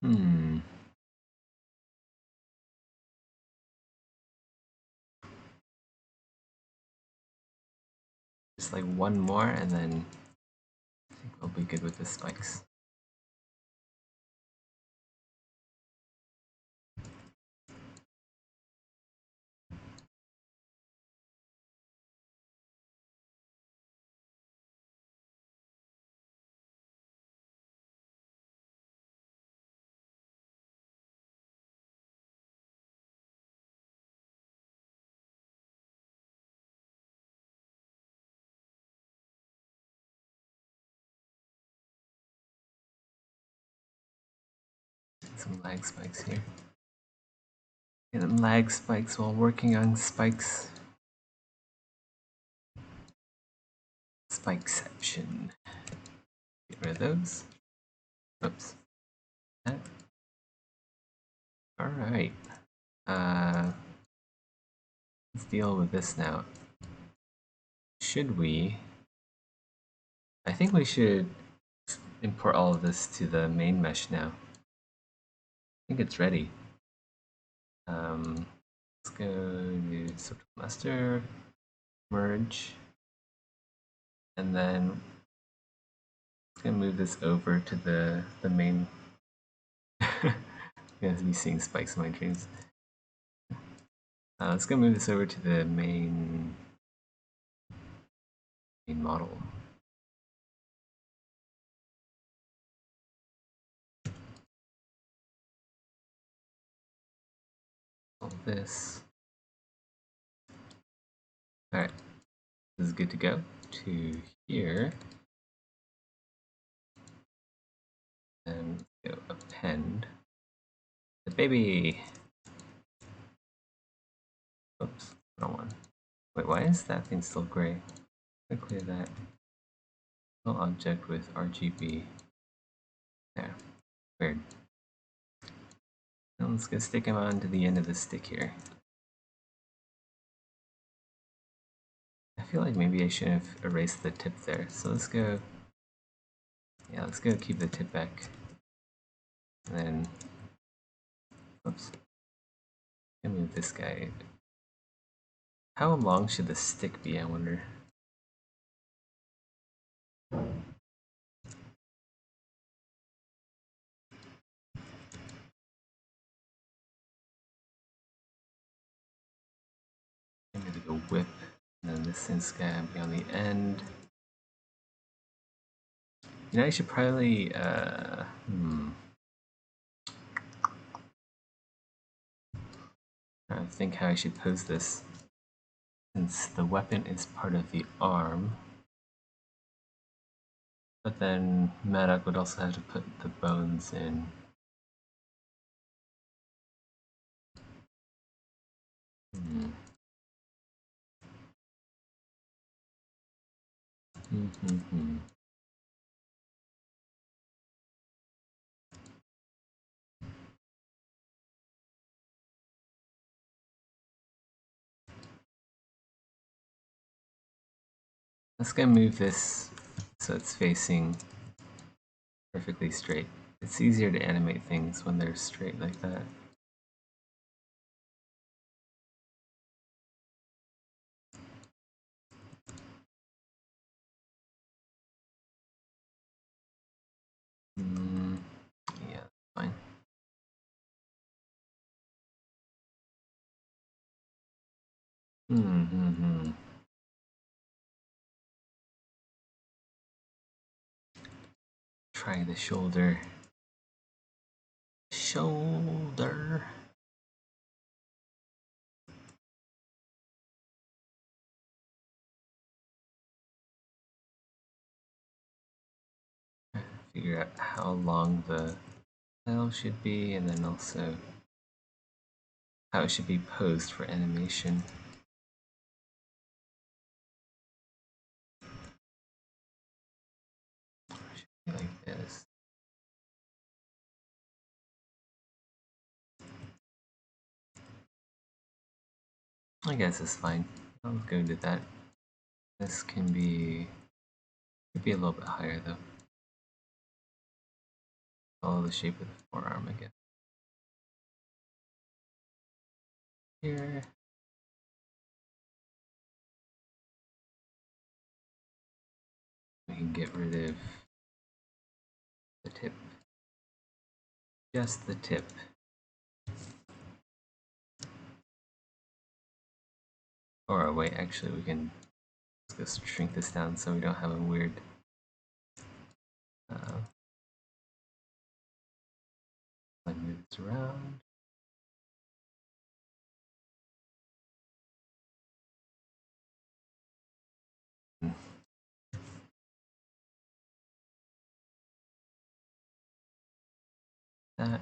Hmm. Just like one more, and then I think we'll be good with the spikes. some lag spikes here. And lag spikes while working on spikes. Spikeception. Get rid of those. Oops. That. Alright. Let's deal with this now. Should we? I think we should import all of this to the main mesh now. I think it's ready. Let's go to subtool master, merge, and then I'm gonna move this over to the main. You guys be seeing spikes in my dreams. Let's go move this over to the main model. All this. All right, this is good to go. To here, and go append the baby. Oops, wrong one. Wait, why is that thing still gray? I'm gonna clear that. No object with RGB. There. Weird. Now let's go stick him on to the end of the stick here. I feel like maybe I should have erased the tip there. So let's go. Yeah, let's go keep the tip back. And then. Oops. Let me move this guy. How long should the stick be, I wonder? Maybe go whip. And then this thing's gonna be on the end. You know, I should probably, I think how I should pose this. Since the weapon is part of the arm. But then Maddock would also have to put the bones in. Let's go move this so it's facing perfectly straight. It's easier to animate things when they're straight like that. Yeah, fine. Try the shoulder. Shoulder. Figure out how long the tail should be, and then also how it should be posed for animation. Should be like this. I guess it's fine. I'll go to that. This can be, could be a little bit higher though. Follow the shape of the forearm again. Here. We can get rid of the tip. Just the tip. Or wait, actually we can let's go shrink this down so we don't have a weird like move this around. That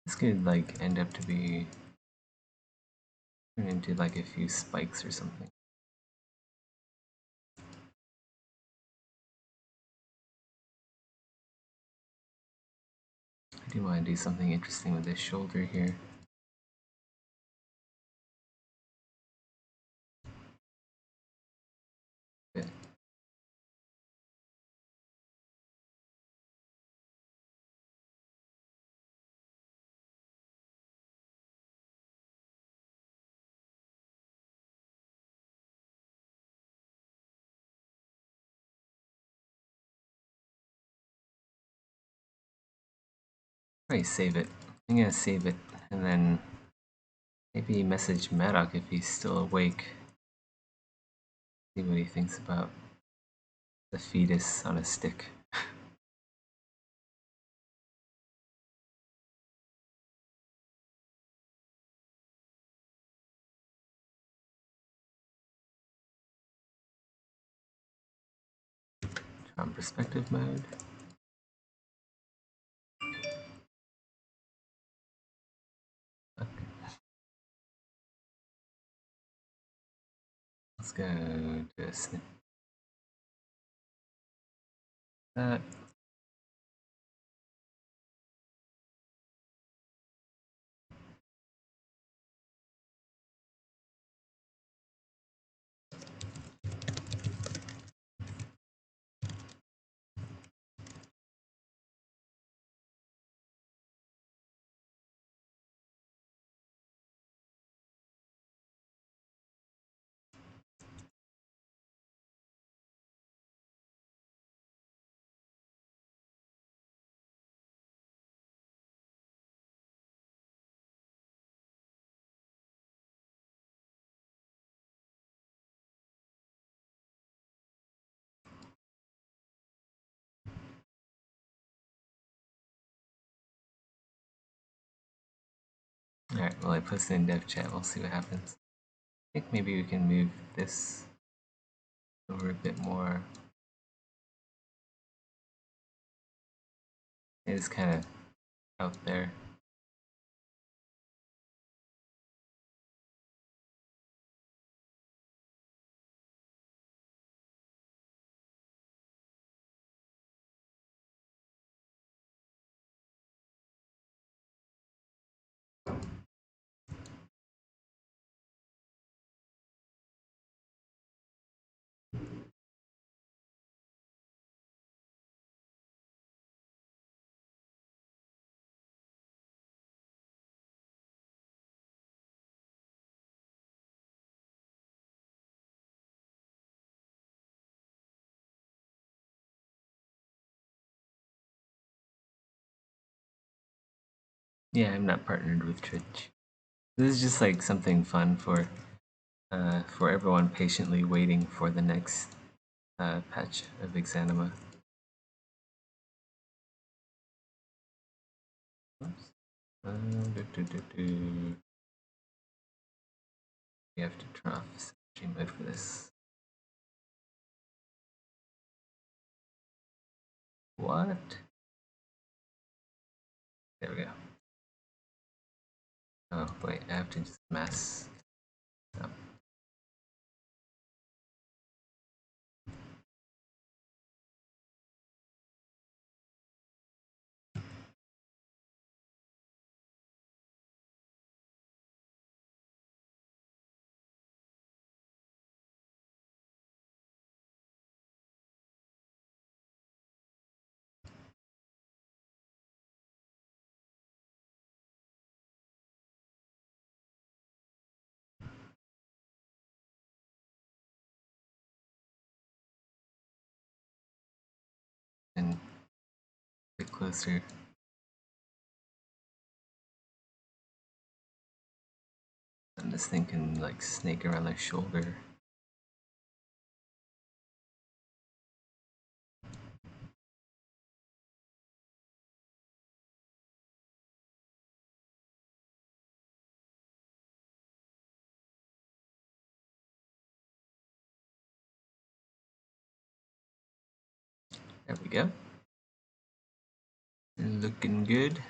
This could like end up to be turn into like a few spikes or something. I do want to do something interesting with this shoulder here. But probably save it. I'm gonna save it and then maybe message Maddock if he's still awake. See what he thinks about the fetus on a stick. On perspective mode. Okay. Let's go to a snip. That. Alright, well I posted in dev chat, we'll see what happens. I think maybe we can move this over a bit more. It's kind of out there. Yeah, I'm not partnered with Twitch. This is just like something fun for everyone patiently waiting for the next patch of Exanima. Oops. We have to turn off stream mode for this. What? There we go. Oh wait, I have to just mask. Oh. And a bit closer. And this thing can like snake around their shoulder. There we go. Looking good.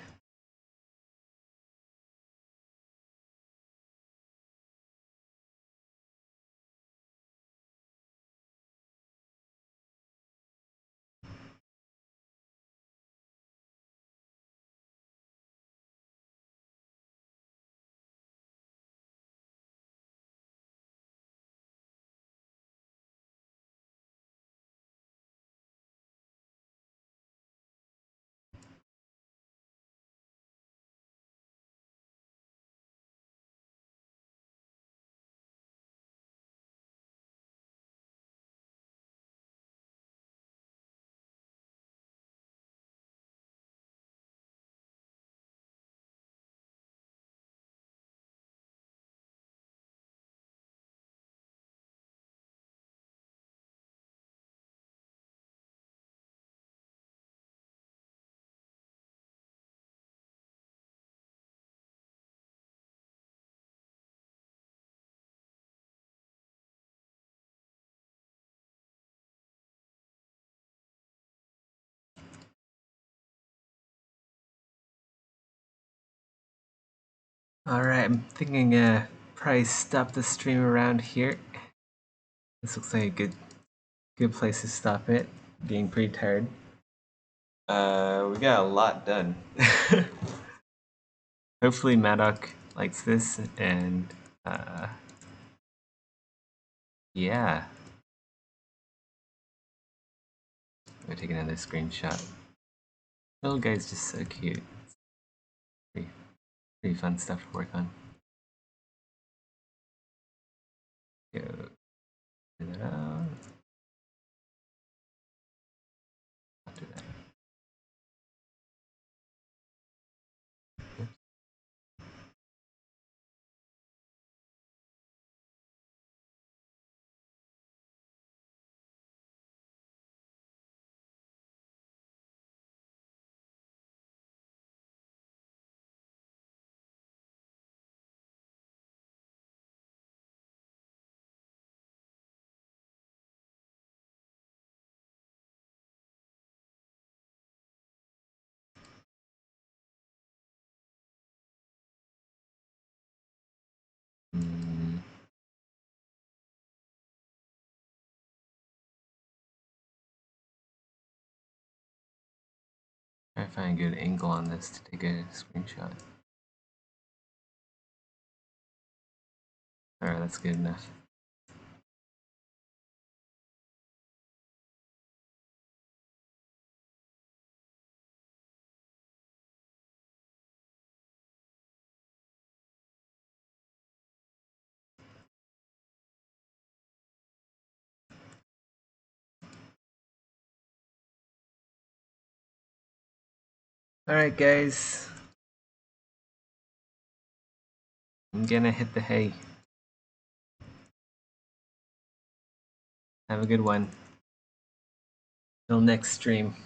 Alright, I'm thinking probably stop the stream around here. This looks like a good place to stop it. Getting pretty tired. We got a lot done. Hopefully Maddock likes this, and yeah. I'm gonna take another screenshot. Little guy's just so cute. Pretty fun stuff to work on. Go do that out. I'll do that. Try to find a good angle on this to take a screenshot. Alright, that's good enough. Alright guys, I'm gonna hit the hay. Have a good one. Till next stream.